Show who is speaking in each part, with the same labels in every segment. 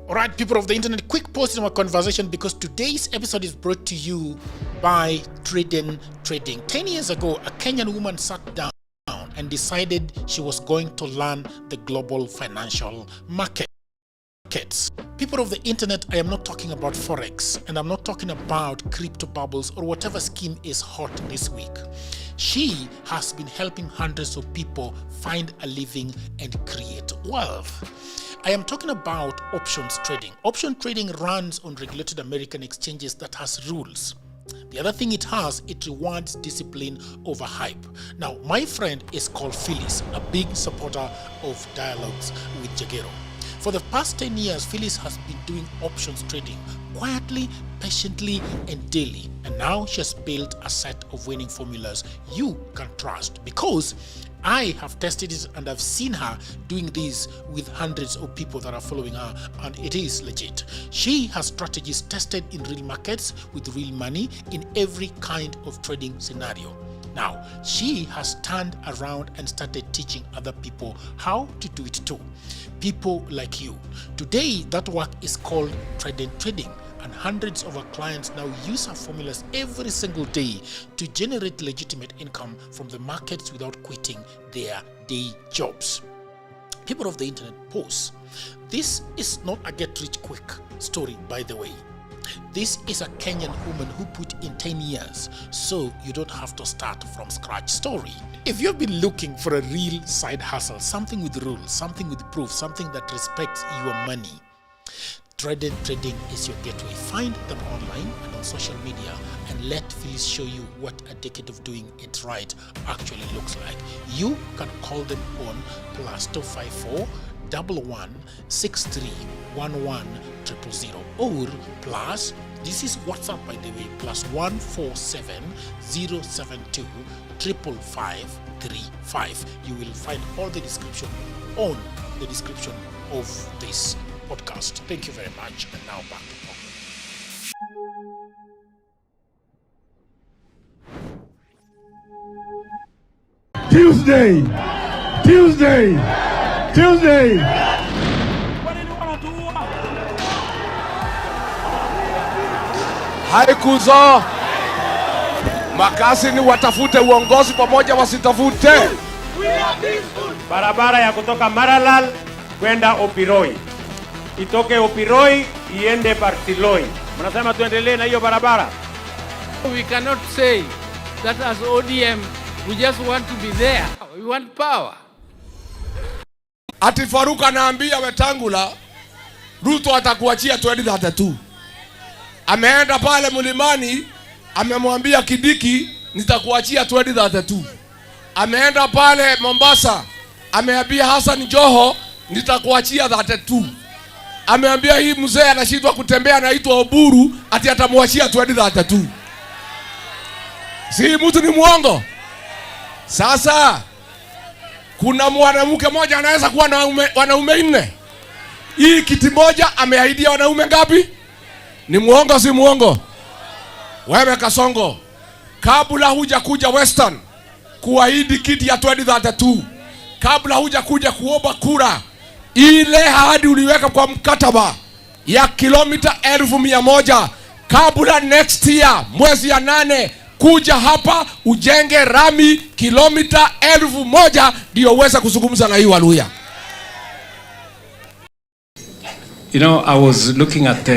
Speaker 1: Alright, people of the internet, quick pause in our conversation because today's episode is brought to you by Trading. 10 years ago, a Kenyan woman sat down and decided she was going to learn the global financial markets. People of the internet, I am not talking about Forex, and I'm not talking about crypto bubbles or whatever scheme is hot this week. She has been helping hundreds of people find a living and create wealth. I am talking about options trading. Option trading runs on regulated American exchanges that has rules. The other thing it has, it rewards discipline over hype. Now, my friend is called Phyllis, a big supporter of dialogues with Jagero. For the past 10 years, Phyllis has been doing options trading quietly, patiently, and daily. And now she has built a set of winning formulas you can trust, because I have tested it and I've seen her doing this with hundreds of people that are following her, and it is legit. She has strategies tested in real markets with real money in every kind of trading scenario. Now, she has turned around and started teaching other people how to do it too. People like you. Today, that work is called trading, and hundreds of our clients now use her formulas every single day to generate legitimate income from the markets without quitting their day jobs. People of the internet, pause. This is not a get-rich-quick story, by the way. This is a Kenyan woman who put in 10 years, so you don't have to start from scratch story. If you've been looking for a real side hustle, something with rules, something with proof, something that respects your money, Trading is your gateway. Find them online and on social media, and let Phyllis show you what a decade of doing it right actually looks like. You can call them on +254 1163 11 000 or plus, this is WhatsApp by the way, +147 072 555 35. You will find all the description on the description of this podcast. Thank you very much, and now back to talk.
Speaker 2: Tuesday. Haikuzo makasi ni watafute uongozi pamoja, wasitafute
Speaker 3: barabara ya kutoka Maralal kwenda Opiroi, itoke Opiroi iende Bartiloi. Mnasema tuendelee na hiyo barabara.
Speaker 4: We cannot say that as ODM we just want to be there. We want power.
Speaker 2: Ati Faruka anaambia Wetangula Ruto atakuachia 2032. Ameenda pale mlimani, amemwambia Kidiki nitakuachia 2032. Ameenda pale Mombasa, ameambia Hassan Joho nitakuachia 32. Ameambia hii mzee anashindwa kutembea anaitwa Oburu ati atamwachia 2032. Si mtu ni muongo? Sasa kuna mwanamke mmoja anaweza kuwa na wanaume 4. Hii kiti moja ameahidia wanaume ngapi? Ni muongo si muongo? Wewe Kasongo, kabla huja kuja Western kuahidi kiti ya 2032, kabla huja kuja kuomba kura, ile ahadi uliweka kwa mkataba ya kilomita 1,100, kabla next year mwezi ya 8 kuja hapa ujenge rami kilomita 1,000 ndio uweze kuzungumza na hii Luhya.
Speaker 5: You know, I was looking at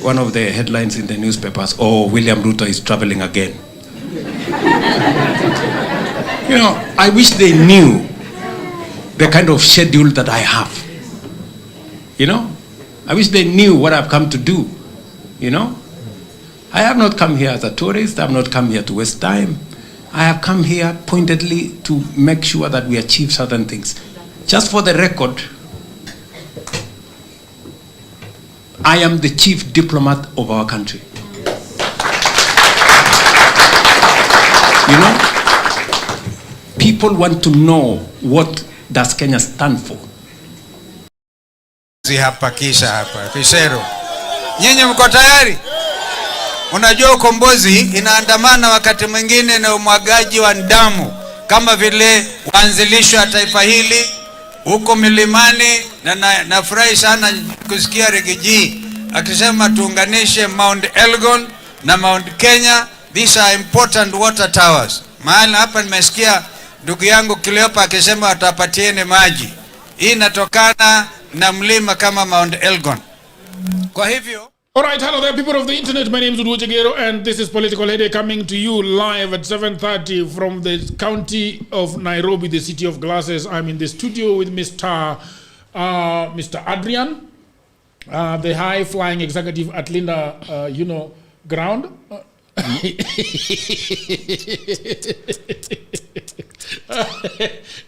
Speaker 5: one of the headlines in the newspapers. Oh, William Ruto is traveling again. You know, I wish they knew the kind of schedule that I have. You know, I wish they knew what I've come to do. You know, I have not come here as a tourist. I have not come here to waste time. I have come here pointedly to make sure that we achieve certain things. Just for the record, I am the chief diplomat of our country. You know, people want to know what does Kenya stand for.
Speaker 6: Hapa Kishero. Nyinyi mko tayari? Unajua ukombozi inaandamana wakati mwingine na umwagaji wa damu, kama vile waanzilisho ya taifa hili huko milimani, na nafurahi sana kusikia Rigiji akisema tuunganishe Mount Elgon na Mount Kenya. These are important water towers. Mahali hapa nimesikia ndugu yangu Kileopa akisema watapatieni maji. Hii inatokana na mlima kama Mount Elgon. Kwa hivyo,
Speaker 1: alright, hello there people of the internet. My name is Luhya Subtribe and this is Political Headache coming to you live at 7:30 from the county of Nairobi, the city of glasses. I'm in the studio with Mr. Adrian, the high-flying executive at Linda, ground.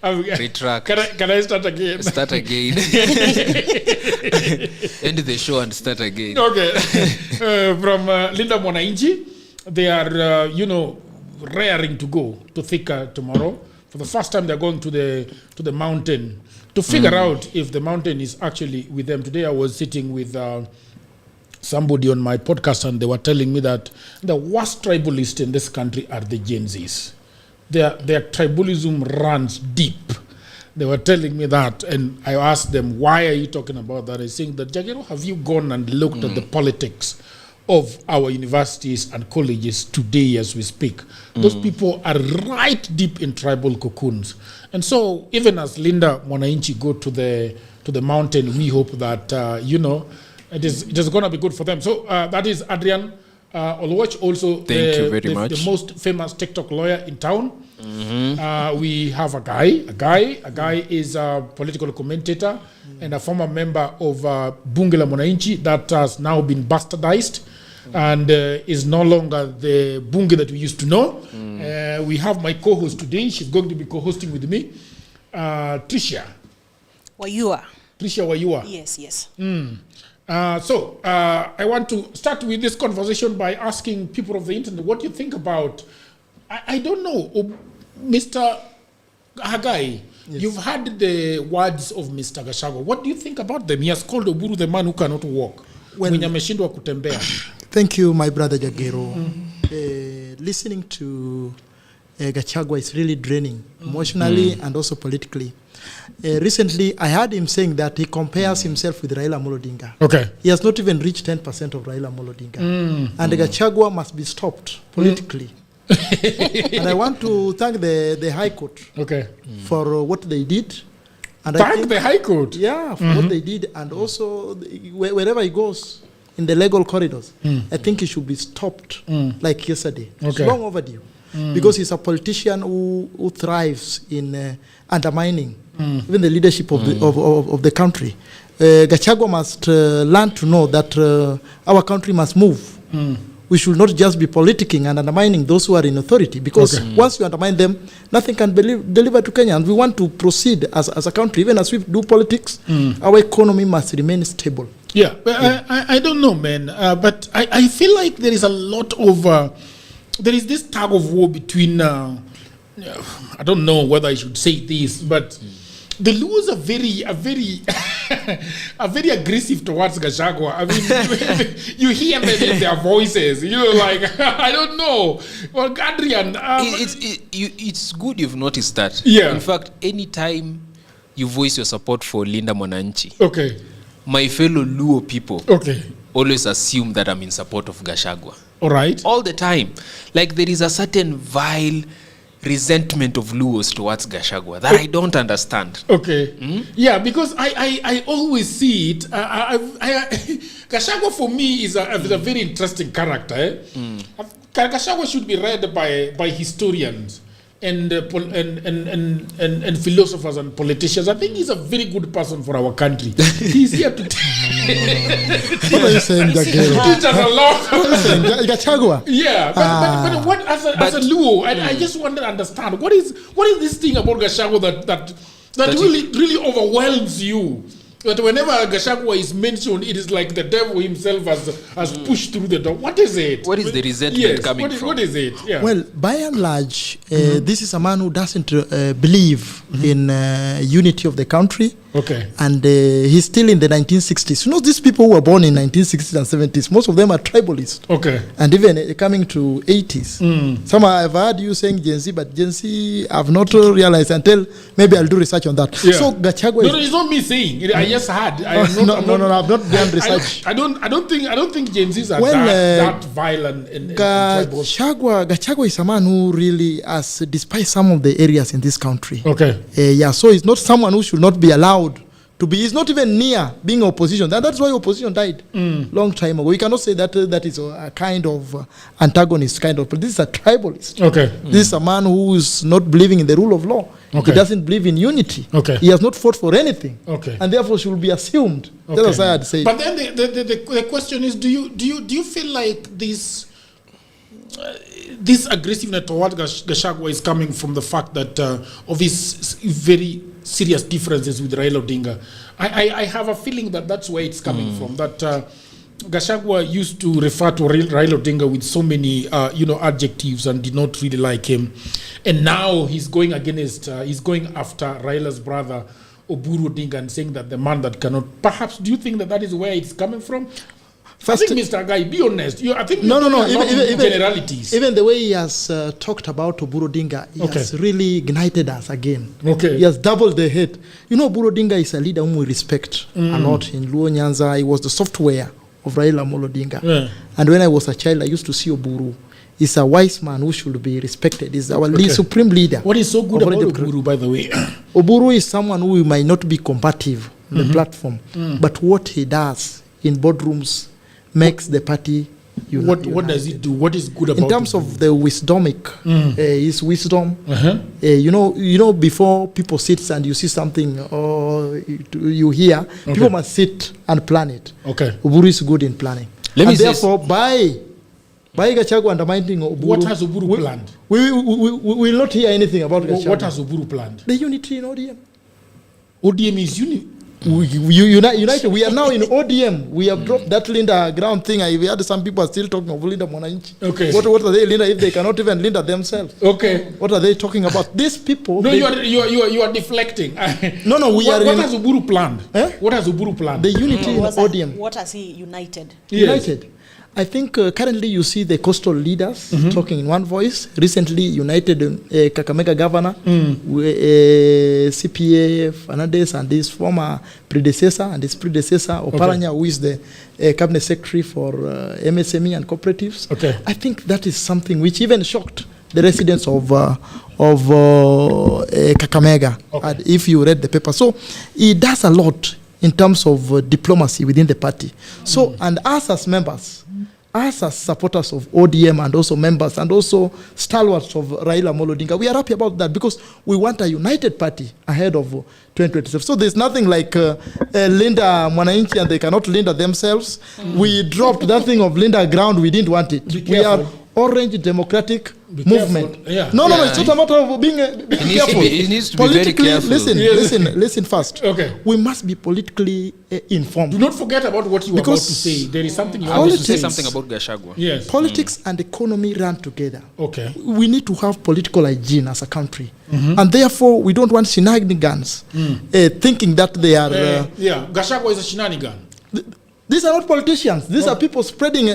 Speaker 7: Retract.
Speaker 1: Can I start again?
Speaker 7: Start again. End the show and start again.
Speaker 1: Okay. From Linda Mwananchi, they are, raring to go to Thika tomorrow. For the first time, they're going to the mountain to figure out if the mountain is actually with them. Today, I was sitting with somebody on my podcast, and they were telling me that the worst tribalist in this country are the Gen Zs. Their tribalism runs deep. They were telling me that, and I asked them, why are you talking about that? I think that, Jagero, have you gone and looked at the politics of our universities and colleges today as we speak? Those people are right deep in tribal cocoons. And so even as Linda Mwananchi go to the mountain, we hope that, it is going to be good for them. So that is Adrian Olwach, also
Speaker 7: Thank you very much.
Speaker 1: The most famous TikTok lawyer in town. We have a guy. A guy is a political commentator and a former member of Bunge la Mwananchi that has now been bastardized and is no longer the Bunge that we used to know. We have my co-host today. She's going to be co-hosting with me, Tricia
Speaker 8: Wayua.
Speaker 1: Yes. So I want to start with this conversation by asking people of the internet, what do you think about, I don't know, Mr. Hagai, you've heard the words of Mr. Gachagua. What do you think about them? He has called Oburu the man who cannot walk. Mwenye ameshindwa kutembea.
Speaker 9: Thank you, my brother Jagero. Listening to Gachagua is really draining, emotionally and also politically. Recently, I heard him saying that he compares himself with Raila Amolo Odinga.
Speaker 1: Okay.
Speaker 9: He has not even reached 10% of Raila Amolo Odinga. And Gachagua must be stopped politically. And I want to thank the High Court for what they did. And
Speaker 1: thank the High Court?
Speaker 9: Yeah, for what they did. And also, wherever he goes in the legal corridors, I think he should be stopped like yesterday. It's long overdue. Because he's a politician who thrives in undermining even the leadership of the country. Gachagua must learn to know that our country must move. We should not just be politicking and undermining those who are in authority, because once you undermine them, nothing can deliver to Kenya. And we want to proceed as a country. Even as we do politics, our economy must remain stable.
Speaker 1: Yeah, I don't know, man. But I feel like there is a lot of... there is this tug of war between, I don't know whether I should say this, but the Luos are very aggressive towards Gachagua. I mean, you hear them in their voices. Like, I don't know. Well, Adrian...
Speaker 7: it's good you've noticed that.
Speaker 1: Yeah.
Speaker 7: In fact, anytime you voice your support for Linda Mwananchi, my fellow Luo people always assume that I'm in support of Gachagua.
Speaker 1: All right.
Speaker 7: All the time. Like, there is a certain vile resentment of Luos towards Gachagua that I don't understand.
Speaker 1: Yeah, because I always see it. Gachagua for me is a very interesting character. Gachagua should be read by historians and philosophers and politicians. I think he's a very good person for our country. He's here to
Speaker 9: What are you saying, Jagero?
Speaker 1: teach us a lot.
Speaker 9: Gachagua?
Speaker 1: Yeah, but what as a Luo, I just want to understand what is this thing about Gachagua that really overwhelms you But whenever Gachagua is mentioned, it is like the devil himself has pushed through the door. What is it?
Speaker 7: What is the resentment coming from?
Speaker 1: What is it? Yeah.
Speaker 9: Well, by and large, this is a man who doesn't believe in unity of the country.
Speaker 1: Okay.
Speaker 9: And he's still in the 1960s. You know, these people who were born in 1960s and 70s, most of them are tribalists.
Speaker 1: Okay.
Speaker 9: And even coming to 80s. Some I've heard you saying Gen Z, but Gen Z I've not realized until maybe I'll do research on that.
Speaker 1: Yeah.
Speaker 9: So Gachagua
Speaker 1: No, it's not me saying it. I just heard.
Speaker 9: No, I've not done research.
Speaker 1: I don't think Gen Zs are
Speaker 9: Well,
Speaker 1: that violent in
Speaker 9: Gachagua is a man who really has despised some of the areas in this country.
Speaker 1: Okay.
Speaker 9: So he's not someone who should not be allowed to be. He's not even near being opposition. That's why opposition died long time ago. We cannot say that that is a kind of antagonist kind of. But this is a tribalist.
Speaker 1: Okay.
Speaker 9: This is a man who is not believing in the rule of law.
Speaker 1: Okay.
Speaker 9: He doesn't believe in unity.
Speaker 1: Okay.
Speaker 9: He has not fought for anything.
Speaker 1: Okay.
Speaker 9: And therefore should be assumed.
Speaker 1: Okay.
Speaker 9: That's what I'd say.
Speaker 1: But then the question is, do you feel like this aggressiveness towards Gachagua is coming from the fact that of his very serious differences with Raila Odinga? I have a feeling that that's where it's coming from. That Gachagua used to refer to Raila Odinga with so many adjectives and did not really like him, and now he's going after Raila's brother Oburu Odinga and saying that the man that cannot. Perhaps do you think that is where it's coming from? First, I think, Mr. Guy, be honest. I think
Speaker 9: no.
Speaker 1: Even generalities.
Speaker 9: Even the way he has talked about Oburu Odinga, he has really ignited us again.
Speaker 1: Okay.
Speaker 9: He has doubled the hit. You know, Oburu Odinga is a leader whom we respect a lot in Luo Nyanza. He was the software of Raila Amolo Odinga. Yeah. And when I was a child, I used to see Oburu. He's a wise man who should be respected. He's our supreme leader.
Speaker 1: What is so good about Oburu, by the way?
Speaker 9: Oburu is someone who might not be combative on the platform, but what he does in boardrooms makes the party united.
Speaker 1: What does it do? What is good about it?
Speaker 9: In terms of the wisdomic, his wisdom, you know, before people sit and you see something or you hear, people must sit and plan it.
Speaker 1: Okay.
Speaker 9: Oburu is good in planning. Therefore, by Gachagua undermining Oburu,
Speaker 1: what has Oburu planned?
Speaker 9: We will not hear anything about Gachagua.
Speaker 1: What has Oburu planned?
Speaker 9: The unity in ODM.
Speaker 1: ODM is unity.
Speaker 9: United. We are now in ODM. We have dropped that Linda ground thing. We had some people are still talking of Linda Mwananchi.
Speaker 1: Okay.
Speaker 9: What are they Linda if they cannot even Linda themselves?
Speaker 1: Okay.
Speaker 9: What are they talking about? These people.
Speaker 1: No, you are deflecting.
Speaker 9: No.
Speaker 1: What has Oburu planned? What has Oburu planned?
Speaker 9: The unity in ODM.
Speaker 8: What has he united?
Speaker 1: Yes.
Speaker 9: United. I think currently you see the coastal leaders talking in one voice. Recently, United Kakamega governor, CPA Fernandez, and his former predecessor Oparanya, who is the cabinet secretary for MSME and cooperatives.
Speaker 1: Okay.
Speaker 9: I think that is something which even shocked the residents of Kakamega. Okay. If you read the paper, so he does a lot in terms of diplomacy within the party. So, and us as members, us as supporters of ODM and also members and also stalwarts of Raila Amolo Odinga, we are happy about that because we want a united party ahead of 2027. So there's nothing like Linda Mwananchi and they cannot Linda themselves. We dropped that thing of Linda ground. We didn't want it. We are Orange Democratic Movement.
Speaker 1: Yeah.
Speaker 9: No, it's not a matter of being careful.
Speaker 7: It needs to be very careful.
Speaker 9: Listen first.
Speaker 1: Okay.
Speaker 9: We must be politically informed.
Speaker 1: Do not forget about what you are about to say. There is something you want to
Speaker 7: say something about Gachagua.
Speaker 1: Yes.
Speaker 9: Politics and economy run together.
Speaker 1: Okay.
Speaker 9: We need to have political hygiene as a country. And therefore, we don't want shenanigans thinking that they are...
Speaker 1: Gachagua is a shenanigan.
Speaker 9: These are not politicians. These are people spreading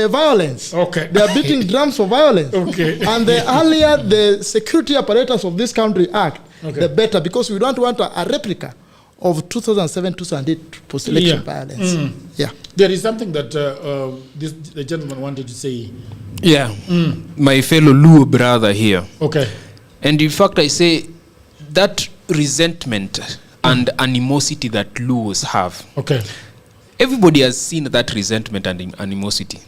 Speaker 9: violence.
Speaker 1: Okay.
Speaker 9: They are beating drums for violence.
Speaker 1: Okay.
Speaker 9: And the earlier the security apparatus of this country act, the better, because we don't want a replica of 2007-2008 post-election violence. Yeah.
Speaker 1: There is something that the gentleman wanted to say.
Speaker 7: Yeah. My fellow Luo brother here.
Speaker 1: Okay.
Speaker 7: And in fact, I say that resentment and animosity that Luos have.
Speaker 1: Okay.
Speaker 7: Everybody has seen that resentment and animosity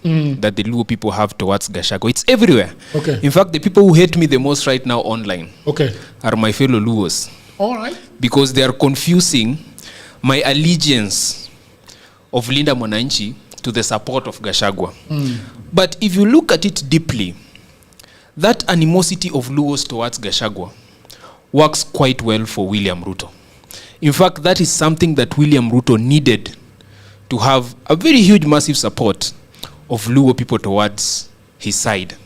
Speaker 7: that the Luo people have towards Gachagua. It's everywhere.
Speaker 1: Okay.
Speaker 7: In fact, the people who hate me the most right now online are my fellow Luos.
Speaker 1: All right.
Speaker 7: Because they are confusing my allegiance of Linda Mwananchi to the support of Gachagua. But if you look at it deeply, that animosity of Luos towards Gachagua works quite well for William Ruto. In fact, that is something that William Ruto needed to have a very huge, massive support of Luo people towards his side.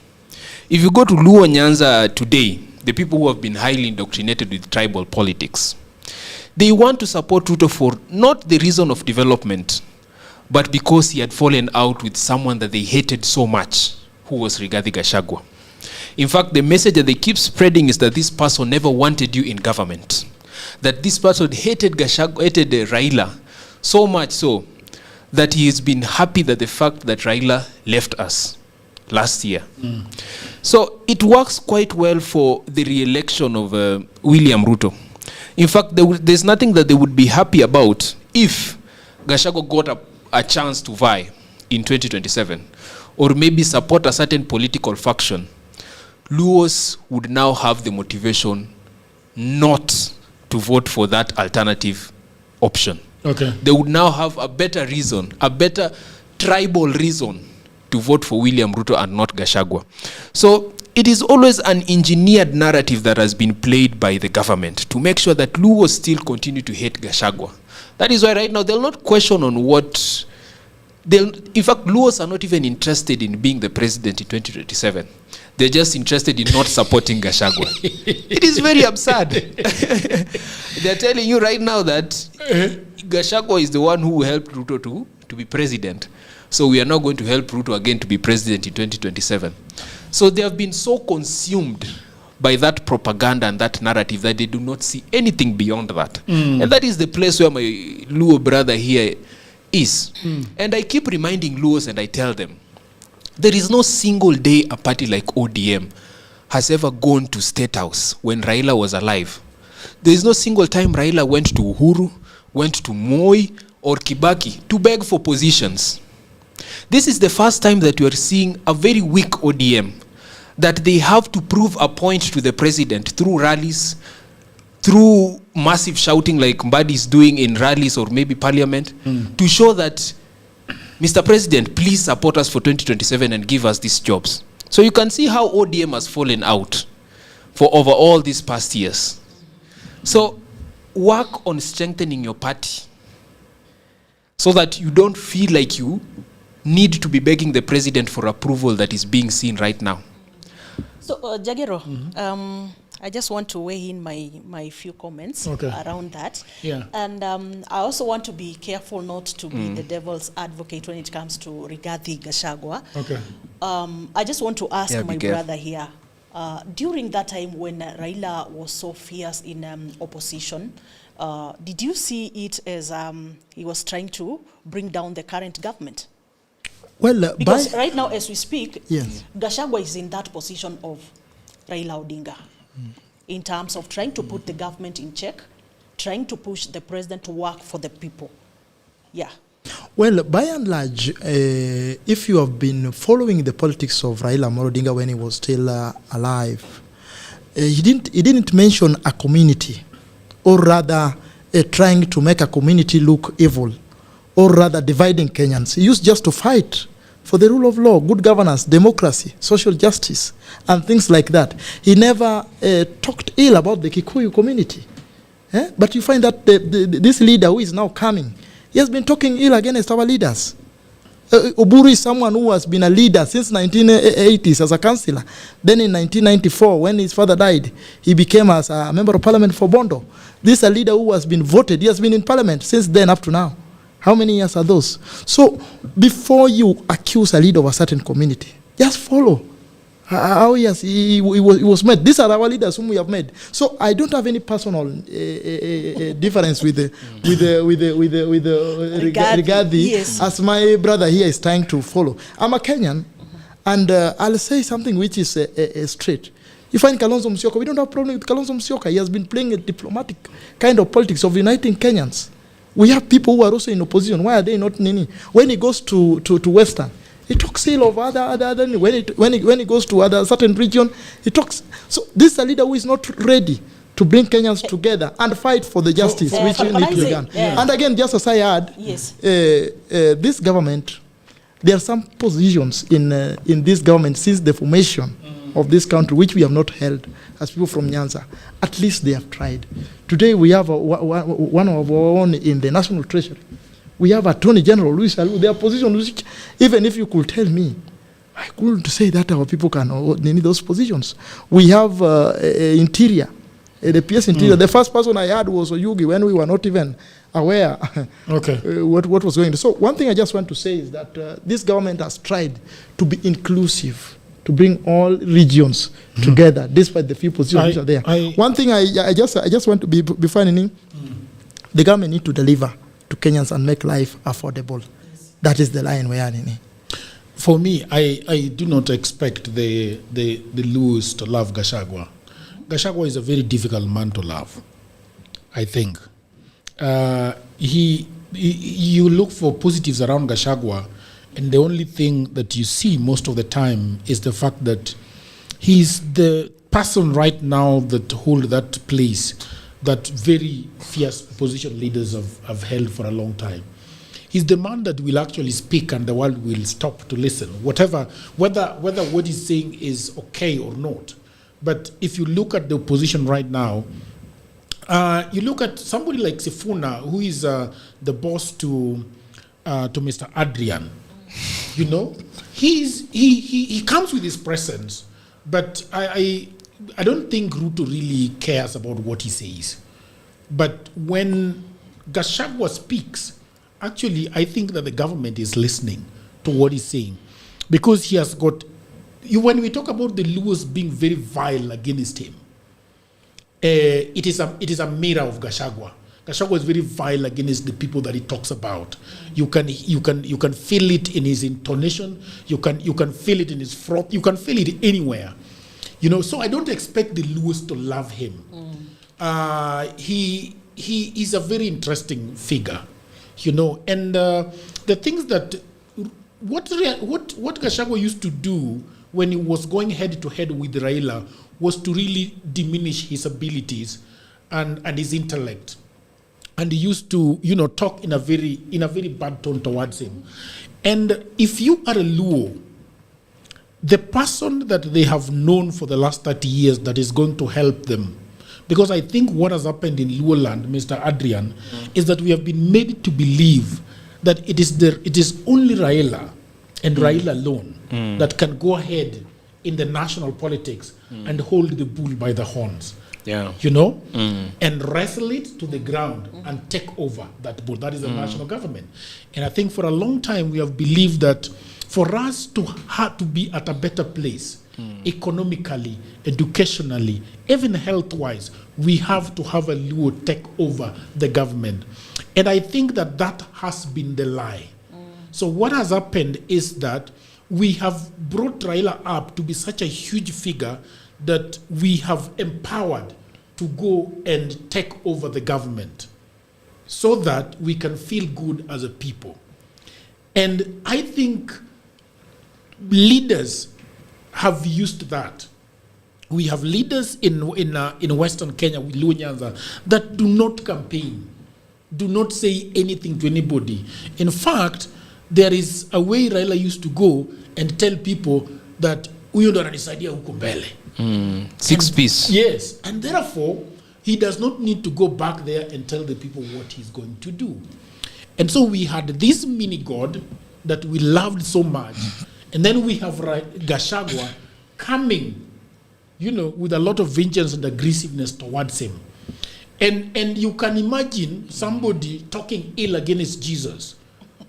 Speaker 7: If you go to Luo Nyanza today, the people who have been highly indoctrinated with tribal politics, they want to support Ruto for not the reason of development, but because he had fallen out with someone that they hated so much, who was Rigathi Gachagua. In fact, the message that they keep spreading is that this person never wanted you in government. That this person hated Gachagua, hated Raila, so much so that he has been happy that the fact that Raila left us last year. So it works quite well for the re-election of William Ruto. In fact, there's nothing that they would be happy about if Gachagua got a chance to vie in 2027, or maybe support a certain political faction. Luos would now have the motivation not to vote for that alternative option.
Speaker 1: Okay.
Speaker 7: They would now have a better reason, a better tribal reason to vote for William Ruto and not Gachagua. So it is always an engineered narrative that has been played by the government to make sure that Luos still continue to hate Gachagua. That is why right now they'll not question on what... In fact, Luos are not even interested in being the president in 2027. They're just interested in not supporting Gachagua. It is very absurd. They're telling you right now that Gachagua is the one who helped Ruto to be president. So we are not going to help Ruto again to be president in 2027. So they have been so consumed by that propaganda and that narrative that they do not see anything beyond that. And that is the place where my Luo brother here is. And I keep reminding Luos and I tell them, there is no single day a party like ODM has ever gone to State House when Raila was alive. There is no single time Raila went to Uhuru, went to Moi or Kibaki to beg for positions. This is the first time that you are seeing a very weak ODM, that they have to prove a point to the president through rallies, through massive shouting like Mbadi is doing in rallies or maybe parliament, to show that, Mr. President, please support us for 2027 and give us these jobs. So you can see how ODM has fallen out for over all these past years. So work on strengthening your party so that you don't feel like you need to be begging the president for approval that is being seen right now.
Speaker 8: So, Jagero, I just want to weigh in my few comments around that.
Speaker 1: Yeah.
Speaker 8: And I also want to be careful not to be the devil's advocate when it comes to Rigathi Gachagua.
Speaker 1: Okay.
Speaker 8: I just want to ask my brother here, during that time when Raila was so fierce in opposition, did you see it as he was trying to bring down the current government?
Speaker 9: Well,
Speaker 8: because right now, as we speak,
Speaker 9: yes,
Speaker 8: Gachagua is in that position of Raila Odinga in terms of trying to put the government in check, trying to push the president to work for the people. Yeah.
Speaker 9: Well, by and large, if you have been following the politics of Raila Odinga when he was still alive, he didn't mention a community, or rather trying to make a community look evil, or rather dividing Kenyans. He used just to fight for the rule of law, good governance, democracy, social justice, and things like that. He never talked ill about the Kikuyu community. But you find that this leader who is now coming, he has been talking ill against our leaders. Oburu is someone who has been a leader since 1980s as a councillor. Then in 1994, when his father died, he became as a member of parliament for Bondo. This is a leader who has been voted. He has been in parliament since then up to now. How many years are those? So before you accuse a leader of a certain community, just follow how he was made. These are our leaders whom we have made. So I don't have any personal difference with Rigathi,
Speaker 8: yes,
Speaker 9: as my brother here is trying to follow. I'm a Kenyan, and I'll say something which is straight. You find Kalonzo Musyoka, we don't have a problem with Kalonzo Musyoka. He has been playing a diplomatic kind of politics of uniting Kenyans. We have people who are also in opposition. Why are they not nini? When he goes to Western, he talks ill of other when he goes to other certain region, he talks. So this is a leader who is not ready to bring Kenyans together and fight for the justice which need to be done. And again, just as I add,
Speaker 8: yes,
Speaker 9: this government, there are some positions in this government since the formation of this country, which we have not held as people from Nyanza. At least they have tried. Today we have one of our own in the National Treasury. We have Attorney General Luis Alu. Their position, even if you could tell me, I couldn't say that our people can need those positions. We have Interior, the PS Interior. The first person I had was Oyugi when we were not even aware what was going on. So one thing I just want to say is that this government has tried to be inclusive, to bring all regions together, despite the few positions which are there. One thing I just want to be before anything, the government need to deliver to Kenyans and make life affordable. That is the line we are in.
Speaker 1: For me, I do not expect the Luos to love Gachagua. Gachagua is a very difficult man to love, I think. You look for positives around Gachagua, and the only thing that you see most of the time is the fact that he's the person right now that hold that place that very fierce opposition leaders have held for a long time. He's the man that will actually speak and the world will stop to listen, whether what he's saying is okay or not. But if you look at the opposition right now, you look at somebody like Sifuna, who is the boss to Mr. Adrian. You know, he comes with his presence, but I don't think Ruto really cares about what he says. But when Gachagua speaks, actually, I think that the government is listening to what he's saying, because he has got. When we talk about the Luos being very vile against him, it is a mirror of Gachagua. Gachagua is very vile against the people that he talks about. You can feel it in his intonation. You can feel it in his froth. You can feel it anywhere. You know, so I don't expect the Luos to love him. He is a very interesting figure, you know. And the things that what Gachagua used to do when he was going head to head with Raila was to really diminish his abilities and his intellect. And he used to, you know, talk in a very bad tone towards him. And if you are a Luo, the person that they have known for the last 30 years that is going to help them, because I think what has happened in Luo land, Mr. Adrian, is that we have been made to believe that it is only Raila and Raila alone that can go ahead in the national politics and hold the bull by the horns. You know, and wrestle it to the ground and take over that bull. That is the national government. And I think for a long time we have believed that for us to be at a better place, economically, educationally, even health-wise, we have to have a Luo take over the government. And I think that has been the lie. So what has happened is that we have brought Raila up to be such a huge figure that we have empowered to go and take over the government so that we can feel good as a people. And I think leaders have used that. We have leaders in Western Kenya, with Luhya Nyanza, that do not campaign, do not say anything to anybody. In fact, there is a way Raila used to go and tell people that huyo ndo ananisaidia huko mbele.
Speaker 7: Six piece.
Speaker 1: Yes, and therefore he does not need to go back there and tell the people what he's going to do. And so we had this mini god that we loved so much, and then we have Gachagua coming, you know, with a lot of vengeance and aggressiveness towards him. And you can imagine somebody talking ill against Jesus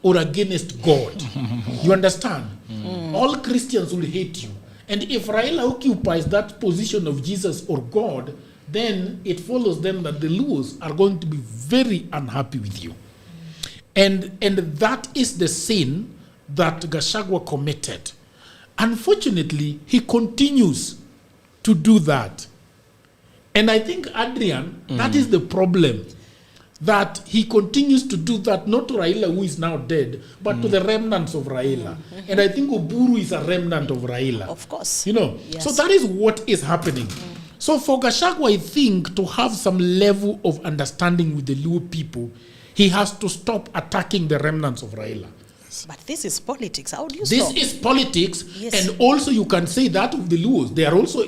Speaker 1: or against God. You understand? All Christians will hate you. And if Raila occupies that position of Jesus or God, then it follows them that the Luos are going to be very unhappy with you. And that is the sin that Gachagua committed. Unfortunately, he continues to do that. And I think, Adrian, that is the problem. That he continues to do that, not to Raila, who is now dead, but to the remnants of Raila. And I think Oburu is a remnant of Raila.
Speaker 8: Of course.
Speaker 1: You know, so that is what is happening. So for Gachagua, I think, to have some level of understanding with the Luo people, he has to stop attacking the remnants of Raila. politics.
Speaker 8: But this is politics. How do you
Speaker 1: This
Speaker 8: stop?
Speaker 1: is politics,
Speaker 8: Yes.
Speaker 1: and also you can say that of the Luos. They are also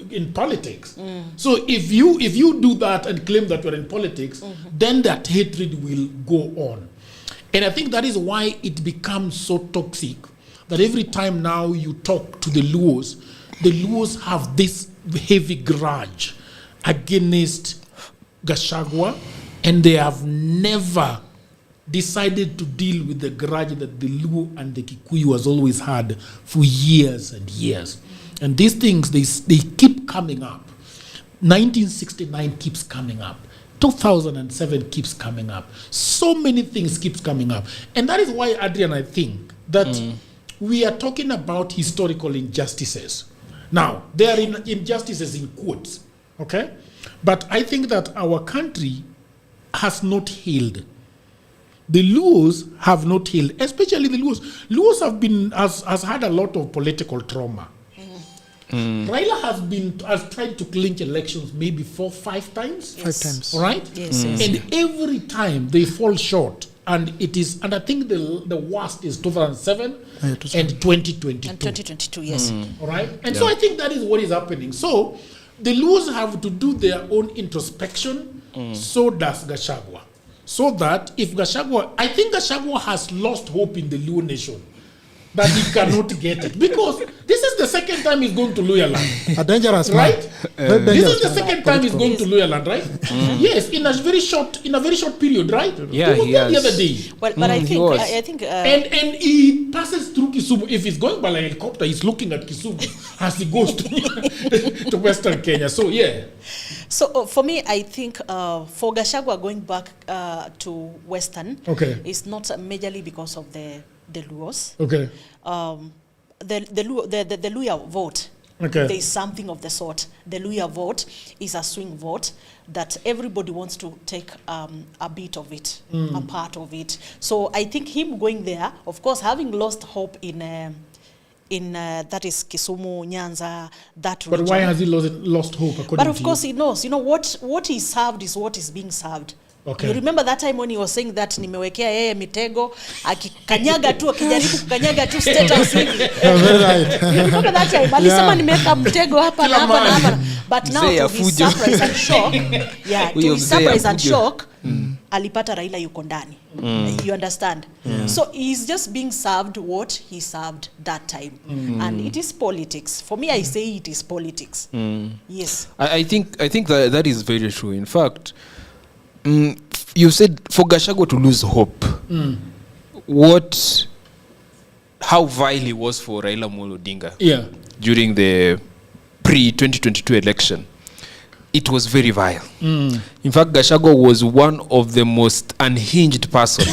Speaker 1: in politics. So if you do that and claim that you're in politics, then that hatred will go on. And I think that is why it becomes so toxic that every time now you talk to the Luos have this heavy grudge against Gachagua, and they have never decided to deal with the grudge that the Luo and the Kikuyu has always had for years and years. And these things, they keep coming up. 1969 keeps coming up. 2007 keeps coming up. So many things keeps coming up. And that is why, Adrian, I think that we are talking about historical injustices. Now, there are injustices in quotes, okay? But I think that our country has not healed. The Luos have not healed, especially the Luos. Luos has had a lot of political trauma. Raila has tried to clinch elections maybe 4-5 times.
Speaker 8: Yes.
Speaker 9: 5 times.
Speaker 1: All right?
Speaker 8: Yes,
Speaker 1: And every time they fall short. And I think the worst is 2007 and 2022.
Speaker 8: And 2022, yes.
Speaker 1: All right? And so I think that is what is happening. So the Luos have to do their own introspection. So does Gachagua. So that if I think Gachagua has lost hope in the Luo nation, that he cannot get it. Because this is the second time he's going to Luhya land.
Speaker 9: A dangerous man.
Speaker 1: Right? This is the second time he's going to
Speaker 8: Yes.
Speaker 1: Luhya land, right? Yes, in a very short period, right?
Speaker 7: Yeah,
Speaker 1: He was
Speaker 7: he
Speaker 1: there the
Speaker 7: has.
Speaker 1: other day.
Speaker 8: But I
Speaker 7: he
Speaker 8: think,
Speaker 7: was.
Speaker 8: I think
Speaker 1: And he passes through Kisumu. If he's going by a helicopter, he's looking at Kisumu as he goes to Western Kenya. So, yeah.
Speaker 8: so for me, I think for Gachagua going back to Western is not majorly because of the Luos.
Speaker 1: Okay.
Speaker 8: The Luhya vote,
Speaker 1: Okay.
Speaker 8: there is something of the sort. The Luhya vote is a swing vote that everybody wants to take a bit of it, a part of it. So I think him going there, of course, having lost hope in that is Kisumu, Nyanza, that region.
Speaker 1: But why has he lost hope, according
Speaker 8: But of
Speaker 1: to
Speaker 8: course
Speaker 1: you?
Speaker 8: he knows, what is served is what is being served.
Speaker 1: Okay.
Speaker 8: You remember that time when he was saying that nimewekea yeye mitego, akikanyaga tu, akijaribu kukanyaga tu State House hivi.
Speaker 9: Very right.
Speaker 8: You remember that time? Alisema nimeweka mtego hapa na hapa na hapa. But now
Speaker 7: Mzee
Speaker 8: to
Speaker 7: ya
Speaker 8: his
Speaker 7: fujo.
Speaker 8: surprise and shock, to
Speaker 7: Huyo
Speaker 8: his
Speaker 7: mzee ya
Speaker 8: surprise and
Speaker 7: fujo.
Speaker 8: shock, alipata Raila yuko ndani. You understand? So he's just being served what he served that time. And it is politics. For me, I say it is politics. Yes.
Speaker 7: I think that is very true. In fact, you said for Gachagua to lose hope. How vile he was for Raila Amolo Odinga during the pre-2022 election. It was very vile. In fact, Gachagua was one of the most unhinged person.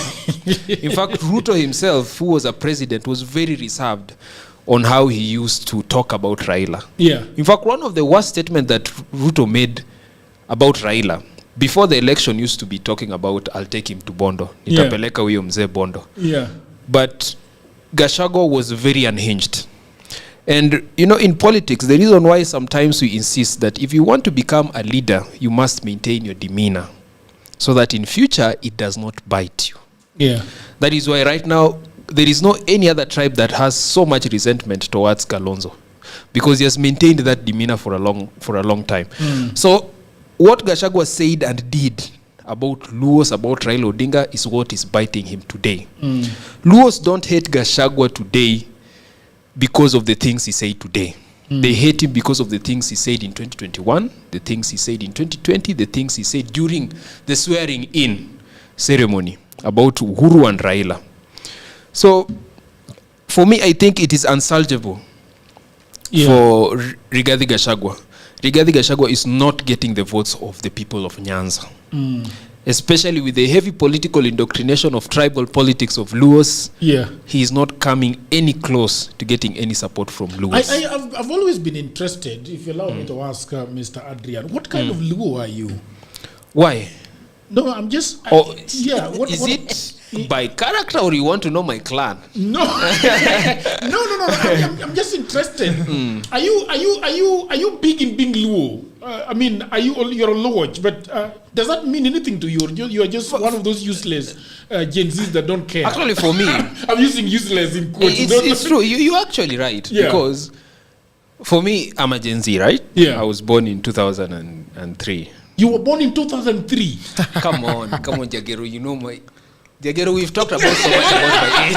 Speaker 7: In fact, Ruto himself, who was a president, was very reserved on how he used to talk about Raila.
Speaker 1: Yeah.
Speaker 7: In fact, one of the worst statements that Ruto made about Raila before the election used to be talking about, I'll take him to Bondo. Nitapeleka huyo mzee Bondo.
Speaker 1: Yeah.
Speaker 7: But Gachagua was very unhinged. And, in politics, the reason why sometimes we insist that if you want to become a leader, you must maintain your demeanor so that in future, it does not bite you.
Speaker 1: Yeah.
Speaker 7: That is why right now, there is no any other tribe that has so much resentment towards Kalonzo because he has maintained that demeanor for a long time. So what Gachagua said and did about Luos, about Raila Odinga is what is biting him today. Luos don't hate Gachagua today because of the things he said today. They hate him because of the things he said in 2021, the things he said in 2020, the things he said during the swearing in ceremony about Uhuru and Raila. So for me, I think it is unsalvageable for Rigathi Gachagua. Rigathi Gachagua is not getting the votes of the people of Nyanza. Especially with the heavy political indoctrination of tribal politics of Luos, he is not coming any close to getting any support from Luos.
Speaker 1: I've always been interested, if you allow me to ask Mr. Adrian, what kind of Luo are you?
Speaker 7: Why?
Speaker 1: No, I'm just...
Speaker 7: Is it by character or you want to know my clan?
Speaker 1: No. No. I'm just interested. Are you big in being Luo? I mean, you're a lodge, but does that mean anything to you? You are just one of those useless Gen Zs that don't care.
Speaker 7: Actually, for me,
Speaker 1: I'm using useless in quotes.
Speaker 7: It's true. You're actually right.
Speaker 1: Yeah.
Speaker 7: Because for me, I'm a Gen Z, right?
Speaker 1: Yeah.
Speaker 7: I was born in 2003.
Speaker 1: You were born in 2003.
Speaker 7: Come on, Jagero. You know my... Jagero, we've talked about so much about my age.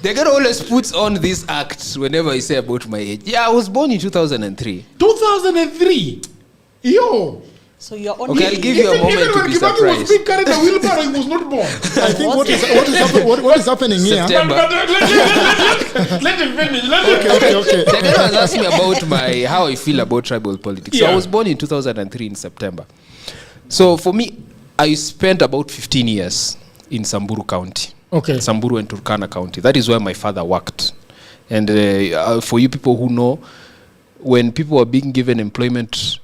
Speaker 7: Jagero always puts on this act whenever I say about my age. Yeah, I was born in 2003.
Speaker 1: 2003? Yo!
Speaker 8: So you're only...
Speaker 7: Okay, I'll give you a moment to be surprised.
Speaker 1: Even when was being carried a wheelbarrow, he was not born.
Speaker 9: I think what is happening here?
Speaker 7: September.
Speaker 1: Let him finish.
Speaker 9: Okay.
Speaker 7: Jagero has asked me about how I feel about tribal politics. So
Speaker 1: Yeah.
Speaker 7: I was born in 2003 in September. So for me, I spent about 15 years in Samburu County.
Speaker 1: Okay.
Speaker 7: Samburu and Turkana County. That is where my father worked. And for you people who know, when people were being given employment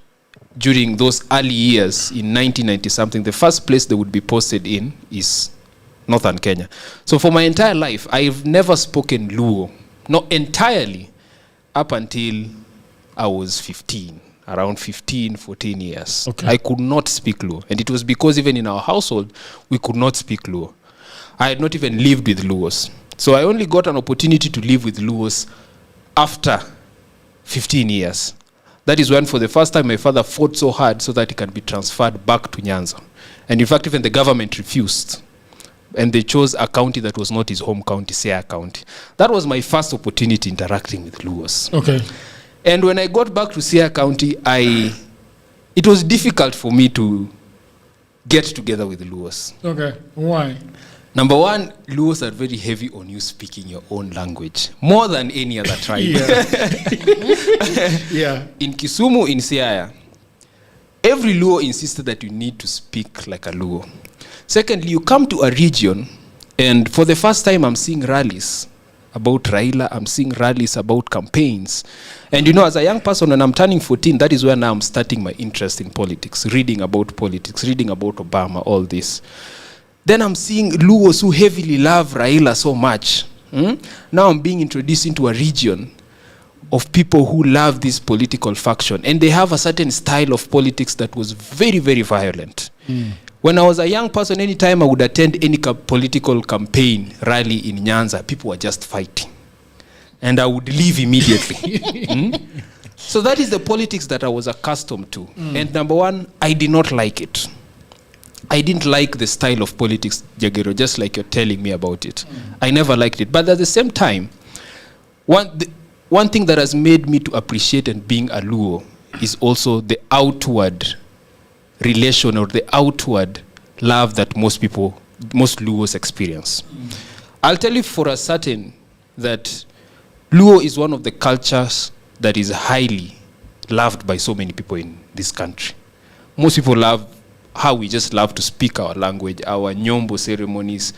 Speaker 7: during those early years in 1990-something, the first place they would be posted in is Northern Kenya. So for my entire life, I've never spoken Luo. Not entirely, up until I was 15. Around 15, 14 years.
Speaker 1: Okay.
Speaker 7: I could not speak Luo. And it was because even in our household, we could not speak Luo. I had not even lived with Luos. So I only got an opportunity to live with Luos after 15 years. That is when for the first time my father fought so hard so that he can be transferred back to Nyanza. And in fact, even the government refused. And they chose a county that was not his home county, Siaya County. That was my first opportunity interacting with Luos.
Speaker 1: Okay.
Speaker 7: And when I got back to Siaya County, it was difficult for me to get together with Luos.
Speaker 1: Okay. Why?
Speaker 7: Number one, Luos are very heavy on you speaking your own language, more than any other tribe.
Speaker 1: Yeah.
Speaker 7: In Kisumu, in Siaya, every Luo insisted that you need to speak like a Luo. Secondly, you come to a region, and for the first time I'm seeing rallies about Raila, I'm seeing rallies about campaigns. And you know, as a young person, when I'm turning 14, that is when I'm starting my interest in politics, reading about Obama, all this. Then I'm seeing Luos who heavily love Raila so much. Now I'm being introduced into a region of people who love this political faction. And they have a certain style of politics that was very, very violent. When I was a young person, anytime I would attend any political campaign rally in Nyanza, people were just fighting. And I would leave immediately. So that is the politics that I was accustomed to. And number one, I did not like it. I didn't like the style of politics, Jagero, just like you're telling me about it. I never liked it. But at the same time, one thing that has made me to appreciate and being a Luo is also the outward relation or the outward love that most Luos experience. I'll tell you for a certain that Luo is one of the cultures that is highly loved by so many people in this country. Most people love how we just love to speak our language, our nyombo ceremonies,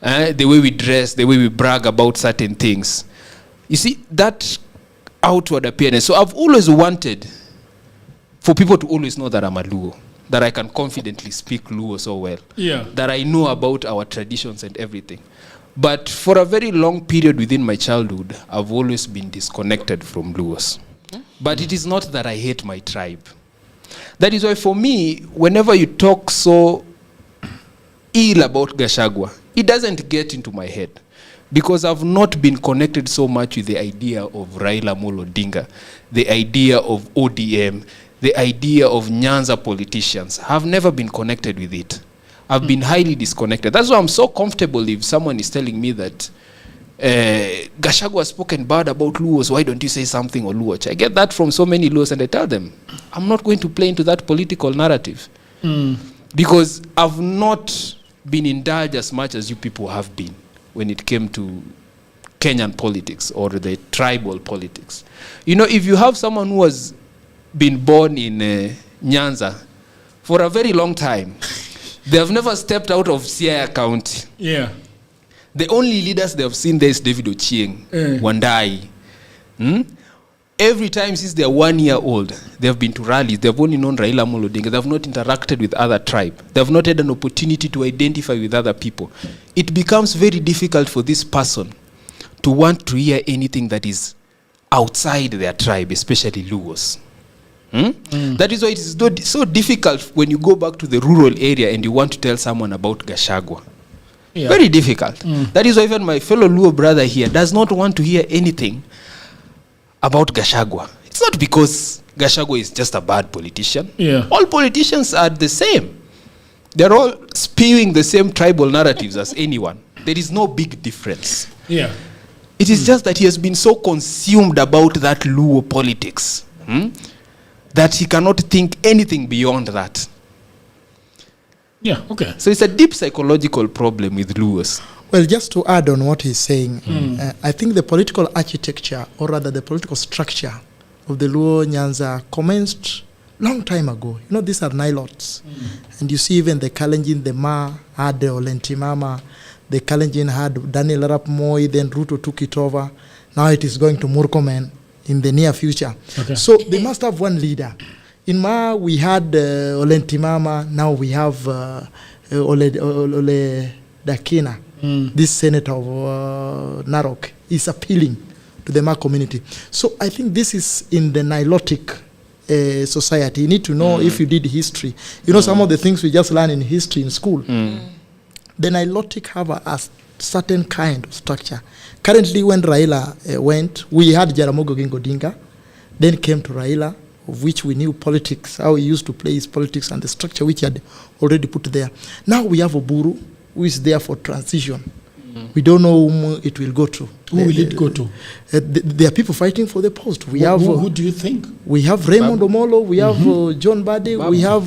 Speaker 7: the way we dress, the way we brag about certain things. You see, that outward appearance. So I've always wanted for people to always know that I'm a Luo, that I can confidently speak Luo so well, that I know about our traditions and everything. But for a very long period within my childhood, I've always been disconnected from Luos. But it is not that I hate my tribe. That is why for me, whenever you talk so ill about Gachagua, it doesn't get into my head. Because I've not been connected so much with the idea of Raila Amolo Odinga, the idea of ODM, the idea of Nyanza politicians. I've never been connected with it. I've been highly disconnected. That's why I'm so comfortable if someone is telling me that Gachagua has spoken bad about Luos, why don't you say something on Luo? I get that from so many Luos, and I tell them, I'm not going to play into that political narrative. Because I've not been indulged as much as you people have been when it came to Kenyan politics or the tribal politics. You know, if you have someone who has been born in Nyanza for a very long time, they have never stepped out of Siaya County.
Speaker 1: Yeah.
Speaker 7: The only leaders they have seen there is David Ochieng, Wandai. Every time since they are 1 year old, they have been to rallies. They have only known Raila Amolo Odinga. They have not interacted with other tribes. They have not had an opportunity to identify with other people. It becomes very difficult for this person to want to hear anything that is outside their tribe, especially Luos. That is why it is so difficult when you go back to the rural area and you want to tell someone about Gachagua. Yeah. Very difficult. That is why even my fellow Luo brother here does not want to hear anything about Gachagua. It's not because Gachagua is just a bad politician. Yeah. All politicians are the same. They're all spewing the same tribal narratives as anyone. There is no big difference. Yeah. It is just that he has been so consumed about that Luo politics that he cannot think anything beyond that.
Speaker 1: Yeah, okay.
Speaker 7: So it's a deep psychological problem with Luos.
Speaker 9: Well, just to add on what he's saying, I think the political architecture, or rather the political structure of the Luo Nyanza commenced long time ago. You know, these are Nilots. And you see even the Kalenjin, the Ma had the Olentimama, the Kalenjin had Daniel Arap Moi, then Ruto took it over. Now it is going to Murkomen in the near future. Okay. So they must have one leader. In Ma, we had Olentimama, now we have Ole Dakina. This senator of Narok is appealing to the Ma community. So I think this is in the Nilotic society. You need to know if you did history. You know some of the things we just learn in history in school. The Nilotic have a certain kind of structure. Currently when Raila went, we had Jaramogi Oginga Odinga, then came to Raila, of which we knew politics, how he used to play his politics and the structure which he had already put there. Now we have Oburu, who is there for transition. We don't know whom it will go to.
Speaker 1: Who will it go to?
Speaker 9: There are people fighting for the post.
Speaker 1: Who do you think?
Speaker 9: We have Raymond Omolo, we have John Bade, we have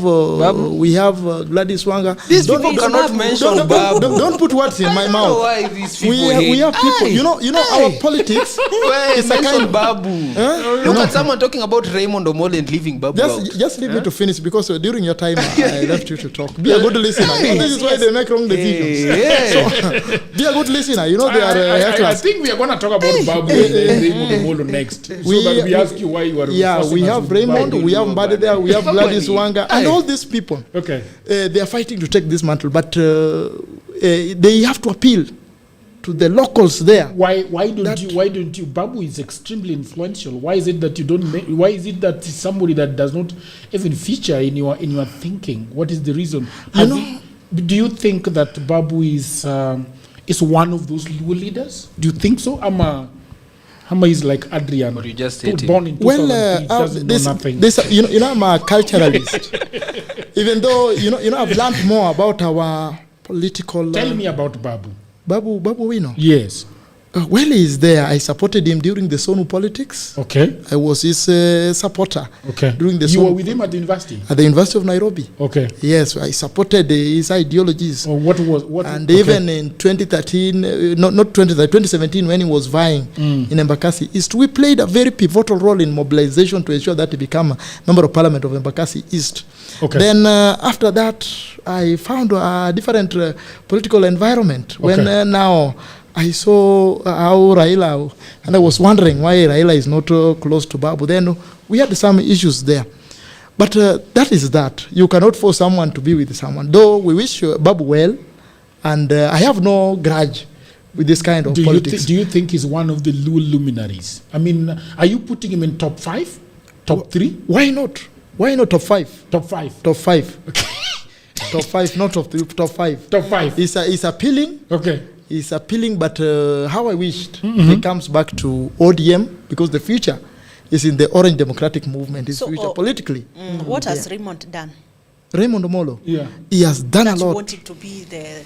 Speaker 9: Gladys Wanga.
Speaker 7: These people cannot mention Babu.
Speaker 9: Don't put words in my mouth.
Speaker 7: Why these people
Speaker 9: we have people. You know our politics.
Speaker 7: It's a kind of Babu. Look at someone talking about Raymond Omolo and leaving Babu out.
Speaker 9: Just leave me to finish, because during your time I left you to talk. Be a good listener. This is why they make wrong decisions. So, be a good listener. You know they are.
Speaker 1: I think we are going to talk about Babu and Raymond Omolo next. So that we ask you why you are.
Speaker 9: Yeah, we have Raymond, we have Mbade there, we have Gladys Wanga, and all these people. Okay. They are fighting to take this mantle, but they have to appeal to the locals there.
Speaker 1: Why don't you? Babu is extremely influential. Why is it that you don't? Why is it that somebody that does not even feature in your thinking? What is the reason? Do you think that Babu is one of those leaders? Do you think so? Hama is like Adrian.
Speaker 7: Or you just hate
Speaker 1: born in 2003, doesn't know nothing.
Speaker 9: You know, I'm a culturalist. Even though I've learned more about our political.
Speaker 1: Tell me about Babu.
Speaker 9: Babu Wino.
Speaker 1: Yes.
Speaker 9: Well, he's there. I supported him during the Sonu politics. Okay. I was his supporter. Okay. During the
Speaker 1: you were with him at the university?
Speaker 9: At the University of Nairobi. Okay. Yes, I supported his ideologies.
Speaker 1: What?
Speaker 9: And even in 2013, not 2017, when he was vying in Embakasi East, we played a very pivotal role in mobilization to ensure that he became a member of parliament of Embakasi East. Okay. Then after that, I found a different political environment. When now I saw how Raila, and I was wondering why Raila is not close to Babu. Then we had some issues there. But that is that. You cannot force someone to be with someone. Though we wish Babu well, and I have no grudge with this kind of politics.
Speaker 1: Do you think he's one of the luminaries? I mean, are you putting him in top 5? Top 3?
Speaker 9: Why not? Why not top 5?
Speaker 1: Top 5.
Speaker 9: Top 5. Okay. Top 5, not top 3, top 5.
Speaker 1: Top 5.
Speaker 9: It's appealing.
Speaker 1: Okay.
Speaker 9: It's appealing, but how I wished he comes back to ODM, because the future is in the Orange Democratic Movement, his future politically.
Speaker 8: What has Raymond done?
Speaker 9: Raymond Omolo? Yeah. He has done a lot.
Speaker 8: You want him to be there?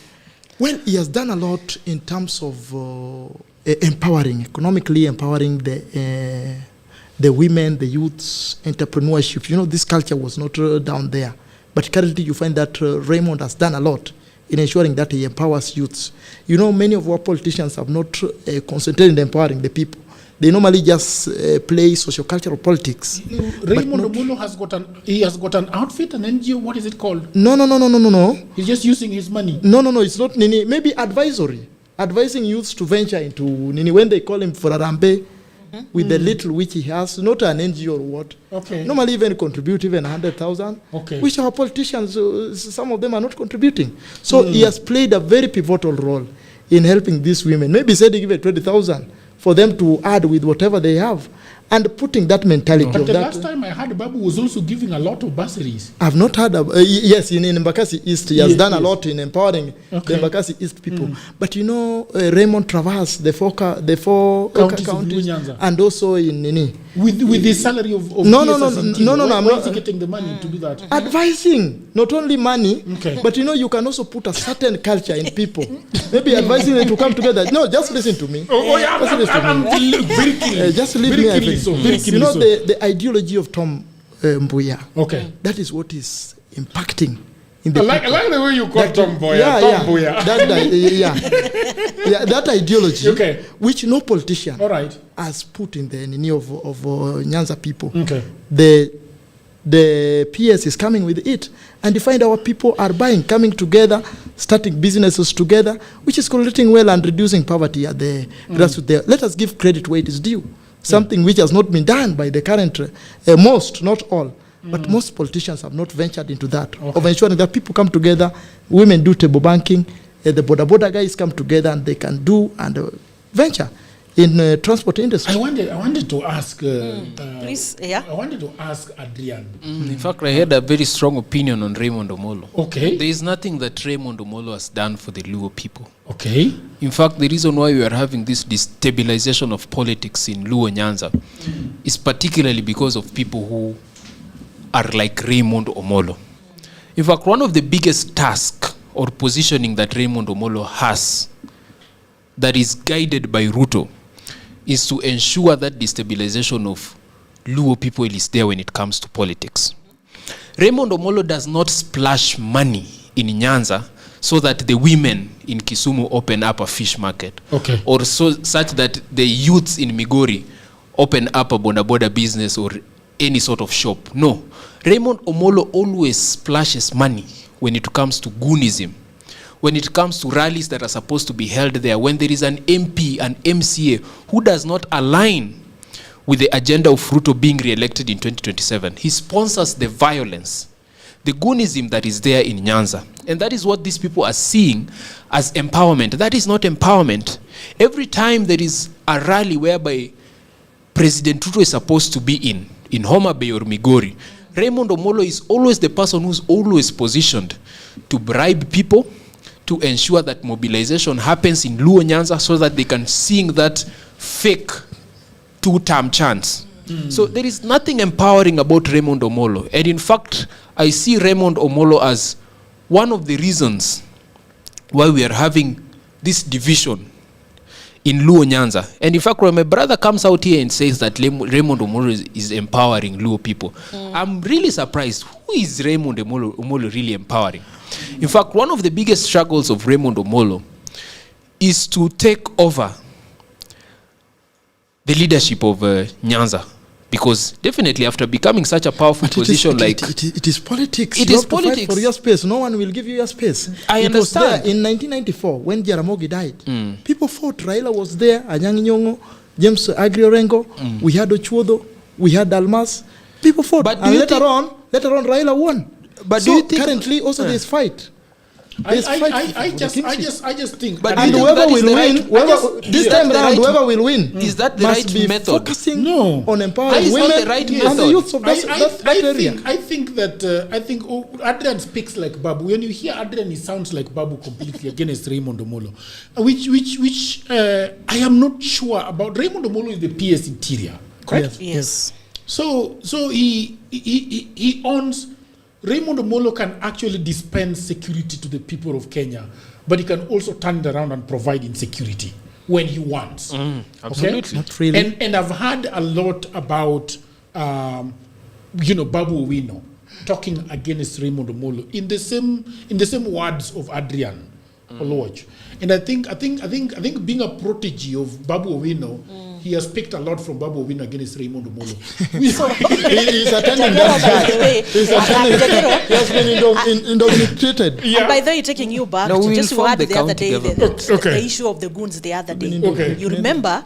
Speaker 9: Well, he has done a lot in terms of empowering, economically empowering the women, the youths, entrepreneurship. You know, this culture was not down there. But currently you find that Raymond has done a lot in ensuring that he empowers youths. You know, many of our politicians have not concentrated in empowering the people. They normally just play sociocultural politics.
Speaker 1: Raymond Omolo has got an outfit, an NGO. What is it called?
Speaker 9: No.
Speaker 1: He's just using his money.
Speaker 9: No. It's not Nini. Maybe advisory, advising youths to venture into Nini when they call him for Arambe. With the little which he has, not an NGO or what. Okay. Normally even contribute even 100,000. Okay. Which our politicians, some of them are not contributing. So he has played a very pivotal role in helping these women. Maybe said he give it 20,000 for them to add with whatever they have. And putting that mentality
Speaker 1: But
Speaker 9: of
Speaker 1: the
Speaker 9: that.
Speaker 1: last time I heard Babu was also giving a lot of bursaries.
Speaker 9: I've not heard of, yes, in Embakasi East, he has done a lot in empowering the Embakasi East people. But you know, Raymond Travers, the four counties, and also in Nini.
Speaker 1: With the salary of
Speaker 9: No,
Speaker 1: why
Speaker 9: I'm
Speaker 1: is he getting the money to do that?
Speaker 9: Advising, not only money, but you know, you can also put a certain culture in people. Maybe advising them to come together. No, just listen to me.
Speaker 1: I'm very keen.
Speaker 9: Just leave me. You know, the ideology of Tom Mbuya.
Speaker 1: Okay.
Speaker 9: That is what is impacting in the
Speaker 2: I like the way you call Tom Mbuya. Tom Mbuya.
Speaker 9: That ideology, which no politician
Speaker 1: right.
Speaker 9: has put in the knee of Nyanza people.
Speaker 1: Okay.
Speaker 9: The PS is coming with it, and you find our people are coming together, starting businesses together, which is correlating well and reducing poverty at the grassroots there. Let us give credit where it is due. Something which has not been done by the current, most, not all, but most politicians have not ventured into that, of ensuring that people come together, women do table banking, the border guys come together and they can do and venture in transport industry.
Speaker 1: I wanted to ask,
Speaker 8: please,
Speaker 1: I wanted to ask Adrian.
Speaker 7: In fact, I had a very strong opinion on Raymond Omolo.
Speaker 1: Okay.
Speaker 7: There is nothing that Raymond Omolo has done for the Luo people.
Speaker 1: Okay.
Speaker 7: In fact, the reason why we are having this destabilization of politics in Luo Nyanza is particularly because of people who are like Raymond Omolo. In fact, one of the biggest tasks or positioning that Raymond Omolo has that is guided by Ruto is to ensure that destabilization of Luo people is there when it comes to politics. Raymond Omolo does not splash money in Nyanza so that the women in Kisumu open up a fish market.
Speaker 1: Okay.
Speaker 7: Or such that the youths in Migori open up a boda business or any sort of shop. No. Raymond Omolo always splashes money when it comes to goonism, when it comes to rallies that are supposed to be held there, when there is an MP, an MCA who does not align with the agenda of Ruto being re-elected in 2027. He sponsors the violence, the goonism that is there in Nyanza. And that is what these people are seeing as empowerment. That is not empowerment. Every time there is a rally whereby President Ruto is supposed to be in Homa Bay or Migori, Raymond Omolo is always the person who's always positioned to bribe people, to ensure that mobilization happens in Luo Nyanza so that they can sing that fake two-term chants. So there is nothing empowering about Raymond Omolo. And in fact, I see Raymond Omolo as one of the reasons why we are having this division in Luo Nyanza. And in fact, when my brother comes out here and says that Raymond Omolo is empowering Luo people, I'm really surprised. Who is Raymond Omolo really empowering? In fact, one of the biggest struggles of Raymond Omolo is to take over the leadership of Nyanza. Because definitely after becoming such a powerful position
Speaker 9: it is politics.
Speaker 7: It
Speaker 9: you
Speaker 7: is
Speaker 9: have to
Speaker 7: politics.
Speaker 9: fight for your space. No one will give you your space.
Speaker 7: I
Speaker 9: it
Speaker 7: understand.
Speaker 9: was there in 1994 when Jaramogi died. People fought. Raila was there, Anyang' Nyong'o, James Agri Orengo, we had Ochuodo, we had Almas. People fought.
Speaker 7: But
Speaker 9: and later on Raila won.
Speaker 7: But
Speaker 9: so
Speaker 7: do you think
Speaker 9: currently also there's fight.
Speaker 1: I just think.
Speaker 7: But
Speaker 9: and whoever will win, this time around, whoever will win
Speaker 7: is that the
Speaker 9: must
Speaker 7: right
Speaker 9: be
Speaker 7: method?
Speaker 9: Focusing on empowering
Speaker 7: Is that
Speaker 9: women
Speaker 7: the right
Speaker 9: and
Speaker 7: method?
Speaker 9: the youths of that area.
Speaker 1: I think Adrian speaks like Babu. When you hear Adrian, he sounds like Babu completely against Raymond Omolo, which I am not sure about. Raymond Omolo is the PS interior, correct?
Speaker 8: Yes.
Speaker 1: So he owns. Raymond Omolo can actually dispense security to the people of Kenya, but he can also turn it around and provide insecurity when he wants.
Speaker 7: Absolutely.
Speaker 1: Okay?
Speaker 9: Not really.
Speaker 1: And I've heard a lot about, Babu Owino talking against Raymond Omolo in the same words of Adrian Oluoch. And I think being a protege of Babu Owino, he has picked a lot from Babu Owino against Raymond Omolo.
Speaker 9: He's attending that guy. He's attending. He has been indoctrinated.
Speaker 8: And by the way, taking you back
Speaker 7: No,
Speaker 8: to
Speaker 7: we
Speaker 8: just
Speaker 7: will form
Speaker 8: what
Speaker 7: the
Speaker 8: the other day,
Speaker 7: county
Speaker 8: the issue of the goons the other day.
Speaker 1: Okay.
Speaker 8: You remember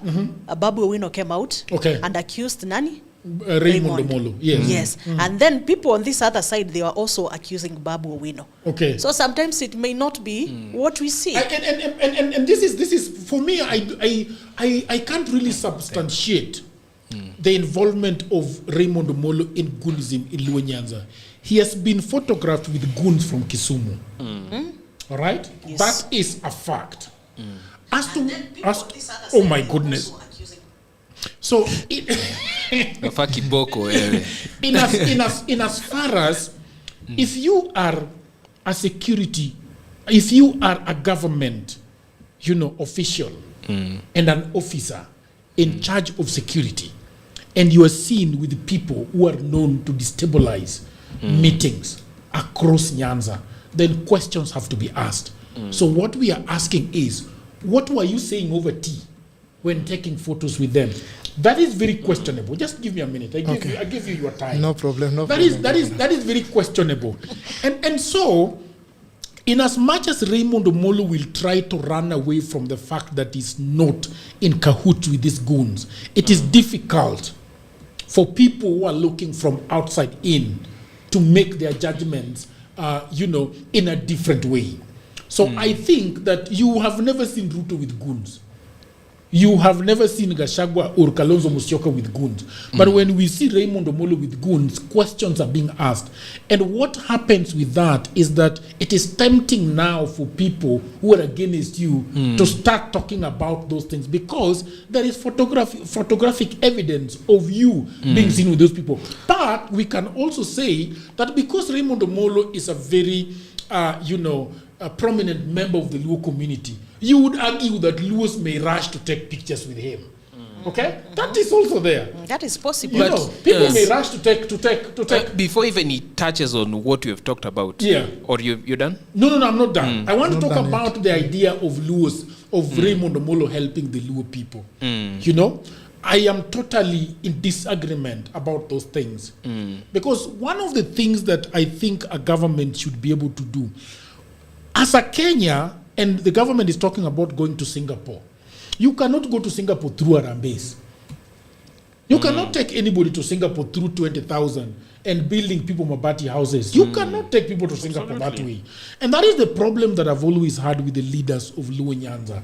Speaker 8: Babu Owino came out
Speaker 1: Okay.
Speaker 8: and accused Nani?
Speaker 1: Raymond Omolo. Yes.
Speaker 8: Yes. And then people on this other side, they were also accusing Babu Owino.
Speaker 1: Okay.
Speaker 8: So sometimes it may not be what we see.
Speaker 1: And this is for me. I can't really substantiate the involvement of Raymond Omolo in goonism in Luhya Nyanza. He has been photographed with goons from Kisumu. All right,
Speaker 8: Yes.
Speaker 1: that is a fact. Oh my goodness. So in as far as if you are a security, if you are a government, official and an officer in charge of security, and you are seen with people who are known to destabilize meetings across Nyanza, then questions have to be asked. So what we are asking is, what were you saying over tea when taking photos with them? That is very questionable. Just give me a minute. I give you your time.
Speaker 9: No problem.
Speaker 1: That is very questionable. And so, in as much as Raymond Omolo will try to run away from the fact that he's not in cahoots with these goons, it is difficult for people who are looking from outside in to make their judgments, in a different way. So I think that you have never seen Ruto with goons. You have never seen Gachagua or Kalonzo Musyoka with goons. But when we see Raymond Omolo with goons, questions are being asked. And what happens with that is that it is tempting now for people who are against you to start talking about those things, because there is photographic evidence of you being seen with those people. But we can also say that because Raymond Omolo is a very, a prominent member of the Luo community, you would argue that Luos may rush to take pictures with him. Okay? That is also there.
Speaker 8: That is possible.
Speaker 1: People may rush to take.
Speaker 7: Before even he touches on what you have talked about.
Speaker 1: Yeah.
Speaker 7: Or you're done?
Speaker 1: No, I'm not done. I want to talk about the idea of Luos, of Raymond Omolo helping the Luo people. I am totally in disagreement about those things. Because one of the things that I think a government should be able to do, as a Kenya, and the government is talking about going to Singapore, you cannot go to Singapore through Arambase. You cannot take anybody to Singapore through 20,000 and building people Mabati houses. You cannot take people to Singapore that way. And that is the problem that I've always had with the leaders of Luhya Nyanza.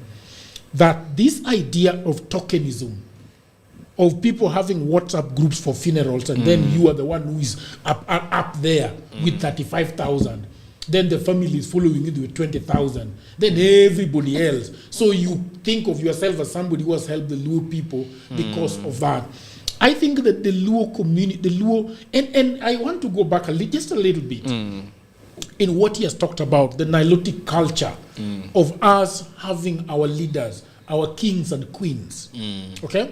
Speaker 1: That this idea of tokenism, of people having WhatsApp groups for funerals, and then you are the one who is up there with 35,000. Then the family is following it with 20,000. Then everybody else. So you think of yourself as somebody who has helped the Luo people because of that. I think that the Luo community, and I want to go back just a little bit in what he has talked about, the Nilotic culture of us having our leaders, our kings and queens. Okay?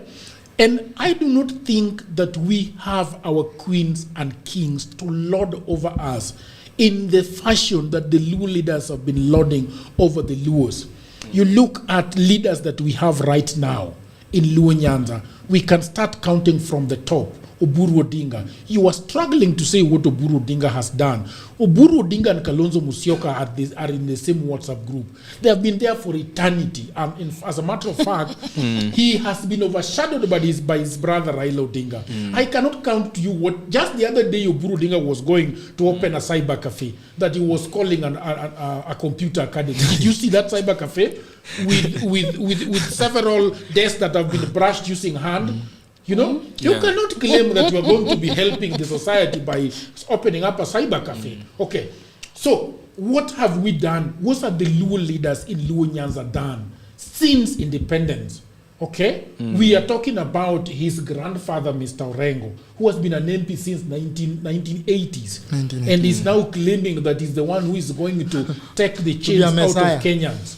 Speaker 1: And I do not think that we have our queens and kings to lord over us in the fashion that the Luo leaders have been lording over the Luos. You look at leaders that we have right now in Luhya Nyanza, we can start counting from the top. Oburu Odinga. You are struggling to say what Oburu Odinga has done. Oburu Odinga and Kalonzo Musyoka are in the same WhatsApp group. They have been there for eternity. As a matter of fact, he has been overshadowed by his brother Raila Odinga. I cannot count to you what. Just the other day, Oburu Odinga was going to open a cyber cafe that he was calling a computer academy. Did you see that cyber cafe with several desks that have been brushed using hand? You cannot claim that you are going to be helping the society by opening up a cyber cafe. Okay, so what have we done? What have the Luo leaders in Luhya Nyanza done since independence? Okay, we are talking about his grandfather, Mr. Orengo, who has been an MP since 1980s, and is now claiming that he's the one who is going to take the chains out of Kenyans.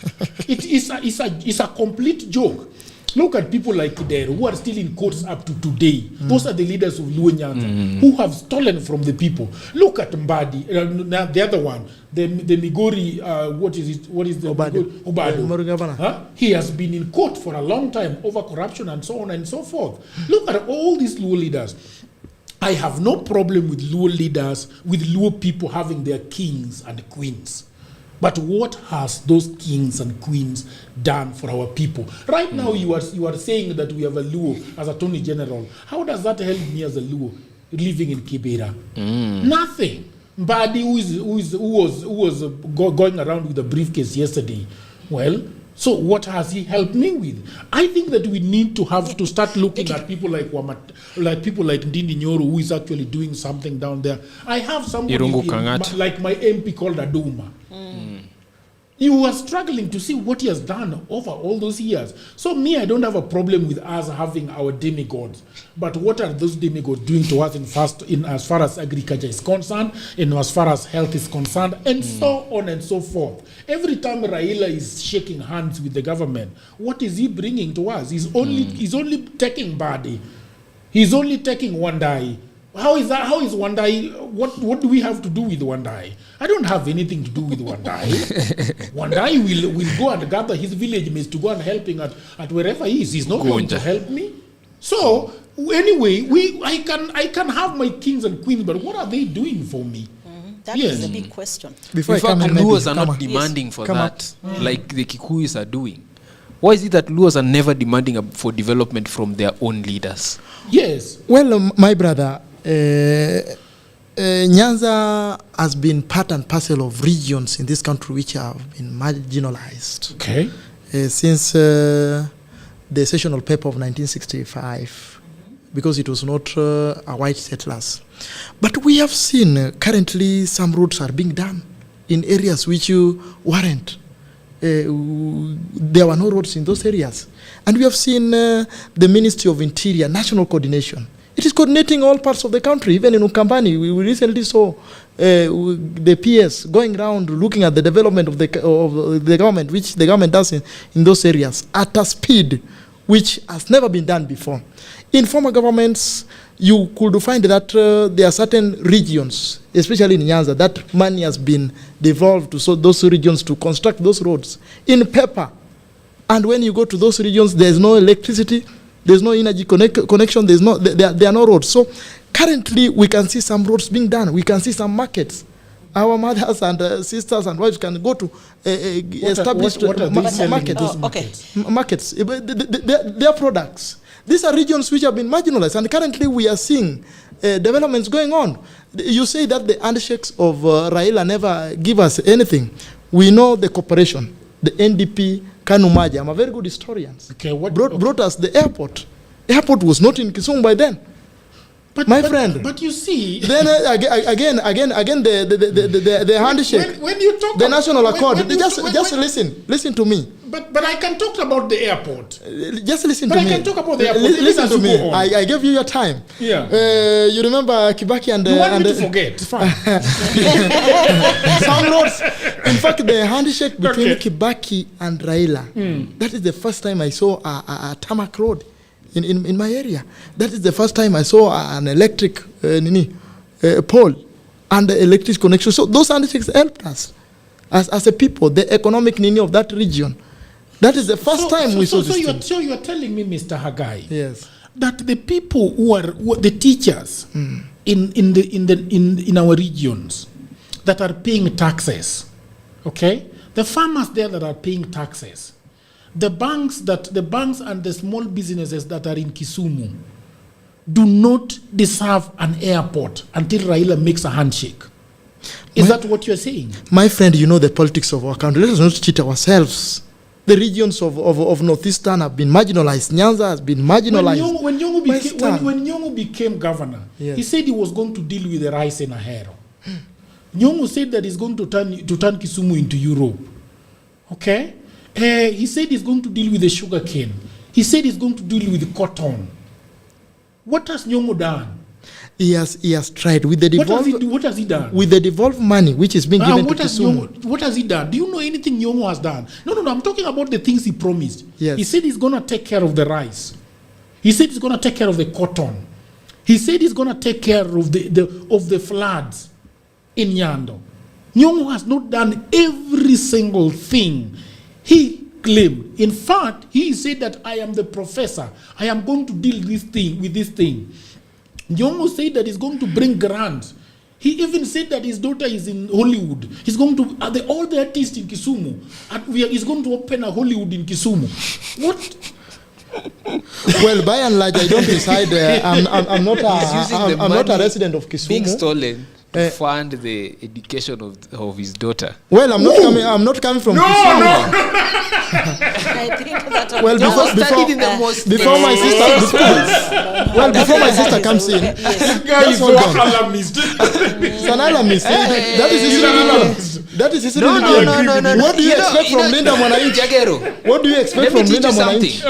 Speaker 1: It's a complete joke. Look at people like Kidero, who are still in courts up to today. Those are the leaders of Luhya Nyanza, who have stolen from the people. Look at Mbadi, the other one, the Migori, what is the Obado. Huh? He has been in court for a long time over corruption and so on and so forth. Look at all these Luo leaders. I have no problem with Luo leaders, with Luo people having their kings and queens. But what has those kings and queens done for our people? Right now, you are saying that we have a Luo as Attorney General. How does that help me as a Luo living in Kibera? Nothing. Mbadi, who was going around with a briefcase yesterday, well, so what has he helped me with? I think that we need to have to start looking at people like people like Ndindi Nyoro, who is actually doing something down there. I have somebody like my MP called Aduma. You are struggling to see what he has done over all those years. So me, I don't have a problem with us having our demigods. But what are those demigods doing to us in as far as agriculture is concerned, and as far as health is concerned, and so on and so forth? Every time Raila is shaking hands with the government, what is he bringing to us? He's only taking Badi. He's only taking Wandai. How is that? How is Wandai? What do we have to do with Wandai? I don't have anything to do with Wandai. Wandai will go and gather his village mates to go and help him at wherever he is. He's not going to help me. So anyway, I can have my kings and queens, but what are they doing for me?
Speaker 8: That is a big question.
Speaker 7: Before Luos are not demanding for that, like the Kikuyus are doing. Why is it that Luos are never demanding for development from their own leaders?
Speaker 1: Yes.
Speaker 9: Well, my brother, Nyanza has been part and parcel of regions in this country which have been marginalized.
Speaker 1: Okay.
Speaker 9: Since the sessional paper of 1965, because it was not a white settlers. But we have seen currently some roads are being done in areas which weren't. There were no roads in those areas. And we have seen the Ministry of Interior, National Coordination. It is coordinating all parts of the country. Even in Ukambani, we recently saw the PS going around looking at the development of the government, which the government does in those areas at a speed which has never been done before. In former governments, you could find that there are certain regions, especially in Nyanza, that money has been devolved to those regions to construct those roads in paper. And when you go to those regions, there's no electricity, there's no energy connection, there are no roads. So currently, we can see some roads being done. We can see some markets. Our mothers and sisters and wives can go to established markets. Their products. These are regions which have been marginalized, and currently we are seeing developments going on. You say that the handshakes of Raila never give us anything. We know the cooperation, the NDP, Kanumaja. I'm a very good historian.
Speaker 1: Okay,
Speaker 9: brought us the airport. Airport was not in Kisumu by then. My friend.
Speaker 1: But you see.
Speaker 9: Then again, the handshake.
Speaker 1: When you talk
Speaker 9: the national accord. Just listen to me.
Speaker 1: But I can talk about the airport.
Speaker 9: Just listen to me.
Speaker 1: But I can talk about the airport.
Speaker 9: Listen to me. I gave you your time.
Speaker 1: Yeah.
Speaker 9: You remember Kibaki and
Speaker 1: you want me to forget? Fine.
Speaker 9: Some roads. In fact, the handshake between Kibaki and Raila. That is the first time I saw a tarmac road in my area. That is the first time I saw an electric pole and the electric connection. So those handshakes helped us as a people, the economic of that region. That is the first time we saw this.
Speaker 1: So you are telling me, Mr. Hagai,
Speaker 9: yes,
Speaker 1: that the people who are the teachers in our regions that are paying taxes, okay, the farmers there that are paying taxes, the banks and the small businesses that are in Kisumu do not deserve an airport until Raila makes a handshake. Is that what you're saying?
Speaker 9: My friend, you know the politics of our country. Let us not cheat ourselves. The regions of Northeastern have been marginalized. Nyanza has been marginalized.
Speaker 1: When Nyong'o became governor, yes, he said he was going to deal with the rice in Ahero. Nyong'o said that he's going to turn Kisumu into Europe. Okay? He said he's going to deal with the sugar cane. He said he's going to deal with the cotton. What has Nyong'o done?
Speaker 9: He has tried with the devolved.
Speaker 1: What has he done?
Speaker 9: With the devolved money which is being given to Kisumu.
Speaker 1: What has he done? Do you know anything Nyong'o has done? No. I'm talking about the things he promised.
Speaker 9: Yes.
Speaker 1: He said he's going to take care of the rice. He said he's going to take care of the cotton. He said he's going to take care of the floods in Nyando. Nyong'o has not done every single thing he claimed. In fact, he said that I am the professor. I am going to deal with this thing. Nyong'o said that he's going to bring grants He even said that his daughter is in Hollywood. He's going to, all the artists in Kisumu, and he's going to open a Hollywood in Kisumu. What?
Speaker 9: Well, by and large, I don't decide. I'm not a resident of Kisumu.
Speaker 7: Being stolen to fund the education of his daughter.
Speaker 9: Well, I'm not coming from Kisumu.
Speaker 8: I think that
Speaker 9: Well, before my sister comes in,
Speaker 1: This guy is so alarmist.
Speaker 9: It's an alarmist. That is his That is his
Speaker 7: No.
Speaker 9: What do you expect from Linda Mwananchi?
Speaker 7: Jagero,
Speaker 9: What do you expect from Linda Mwananchi?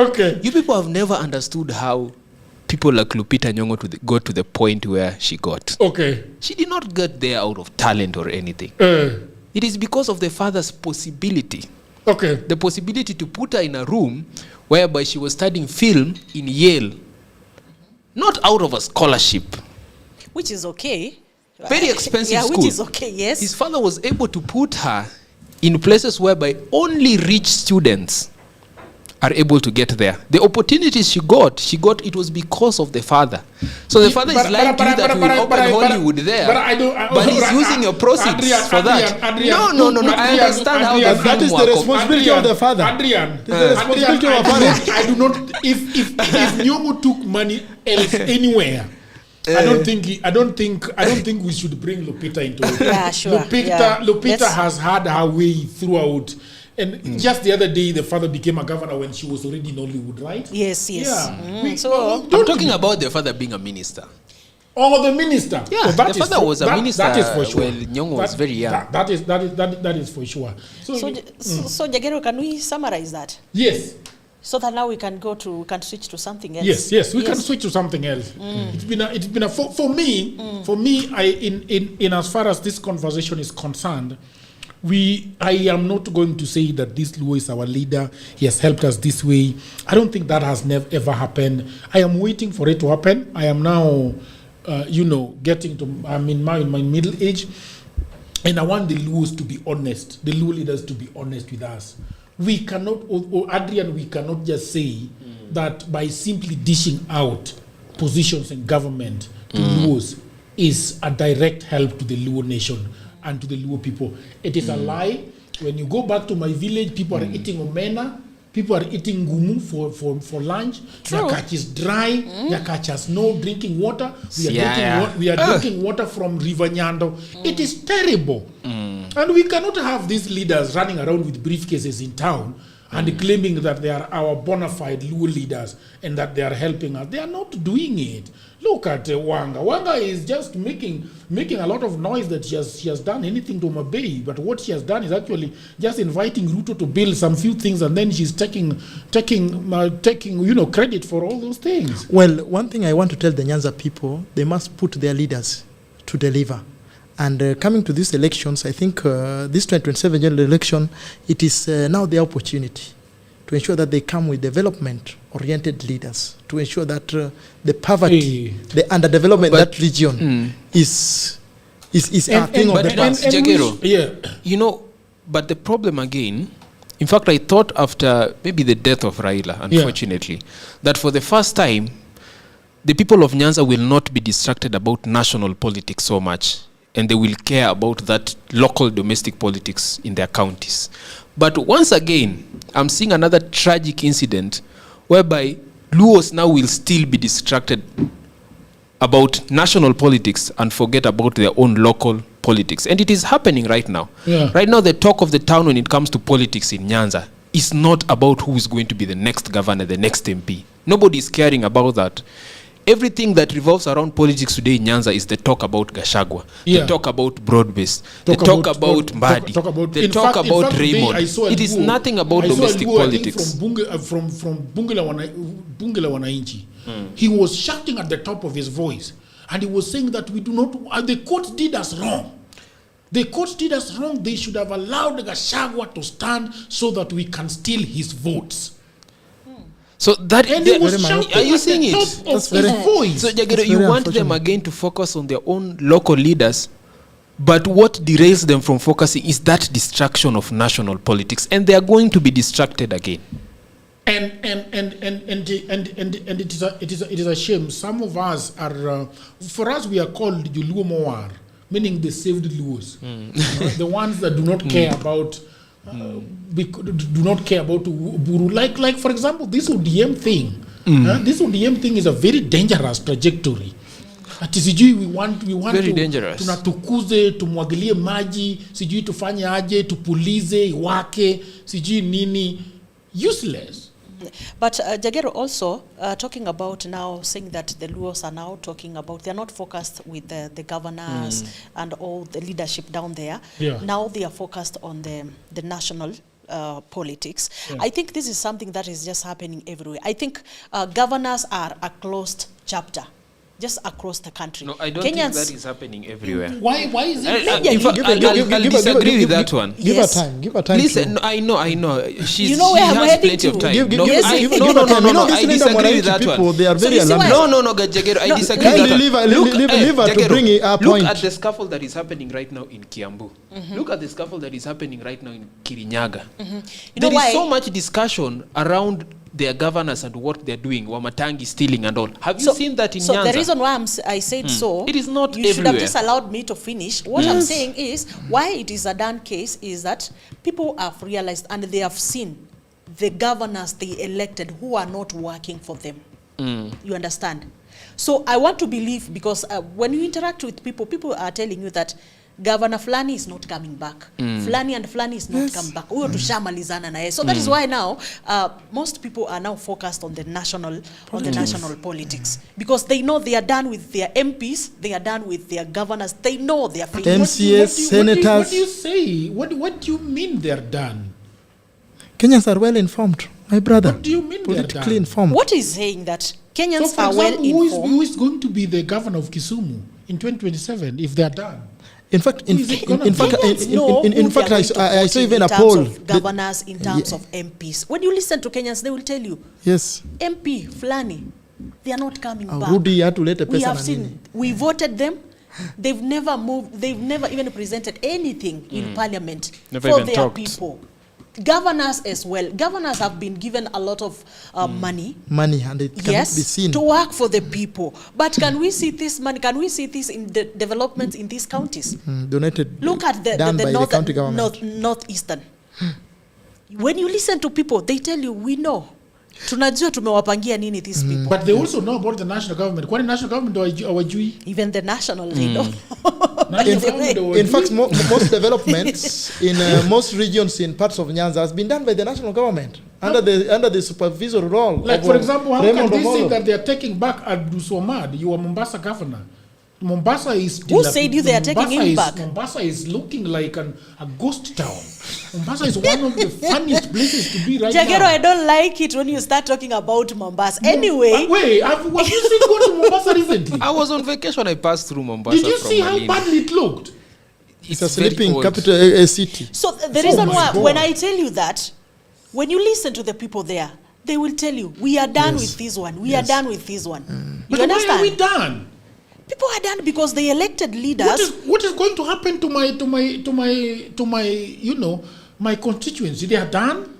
Speaker 1: Okay.
Speaker 7: You people have never understood how people like Lupita Nyong'o got to the point where she got.
Speaker 1: Okay.
Speaker 7: She did not get there out of talent or anything. It is because of the father's possibility.
Speaker 1: Okay.
Speaker 7: The possibility to put her in a room whereby she was studying film in Yale. Not out of a scholarship.
Speaker 8: Which is okay.
Speaker 7: Very expensive school.
Speaker 8: Which is okay, yes.
Speaker 7: His father was able to put her in places whereby only rich students are able to get there. The opportunities she got, it was because of the father. So the father is lying to you that we will open Hollywood there, but he's using your proceeds for that. No. I understand how the
Speaker 9: that is the responsibility of the father.
Speaker 1: Adrian,
Speaker 9: It's the responsibility of a father.
Speaker 1: I do not. If Nyong'o took money else anywhere, I don't think we should bring Lupita into it.
Speaker 8: Yeah, sure.
Speaker 1: Lupita has had her way throughout. And just the other day, the father became a governor when she was already in Hollywood, right?
Speaker 8: Yes.
Speaker 1: Yeah.
Speaker 8: So
Speaker 7: I'm talking about the father being a minister.
Speaker 1: Oh, the minister.
Speaker 7: Yeah, the father was a minister.
Speaker 1: That is for sure.
Speaker 7: Well, Nyong'o was very young.
Speaker 1: That is for sure.
Speaker 8: So Jagero, can we summarize that?
Speaker 1: Yes.
Speaker 8: So that now we can switch to something else.
Speaker 1: Yes, we can switch to something else. It's been a for me, in as far as this conversation is concerned, I am not going to say that this Luo is our leader. He has helped us this way. I don't think that has never ever happened. I am waiting for it to happen. I am now, I'm in my middle age, and I want the Luos to be honest. The Luo leaders to be honest with us. We cannot, Adrian, we cannot just say that by simply dishing out positions in government to Luos is a direct help to the Luo nation and to the Luo people. It is a lie. When you go back to my village, people are eating omena, people are eating gumu for lunch. Nyakach is dry. Nyakach has no drinking water. We are drinking water from River Nyando. It is terrible. And we cannot have these leaders running around with briefcases in town and claiming that they are our bona fide Luo leaders and that they are helping us. They are not doing it. Look at Wanga. Wanga is just making a lot of noise that she has done anything to Mabei, but what she has done is actually just inviting Ruto to build some few things, and then she's taking credit for all those things.
Speaker 9: Well, one thing I want to tell the Nyanza people, they must put their leaders to deliver. And coming to these elections, I think this 2027 general election, it is now their opportunity to ensure that they come with development-oriented leaders, to ensure that the poverty, the underdevelopment in that region is a thing of the past.
Speaker 7: But the problem again, in fact, I thought after maybe the death of Raila, unfortunately, that for the first time, the people of Nyanza will not be distracted about national politics so much, and they will care about that local domestic politics in their counties. But once again, I'm seeing another tragic incident whereby Luos now will still be distracted about national politics and forget about their own local politics. And it is happening right now. Yeah. Right now, the talk of the town when it comes to politics in Nyanza is not about who is going to be the next governor, the next MP. Nobody is caring about that. Everything that revolves around politics today in Nyanza is the talk about Gachagua, the talk about Broad-Based, the talk about Mbadi, the talk about Raymond. It is nothing about domestic politics.
Speaker 1: From Bungela Wananchi, he was shouting at the top of his voice, and he was saying that we do not. The court did us wrong. The court did us wrong. They should have allowed Gachagua to stand so that we can steal his votes.
Speaker 7: So that
Speaker 1: are you seeing it?
Speaker 7: So Jagero, you want them again to focus on their own local leaders, but what derails them from focusing is that distraction of national politics, and they are going to be distracted again.
Speaker 1: And it is a shame. Some of us are, for us, we are called Luo Mawar, meaning the saved Luos, the ones that do not care about, do not care about Buru. Like for example, this ODM thing. This ODM thing is a very dangerous trajectory. Ati sijui we want
Speaker 7: very dangerous.
Speaker 1: Tunatukuze, tumwagilie maji, sijui tufanye aje, tupulize, iwake, sijui nini, useless.
Speaker 8: But Jagero also talking about now, saying that the Luos are now talking about, they're not focused with the governors and all the leadership down there.
Speaker 1: Yeah.
Speaker 8: Now they are focused on the national politics.
Speaker 1: Yeah.
Speaker 8: I think this is something that is just happening everywhere. I think governors are a closed chapter, just across the country.
Speaker 7: No, I don't
Speaker 8: Kenyans,
Speaker 7: think that is happening everywhere.
Speaker 1: Why is it?
Speaker 7: I'll disagree with that one.
Speaker 9: Give her time. Give her time.
Speaker 7: Listen, no, I know. She
Speaker 8: know where I'm
Speaker 7: has
Speaker 8: heading
Speaker 7: plenty of
Speaker 8: to.
Speaker 7: time.
Speaker 9: Give
Speaker 7: No,
Speaker 9: her time.
Speaker 7: no, I disagree with that
Speaker 9: people,
Speaker 7: one.
Speaker 9: they are
Speaker 8: So
Speaker 9: very
Speaker 8: you see why-
Speaker 9: alarmed.
Speaker 7: No, Gajagero, I disagree with that one.
Speaker 9: Leave her to
Speaker 7: Jagero,
Speaker 9: bring her
Speaker 7: look
Speaker 9: point.
Speaker 7: at the scuffle that is happening right now in Kiambu. Look at the scuffle that is happening right now in Kirinyaga.
Speaker 8: You know
Speaker 7: There
Speaker 8: why?
Speaker 7: is so much discussion around their governors and what they're doing, Wamatangi stealing and all. Have you seen that in Nyanza?
Speaker 8: So the reason why I said so,
Speaker 7: It is not
Speaker 8: you should have
Speaker 7: everywhere.
Speaker 8: just allowed me to finish. What I'm saying is, why it is a done case is that people have realized and they have seen the governors they elected who are not working for them. You understand? So I want to believe, because when you interact with people, people are telling you that Governor Flani is not coming back. Flani and Flani is not coming back. Tushamalizana na yeye. So that is why now most people are now focused on the national politics, because they know they are done with their MPs, they are done with their governors, they know they are failing.
Speaker 9: MCS, senators.
Speaker 1: What do you say? What do you mean they're done?
Speaker 9: Kenyans are well informed, my brother.
Speaker 1: What do you mean they're
Speaker 9: politically
Speaker 1: done?
Speaker 9: informed?
Speaker 8: What is saying that Kenyans
Speaker 1: So, for
Speaker 8: are well
Speaker 1: example,
Speaker 8: informed?
Speaker 1: who is going to be the governor of Kisumu in 2027 if they're done?
Speaker 9: In fact,
Speaker 1: Who is it gonna be?
Speaker 8: Kenyans know
Speaker 9: in
Speaker 8: who
Speaker 9: fact,
Speaker 8: they are
Speaker 9: I
Speaker 8: going to
Speaker 9: saw
Speaker 8: vote
Speaker 9: even
Speaker 8: in
Speaker 9: a
Speaker 8: terms
Speaker 9: poll.
Speaker 8: of governors, in terms of MPs. When you listen to Kenyans, they will tell you,
Speaker 9: Yes.
Speaker 8: MP Flani, they are not coming back.
Speaker 9: Rudi hatulete
Speaker 8: We
Speaker 9: pesa
Speaker 8: have
Speaker 9: na
Speaker 8: seen,
Speaker 9: nini.
Speaker 8: we voted them. They've never moved. They've never even presented anything in parliament
Speaker 7: Never
Speaker 8: for
Speaker 7: even
Speaker 8: their
Speaker 7: talked.
Speaker 8: people. Governors as well. Governors have been given a lot of money.
Speaker 9: Money, and it cannot be seen.
Speaker 8: To work for the people. But can we see this money? Can we see this in the developments in these counties?
Speaker 9: Donated.
Speaker 8: Look at the
Speaker 9: done by the county government.
Speaker 8: northeastern. When you listen to people, they tell you, we know. Tunajua tumewapangia nini these people.
Speaker 1: But they also know about the national government. Kwani national government hawajui?
Speaker 8: Even the national, they know.
Speaker 1: National government hawajui?
Speaker 9: In fact, most developments in most regions in parts of Nyanza has been done by the national government under the supervisory role.
Speaker 1: Like,
Speaker 9: of,
Speaker 1: for example, how
Speaker 9: Raymond
Speaker 1: can they say
Speaker 9: Omolo.
Speaker 1: that they are taking back Abdul Somad, your Mombasa governor? Mombasa is...
Speaker 8: Who said you they are taking him back?
Speaker 1: Mombasa is looking like a ghost town. Mombasa is one of the funniest places to be right
Speaker 8: Jagero,
Speaker 1: now.
Speaker 8: I don't like it when you start talking about Mombasa. Anyway,
Speaker 1: Wait, have you seen going to Mombasa recently?
Speaker 7: I was on vacation. I passed through Mombasa.
Speaker 1: Did you
Speaker 7: from
Speaker 1: see how
Speaker 7: Malindi.
Speaker 1: badly it looked?
Speaker 9: It's a
Speaker 7: very
Speaker 9: sleeping
Speaker 7: cold.
Speaker 9: capital city.
Speaker 8: so the reason
Speaker 1: my
Speaker 8: why,
Speaker 1: God.
Speaker 8: when I tell you that, when you listen to the people there, they will tell you, we are done with this one. We are done with this one. You
Speaker 1: But why are
Speaker 8: understand?
Speaker 1: we done?
Speaker 8: People are done because they elected leaders.
Speaker 1: What is going to happen to my you know, my constituency? They are done.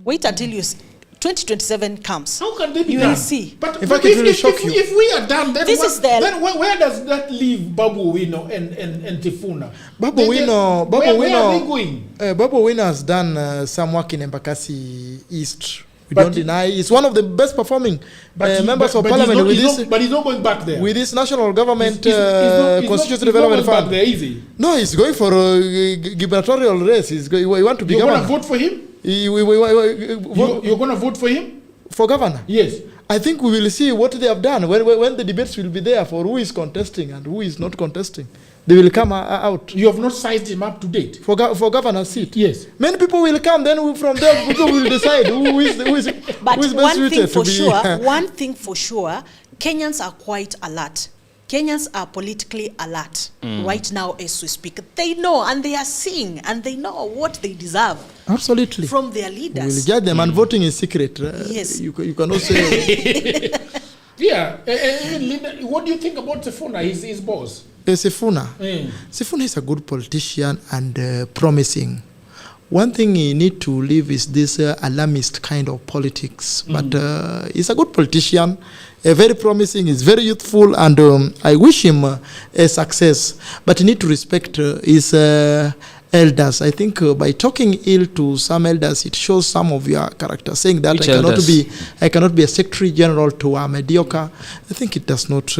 Speaker 8: Wait until 2027 comes.
Speaker 1: How can they be
Speaker 8: You
Speaker 1: done?
Speaker 8: will see.
Speaker 1: But
Speaker 9: In fact, it will shock you.
Speaker 1: If we are done, then,
Speaker 8: This is the-
Speaker 1: then where does that leave Babu Wino and Tifuna?
Speaker 9: Babu
Speaker 1: Where are they going?
Speaker 9: Babu Wino has done some work in Embakasi East. We
Speaker 1: But-
Speaker 9: don't deny. It's one of the best performing
Speaker 1: But
Speaker 9: members of parliament with this.
Speaker 1: but he's not going back there.
Speaker 9: With this national government
Speaker 1: He's not
Speaker 9: constituency
Speaker 1: going
Speaker 9: development
Speaker 1: back
Speaker 9: fund.
Speaker 1: there, is he?
Speaker 9: No, he's going for a gubernatorial race. He want to be
Speaker 1: You're going to
Speaker 9: governor.
Speaker 1: vote for him?
Speaker 9: Vote
Speaker 1: You're going to vote for him?
Speaker 9: for governor.
Speaker 1: Yes.
Speaker 9: I think we will see what they have done when the debates will be there for who is contesting and who is not contesting. They will come out
Speaker 1: You have not sized him up to date.
Speaker 9: for governor's seat.
Speaker 1: Yes.
Speaker 9: Many people will come. Then from there, people will decide who is
Speaker 8: But
Speaker 9: best
Speaker 8: one thing
Speaker 9: suited
Speaker 8: for
Speaker 9: to be.
Speaker 8: sure, one thing for sure, Kenyans are quite alert. Kenyans are politically alert right now as we speak. They know and they are seeing and they know what they deserve
Speaker 9: Absolutely.
Speaker 8: from their
Speaker 9: We will
Speaker 8: leaders.
Speaker 9: judge them, and voting is secret.
Speaker 8: Yes.
Speaker 9: You cannot say.
Speaker 1: Yeah. Linda, what do you think about Sifuna, his boss?
Speaker 9: Sifuna.
Speaker 1: Mm.
Speaker 9: Sifuna is a good politician and promising. one thing you need to leave is this alarmist kind of politics. But he's a good politician, very promising, he's very youthful, and I wish him a success. But you need to respect his elders. I think by talking ill to some elders, it shows some of your character, saying that I cannot be a secretary general to a mediocre. I think it does not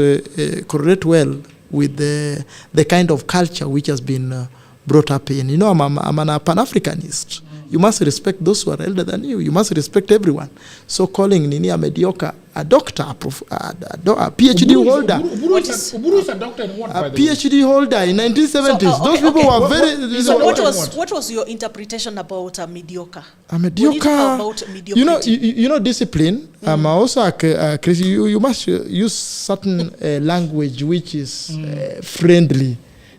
Speaker 9: correlate well with the kind of culture which has been brought up in. You know, I'm a Pan-Africanist. You must respect those who are elder than you. You must respect everyone. So calling Nini a mediocre, a doctor, a PhD holder.
Speaker 1: Uburu is a doctor in what, by the way?
Speaker 9: PhD holder in 1970s.
Speaker 8: So,
Speaker 9: those people were very...
Speaker 8: So what was your interpretation about a mediocre?
Speaker 9: A mediocre...
Speaker 8: About mediocrity?
Speaker 9: You know discipline. I'm also a Christian. You must use certain language which is friendly.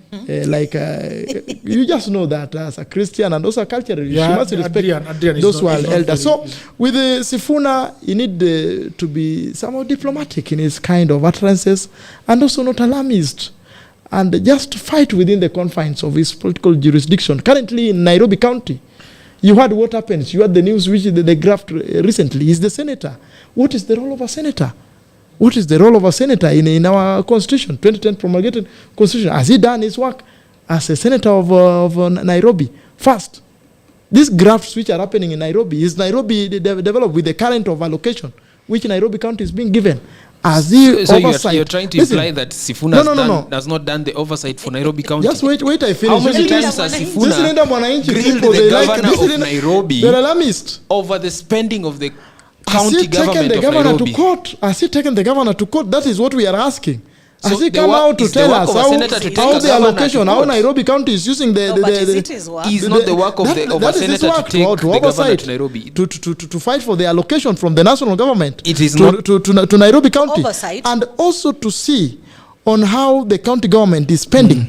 Speaker 9: You just know that as a Christian and also culturally, you must respect those who are elder. So with Sifuna, you need to be somewhat diplomatic in his kind of utterances and also not alarmist, and just fight within the confines of his political jurisdiction. Currently in Nairobi County, you heard what happens. You heard the news which they graphed recently. He's the senator. What is the role of a senator? What is the role of a senator in our constitution, 2010 promulgated constitution? Has he done his work as a senator of Nairobi? First, these graphs which are happening in Nairobi, is Nairobi developed with the current of allocation, which Nairobi County is being given? As he
Speaker 7: so
Speaker 9: oversight?
Speaker 7: You're trying to imply that Sifuna has not done the oversight for Nairobi County?
Speaker 9: Just wait, I finish.
Speaker 7: How many times has Sifuna grilled the governor of Nairobi over the spending of the county government of Nairobi?
Speaker 9: Has he taken the governor to court? That is what we are asking. Has he come out to tell us how the allocation, how Nairobi County is using the
Speaker 7: is not the work of a senator to take the governor to Nairobi.
Speaker 9: To fight for the allocation from the national government
Speaker 7: it is not
Speaker 9: to Nairobi County.
Speaker 8: Oversight.
Speaker 9: And also to see on how the county government is spending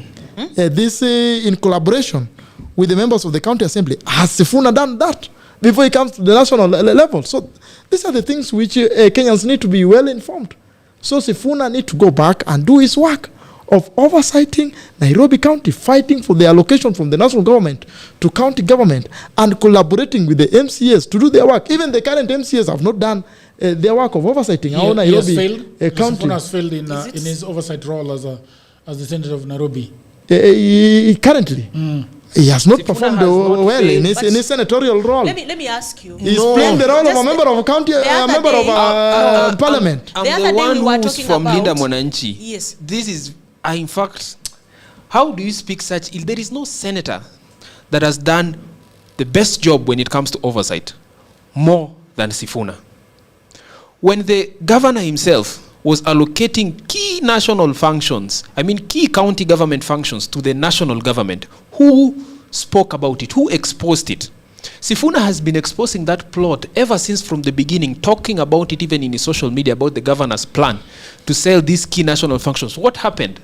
Speaker 9: this in collaboration with the members of the county assembly. Has Sifuna done that before he comes to the national level? So these are the things which Kenyans need to be well informed. So Sifuna need to go back and do his work of oversighting Nairobi County, fighting for the allocation from the national government to county government, and collaborating with the MCAs to do their work. Even the current MCAs have not done their work of oversighting our Nairobi County.
Speaker 1: Sifuna has failed in his oversight role as the senator of Nairobi.
Speaker 9: Currently. He has not performed well in his senatorial role.
Speaker 8: Let me ask you.
Speaker 9: He's playing the role of a member of county, a member of parliament.
Speaker 7: I'm the one who's from Linda Mwananchi.
Speaker 8: Yes.
Speaker 7: This is, in fact, how do you speak such ill? There is no senator that has done the best job when it comes to oversight more than Sifuna. When the governor himself was allocating key national functions, key county government functions to the national government, who spoke about it? Who exposed it? Sifuna has been exposing that plot ever since from the beginning, talking about it even in his social media, about the governor's plan to sell these key national functions. What happened?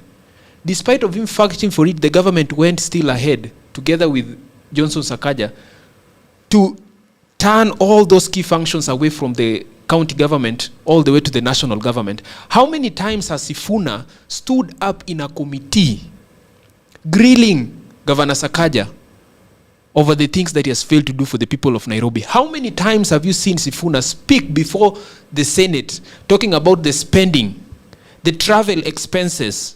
Speaker 7: Despite of him fighting for it, the government went still ahead, together with Johnson Sakaja, to turn all those key functions away from the county government all the way to the national government. How many times has Sifuna stood up in a committee grilling Governor Sakaja over the things that he has failed to do for the people of Nairobi? How many times have you seen Sifuna speak before the Senate talking about the spending, the travel expenses,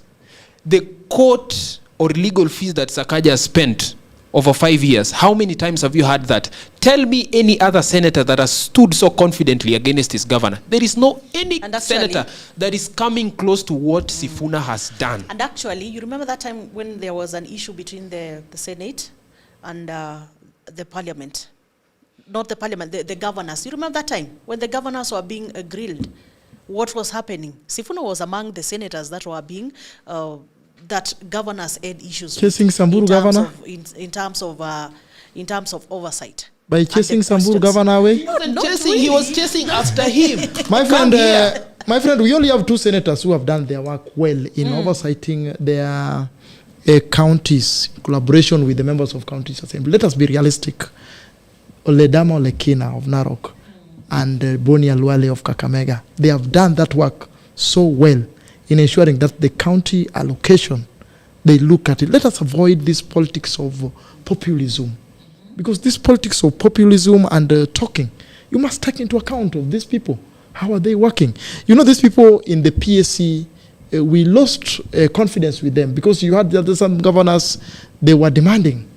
Speaker 7: the court or legal fees that Sakaja has spent over 5 years? How many times have you heard that? Tell me any other senator that has stood so confidently against his governor. There is no any senator that is coming close to what Sifuna has done.
Speaker 8: And actually, you remember that time when there was an issue between the Senate and the parliament? Not the parliament, the governors. You remember that time when the governors were being grilled? What was happening? Sifuna was among the senators that were being that governors had issues
Speaker 9: chasing Samburu governor
Speaker 8: in terms of oversight.
Speaker 9: By chasing Samburu governor away?
Speaker 7: He was chasing after him.
Speaker 9: My friend, we only have 2 senators who have done their work well in oversighting their counties, in collaboration with the members of counties assembly. Let us be realistic. Oledama Olekina of Narok and Boni Alwale of Kakamega, they have done that work so well in ensuring that the county allocation, they look at it. Let us avoid this politics of populism. Because this politics of populism and talking, you must take into account of these people. How are they working? You know, these people in the PSC, we lost confidence with them because you had some governors, they were demanding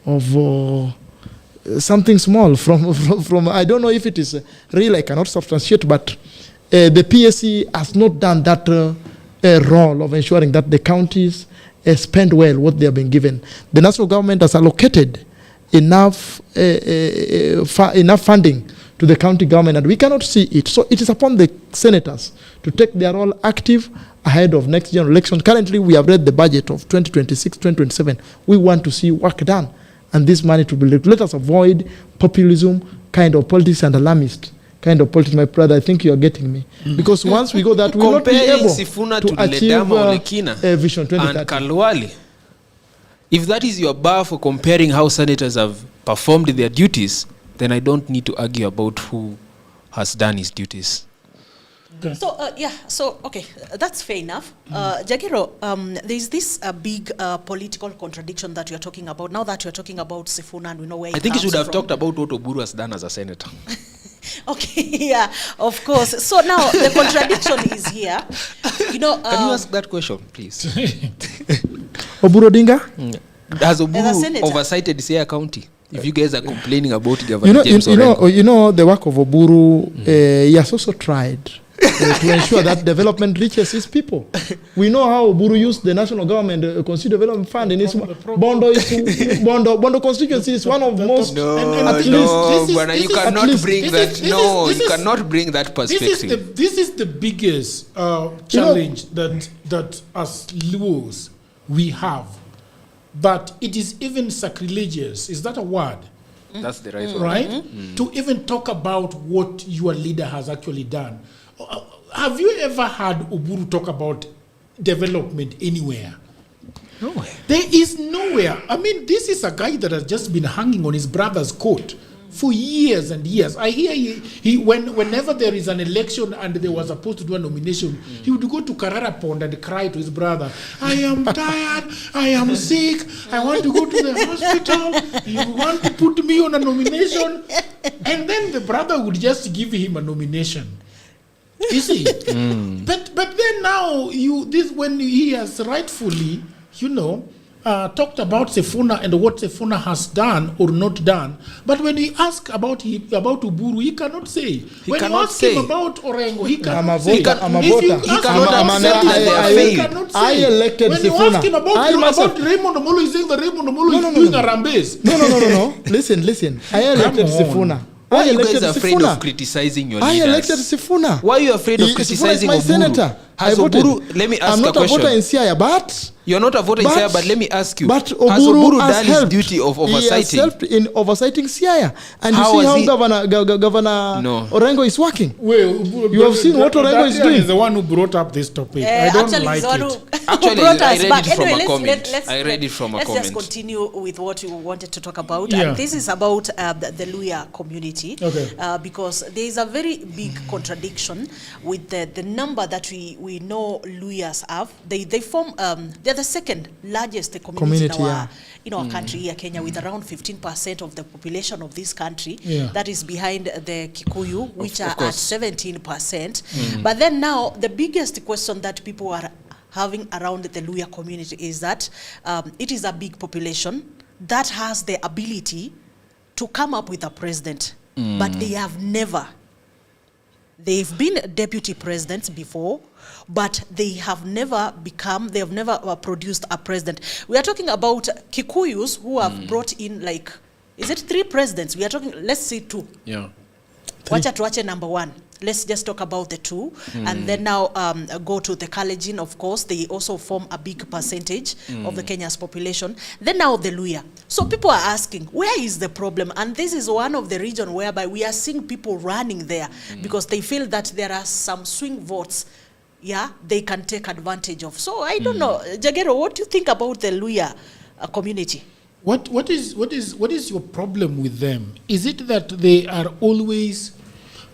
Speaker 9: of something small from I don't know if it is real, I cannot substantiate, but the PSC has not done that role of ensuring that the counties spend well what they have been given. The national government has allocated enough funding to the county government, and we cannot see it. So it is upon the senators to take their role active ahead of next general election. Currently, we have read the budget of 2026, 2027. We want to see work done, and this money to be let us avoid populism kind of politics and alarmist kind of politics. My brother, I think you are getting me. Because once we go that, we will not be able to achieve Vision 2030.
Speaker 7: And Kalwali. If that is your bar for comparing how senators have performed their duties, then I don't need to argue about who has done his duties.
Speaker 8: Okay. So, okay, that's fair enough. Jagero, there's this big political contradiction that you're talking about. Now that you're talking about Sifuna and we know where
Speaker 7: I think you should have talked about what Oburu has done as a senator.
Speaker 8: Okay, yeah, of course. So now the contradiction is here. You know,
Speaker 7: can you ask that question, please?
Speaker 9: Oburu Odinga?
Speaker 7: Has Oburu oversighted Siaya County? If you guys are complaining about Governor James Orengo.
Speaker 9: You know, the work of Oburu, he has also tried to ensure that development reaches his people. We know how Oburu used the national government constituency development fund in his Bondo constituency is one of the most.
Speaker 7: You cannot bring that perspective.
Speaker 1: This is the biggest challenge that as Luos we have. But it is even sacrilegious. Is that a word?
Speaker 7: That's the right word.
Speaker 1: Right? To even talk about what your leader has actually done. Have you ever heard Oburu talk about development anywhere?
Speaker 7: Nowhere.
Speaker 1: There is nowhere. I mean, this is a guy that has just been hanging on his brother's coat for years and years. I hear whenever there is an election and they were supposed to do a nomination, he would go to Karara Pond and cry to his brother, I am tired, I am sick, I want to go to the hospital, you want to put me on a nomination? And then the brother would just give him a nomination. You see? But then now, when he has rightfully, talked about Sifuna and what Sifuna has done or not done. But when he ask about Uburu, he cannot say. When you ask him about Orengo, he cannot say.
Speaker 9: I elected Sifuna.
Speaker 1: When you ask him about Raymond Omolo, he's saying that Raymond Omolo is doing a rambase.
Speaker 9: No. Listen. I elected Sifuna.
Speaker 7: Why are you guys afraid of criticizing your leaders?
Speaker 9: I elected Sifuna.
Speaker 7: Why are you afraid of criticizing Oburu?
Speaker 9: Senator.
Speaker 7: Let me ask a question.
Speaker 9: I'm not a voter in Siaya, but...
Speaker 7: You're not a voter in Siaya, but let me ask you.
Speaker 9: But
Speaker 7: has Oburu done his duty of oversighting?
Speaker 9: He has helped in oversighting Siaya. And you see how Governor Orengo is working.
Speaker 1: Well,
Speaker 9: you have seen what Orengo is doing.
Speaker 1: He's the one who brought up this topic. I don't like it.
Speaker 7: Actually, I read it from a comment.
Speaker 8: Let's just continue with what you wanted to talk about. Yeah. And this is about the Luhya community.
Speaker 1: Okay.
Speaker 8: Because there is a very big contradiction with the number that we know Luhyas have. They form, they're the second largest community in our country here, Kenya, with around 15% of the population of this country. Yeah. That is behind the Kikuyu, which are at 17%. But then now, the biggest question that people are having around the Luhya community is that it is a big population that has the ability to come up with a president, but they have never. They've been deputy presidents before, but they have never produced a president. We are talking about Kikuyus who have brought in, like, is it 3 presidents? We are talking, let's say 2.
Speaker 7: Yeah.
Speaker 8: Wacha tuache number 1. Let's just talk about the 2. And then now go to the Kalenjin, of course. They also form a big percentage of the Kenya's population. Then now the Luhya. So people are asking, where is the problem? And this is one of the regions whereby we are seeing people running there because they feel that there are some swing votes they can take advantage of. So I don't know. Jagero, what do you think about the Luhya community?
Speaker 1: What is your problem with them? Is it that they are always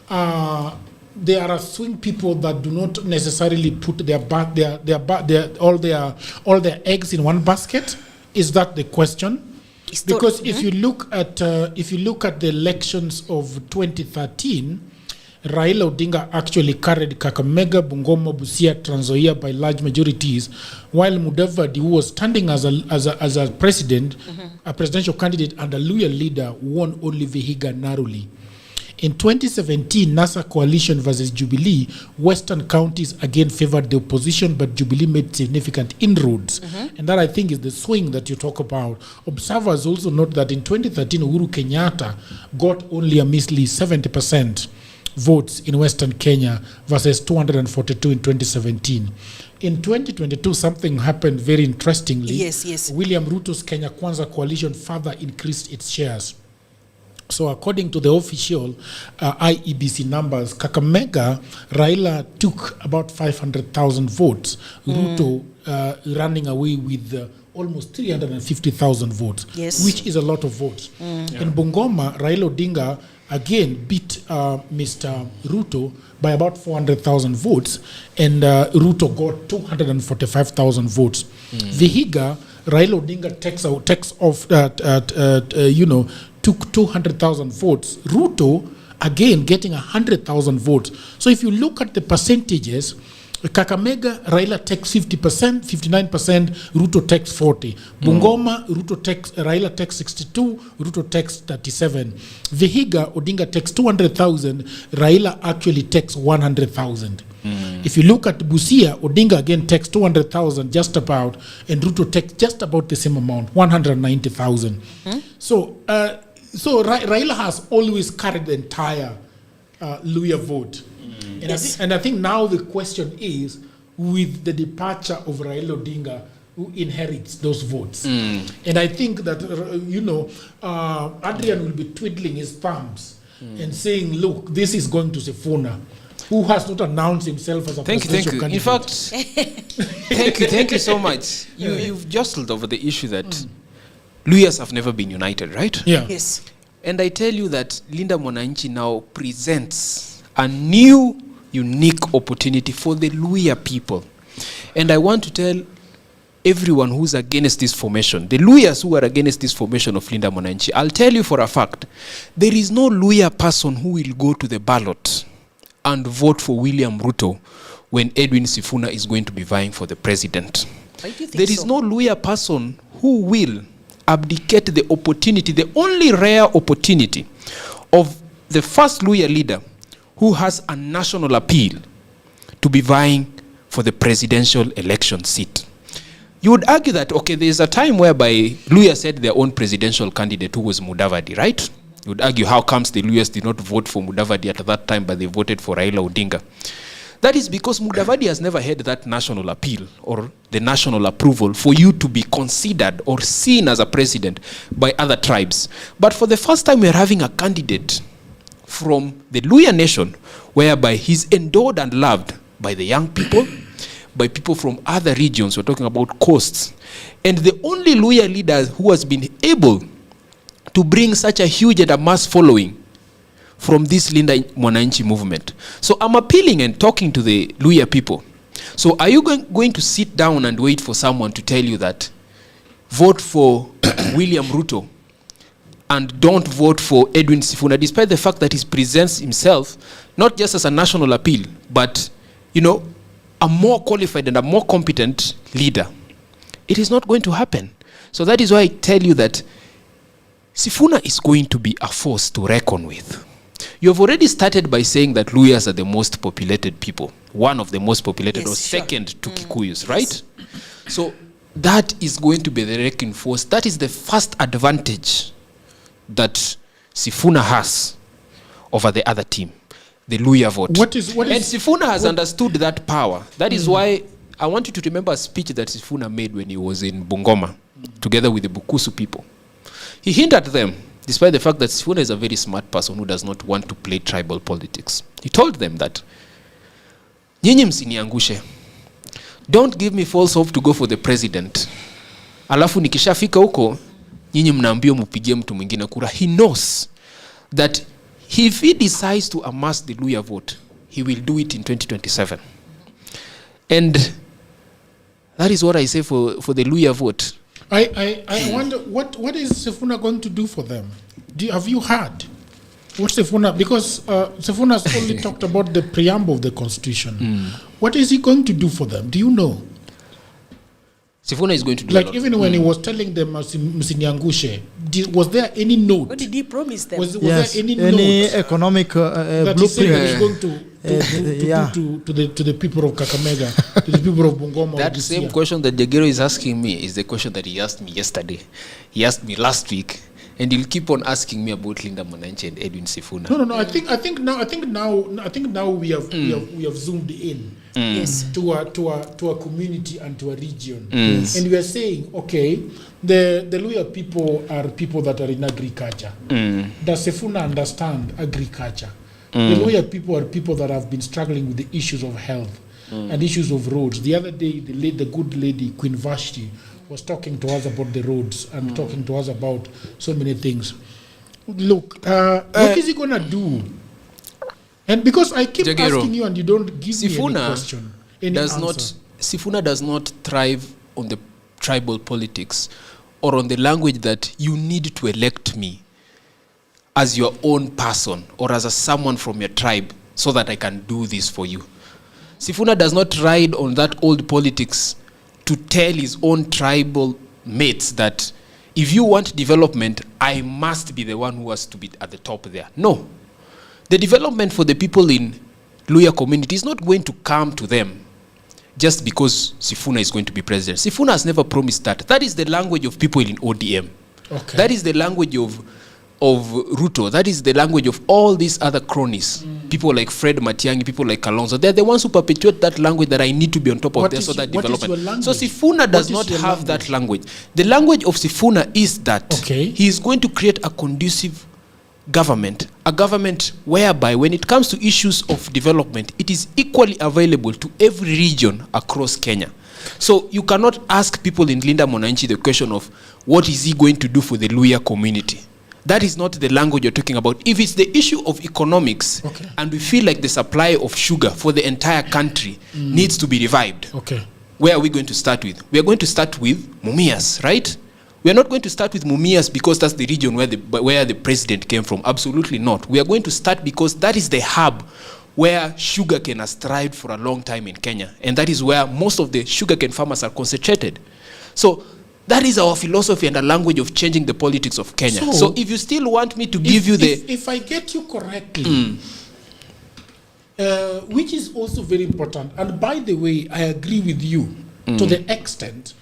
Speaker 1: they are swing people that do not necessarily put all their eggs in one basket? Is that the question? Because if you look at the elections of 2013, Raila Odinga actually carried Kakamega, Bungoma, Busia, Trans Nzoia by large majorities, while Mudavadi, who was standing as a president, a presidential candidate and a Luhya leader, won only Vihiga narrowly. In 2017, NASA coalition versus Jubilee, Western counties again favored the opposition, but Jubilee made significant inroads. And that, I think, is the swing that you talk about. Observers also note that in 2013, Uhuru Kenyatta got only a measly 70% votes in Western Kenya versus 242 in 2017. In 2022, something happened very interestingly.
Speaker 8: Yes.
Speaker 1: William Ruto's Kenya Kwanza coalition further increased its shares. So according to the official IEBC numbers, Kakamega, Raila took about 500,000 votes, Ruto running away with almost 350,000 votes, which is a lot of votes. In Bungoma, Raila Odinga again beat Mr. Ruto by about 400,000 votes, and Ruto got 245,000 votes. Vihiga, Raila Odinga took 200,000 votes. Ruto, again, getting 100,000 votes. So if you look at the percentages, Kakamega, Raila takes 50%, 59%, Ruto takes 40. Bungoma, Raila takes 62, Ruto takes 37. Vihiga, Odinga takes 200,000, Raila actually takes 100,000. If you look at Busia, Odinga again takes 200,000 just about, and Ruto takes just about the same amount, 190,000. So Raila has always carried the entire Luhya vote. And I think now the question is, with the departure of Raila Odinga, who inherits those votes? And I think that, Adrian will be twiddling his thumbs and saying, look, this is going to Sifuna, who has not announced himself as a presidential candidate.
Speaker 7: In fact, thank you so much. You've jostled over the issue that Luhyas have never been united, right?
Speaker 1: Yeah.
Speaker 8: Yes.
Speaker 7: And I tell you that Linda Mwananchi now presents a new, unique opportunity for the Luhya people. And I want to tell everyone who's against this formation, the Luhyas who are against this formation of Linda Mwananchi, I'll tell you for a fact, there is no Luhya person who will go to the ballot and vote for William Ruto when Edwin Sifuna is going to be vying for the president.
Speaker 8: Why do you think
Speaker 7: There is no Luhya person who will abdicate the opportunity, the only rare opportunity of the first Luhya leader who has a national appeal to be vying for the presidential election seat. You would argue that, okay, there's a time whereby Luhya said their own presidential candidate, who was Mudavadi, right? You would argue, how comes the Luhyas did not vote for Mudavadi at that time, but they voted for Raila Odinga? That is because Mudavadi has never had that national appeal or the national approval for you to be considered or seen as a president by other tribes. But for the first time, we are having a candidate from the Luhya nation whereby he's endorsed and loved by the young people, by people from other regions. We're talking about coasts. And the only Luhya leader who has been able to bring such a huge and a mass following from this Linda Mwananchi movement. So I'm appealing and talking to the Luhya people. So are you going to sit down and wait for someone to tell you that vote for William Ruto and don't vote for Edwin Sifuna, despite the fact that he presents himself not just as a national appeal, but, a more qualified and a more competent leader? It is not going to happen. So that is why I tell you that Sifuna is going to be a force to reckon with. You have already started by saying that Luhyas are the most populated people, one of the most populated, or second to Kikuyus, right? So that is going to be the reckoning force. That is the first advantage that Sifuna has over the other team, the Luhya vote. And Sifuna has understood that power. That is why I want you to remember a speech that Sifuna made when he was in Bungoma, together with the Bukusu people. He hinted at them, despite the fact that Sifuna is a very smart person who does not want to play tribal politics. He told them that, nyinyi msiniangushe. Don't give me false hope to go for the president. Alafu nikishafika huko, nyinyi mnaambia mupigie mtu mwingine kura. He knows that if he decides to amass the Luhya vote, he will do it in 2027. And that is what I say for the Luhya vote.
Speaker 1: I wonder what is Sifuna going to do for them? Have you heard? What's Sifuna? Because Sifuna has only talked about the preamble of the constitution. What is he going to do for them? Do you know?
Speaker 7: Sifuna is going to do
Speaker 1: like even when he was telling them Msiniangushe, was there any note?
Speaker 8: What did he promise them?
Speaker 1: Was
Speaker 9: Yes,
Speaker 1: there any
Speaker 9: any
Speaker 1: note
Speaker 9: economic
Speaker 1: that he said
Speaker 9: blueprint?
Speaker 1: that he's going to the people of Kakamega, to the people of Bungoma?
Speaker 7: That same question that Jagero is asking me is the question that he asked me yesterday. He asked me last week, and he'll keep on asking me about Linda Mwananchi and Edwin Sifuna.
Speaker 1: No. I think now we have zoomed in.
Speaker 8: Yes.
Speaker 1: To a community and to a region. And we are saying, okay, the Luhya people are people that are in agriculture. Does Sifuna understand agriculture? The Luhya people are people that have been struggling with the issues of health and issues of roads. The other day, the good lady, Queen Vashti, was talking to us about the roads and talking to us about so many things. Look, what is he going to do? And because I keep
Speaker 7: Jagero,
Speaker 1: asking you and you don't give
Speaker 7: Sifuna
Speaker 1: me any question, any answer.
Speaker 7: Sifuna does not thrive on the tribal politics or on the language that you need to elect me as your own person or as someone from your tribe so that I can do this for you. Sifuna does not ride on that old politics to tell his own tribal mates that if you want development, I must be the one who has to be at the top there. No. The development for the people in Luhya community is not going to come to them just because Sifuna is going to be president. Sifuna has never promised that. That is the language of people in ODM.
Speaker 1: Okay.
Speaker 7: That is the language of Ruto. That is the language of all these other cronies. People like Fred Matiang'i, people like Kalonzo. They're the ones who perpetuate that language that I need to be on top of there so that development. So Sifuna does not have that language. The language of Sifuna is that he is going to create a conducive government, a government whereby when it comes to issues of development, it is equally available to every region across Kenya. So you cannot ask people in Linda Mwananchi the question of what is he going to do for the Luhya community. That is not the language you're talking about. If it's the issue of economics and we feel like the supply of sugar for the entire country needs to be revived, where are we going to start with? We are going to start with Mumias, right? We are not going to start with Mumias because that's the region where the president came from. Absolutely not. We are going to start because that is the hub where sugarcane has thrived for a long time in Kenya. And that is where most of the sugarcane farmers are concentrated. So that is our philosophy and a language of changing the politics of Kenya. So if you still want me to give you the...
Speaker 1: If I get you correctly, which is also very important, and by the way, I agree with you to the extent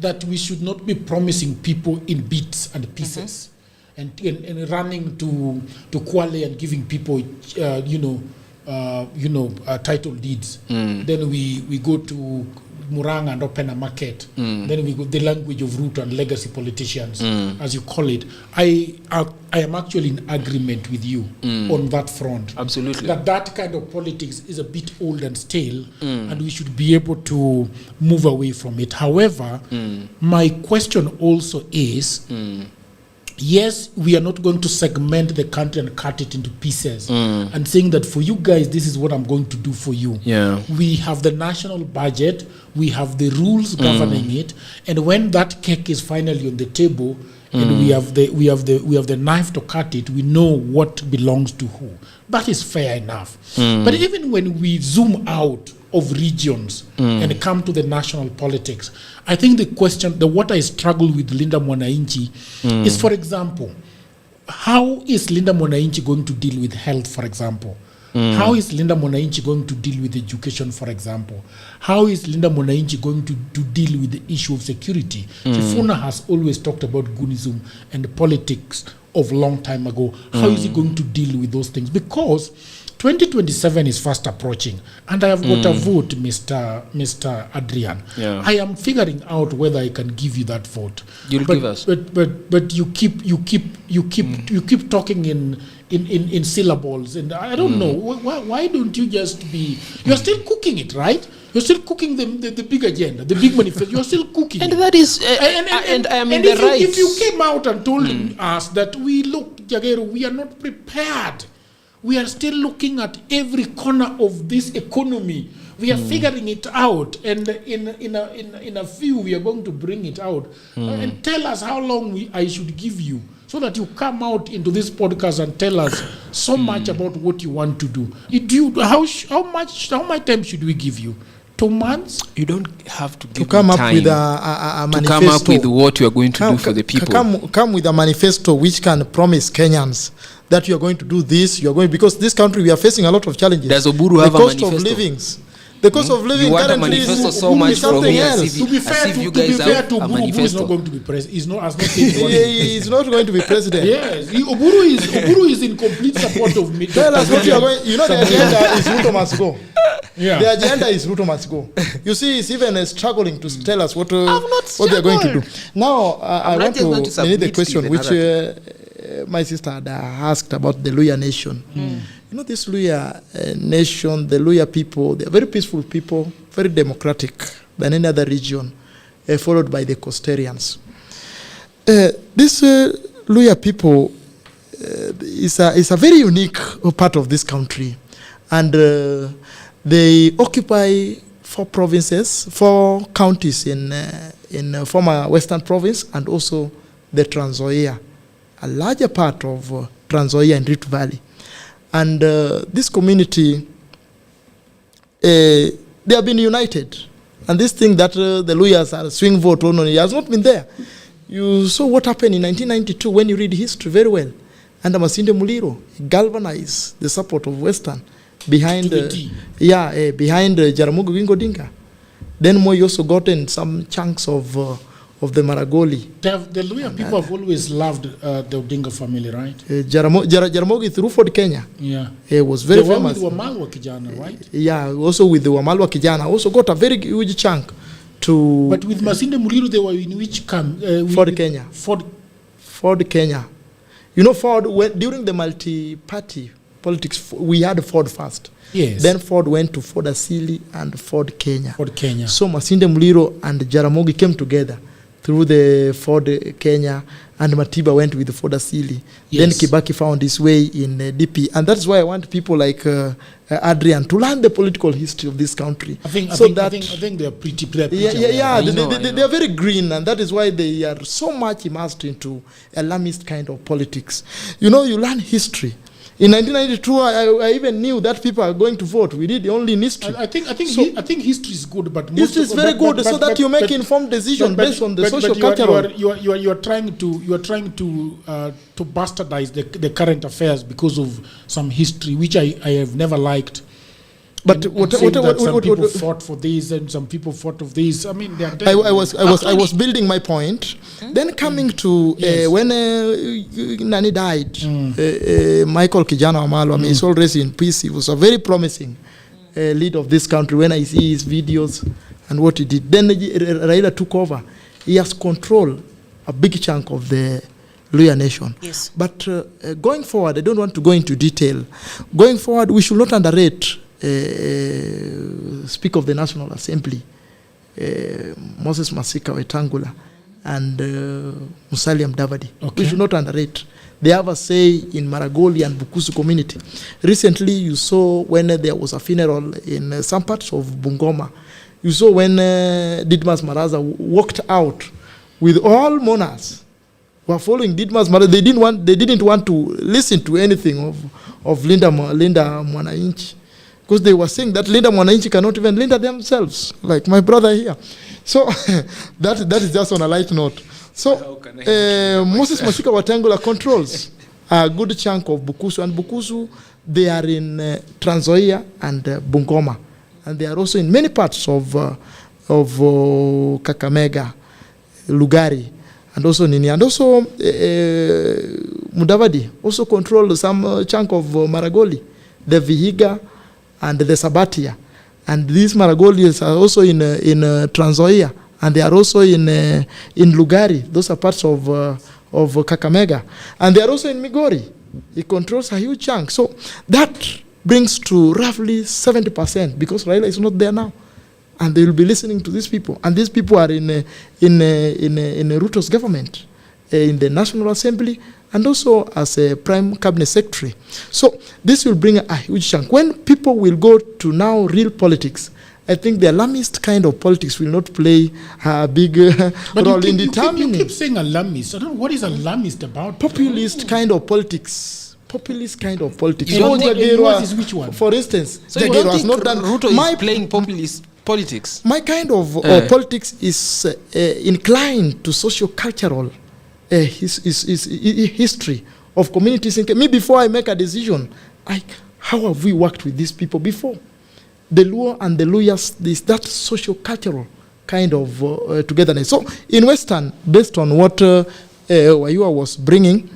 Speaker 1: that we should not be promising people in bits and pieces and running to Kwale and giving people, title deeds. Then we go to Murang'a and open a market. Then we go the language of root and legacy politicians, as you call it. I am actually in agreement with you on that front.
Speaker 7: Absolutely.
Speaker 1: That kind of politics is a bit old and stale, and we should be able to move away from it. However, my question also is, yes, we are not going to segment the country and cut it into pieces and saying that for you guys, this is what I'm going to do for you.
Speaker 7: Yeah.
Speaker 1: We have the national budget, we have the rules governing it, and when that cake is finally on the table and we have the knife to cut it, we know what belongs to who. That is fair enough. But even when we zoom out of regions and come to the national politics, I think the question, what I struggle with Linda Mwananchi is, for example, how is Linda Mwananchi going to deal with health, for example? How is Linda Mwananchi going to deal with education, for example? How is Linda Mwananchi going to deal with the issue of security? Sifuna has always talked about Gunism and politics of long time ago. How is he going to deal with those things? Because 2027 is fast approaching, and I have got a vote, Mr. Adrian.
Speaker 7: Yeah.
Speaker 1: I am figuring out whether I can give you that vote.
Speaker 7: You'll give us.
Speaker 1: But you keep talking in syllables, and I don't know why don't you just be? You're still cooking it, right? You're still cooking the big agenda, the big manifesto. You're still cooking,
Speaker 7: and
Speaker 1: it.
Speaker 7: that is, and I am in the right.
Speaker 1: If you came out and told us that Jagero, we are not prepared. We are still looking at every corner of this economy. We are figuring it out, and in a few we are going to bring it out and tell us how long I should give you, so that you come out into this podcast and tell us so much about what you want to do. How much time should we give you? 2 months?
Speaker 7: You don't have to give
Speaker 9: come up
Speaker 7: time
Speaker 9: with a
Speaker 7: to
Speaker 9: manifesto.
Speaker 7: come up with what you are going to do for the people.
Speaker 9: Come with a manifesto which can promise Kenyans that you are going to do this, you are going, because this country we are facing a lot of challenges.
Speaker 7: Does Oburu have a manifesto?
Speaker 9: The cost of living
Speaker 7: You want a
Speaker 9: currently
Speaker 7: manifesto
Speaker 9: is
Speaker 7: so much from
Speaker 9: something
Speaker 7: me
Speaker 9: else.
Speaker 7: as
Speaker 1: To be fair,
Speaker 7: you guys have
Speaker 1: to
Speaker 7: a
Speaker 1: Oburu, Oburu is
Speaker 7: manifesto.
Speaker 1: not going to be president. He's not said what
Speaker 9: He's not going to be president.
Speaker 1: Yes, Oburu is in complete support of me.
Speaker 9: Tell us what you are going. You know the agenda is Ruto must go.
Speaker 1: Yeah.
Speaker 9: The agenda is Ruto must go. You see, he's even struggling to tell us what they are going to do. Now, I want to need the question which my sister had asked about the Luhya nation. You know, this Luhya nation, the Luhya people, they are very peaceful people, very democratic than any other region, followed by the Coastarians. This Luhya people is a very unique part of this country, and they occupy 4 provinces, 4 counties in former Western Province, and also the Trans Nzoia, a larger part of Trans Nzoia and Rift Valley. And this community, they have been united. And this thing that the Luhyas are swing vote on, it has not been there. You saw what happened in 1992 when you read history very well. And Masinde Muliro galvanized the support of Western behind behind Jaramogi Oginga Odinga. Then Moi also gotten some chunks of the Maragoli.
Speaker 1: The Luhya people have always loved the Odinga family, right?
Speaker 9: Jaramogi through Ford Kenya.
Speaker 1: Yeah.
Speaker 9: He was very famous.
Speaker 1: The one with Wamalwa Kijana, right?
Speaker 9: Yeah, also with the Wamalwa Kijana. Also got a very huge chunk to...
Speaker 1: But with Masinde Muliro, they were in which camp?
Speaker 9: Ford Kenya. Ford Kenya. You know, Ford, during the multi-party politics, we had Ford first.
Speaker 1: Yes.
Speaker 9: Then Ford went to Ford Asili and Ford Kenya.
Speaker 1: Ford Kenya.
Speaker 9: So Masinde Muliro and Jaramogi came together through the Ford Kenya, and Matiba went with the Ford Asili.
Speaker 1: Yes.
Speaker 9: Then Kibaki found his way in DP. And that's why I want people like Adrian to learn the political history of this country.
Speaker 1: I think they are pretty aware.
Speaker 9: They are very green, and that is why they are so much immersed into alarmist kind of politics. You know, you learn history. In 1992, I even knew that people are going to vote. We did only in history.
Speaker 1: I think history is good, but
Speaker 9: history is very good, so that you make informed decisions based on the social cultural.
Speaker 1: You are trying to bastardize the current affairs because of some history, which I have never liked. But some people fought for this and some people fought of this. I mean, I
Speaker 9: was building my point. Then coming to when Nani died, Michael Kijana Wamalwa, I mean, he's always in peace. He was a very promising leader of this country. When I see his videos and what he did, then Raila took over. He has controlled a big chunk of the Luhya nation.
Speaker 8: Yes.
Speaker 9: But going forward, I don't want to go into detail. Going forward, we should not underrate. Speaker of the National Assembly, Moses Masika Wetangula, and Musalia Mudavadi. Okay. We should not underrate. They have a say in Maragoli and Bukusu community. Recently, you saw when there was a funeral in some parts of Bungoma. You saw when Didmas Maraza walked out with all mourners who were following Didmas Maraza. They didn't want to listen to anything of Linda Mwananchi. Because they were saying that Linda Mwananchi cannot even Linda themselves, like my brother here. So that is just on a light note. So Moses Masika Wetangula controls a good chunk of Bukusu, and Bukusu, they are in Trans Nzoia and Bungoma, and they are also in many parts of Kakamega, Lugari, and also Nini, and also Mudavadi also controls some chunk of Maragoli, the Vihiga, and the Sabatia, and these Maragolis are also in Trans Nzoia, and they are also in Lugari. Those are parts of Kakamega, and they are also in Migori. He controls a huge chunk. So that brings to roughly 70%, because Raila is not there now, and they will be listening to these people, and these people are in Ruto's government, in the National Assembly, and also as a prime cabinet secretary. So this will bring a huge chunk. When people will go to now real politics, I think the alarmist kind of politics will not play a big role in determining.
Speaker 1: You keep saying alarmist. I don't know what is alarmist about.
Speaker 9: Populist kind of politics. Populist kind of politics.
Speaker 7: You don't think
Speaker 1: which one?
Speaker 9: For instance,
Speaker 7: So you don't think Ruto is playing populist politics?
Speaker 9: My kind of politics is inclined to socio-cultural history of communities. Me, before I make a decision, how have we worked with these people before? The Luo and the Luhyas, there's that socio-cultural kind of togetherness. So in Western, based on what Wayua was bringing,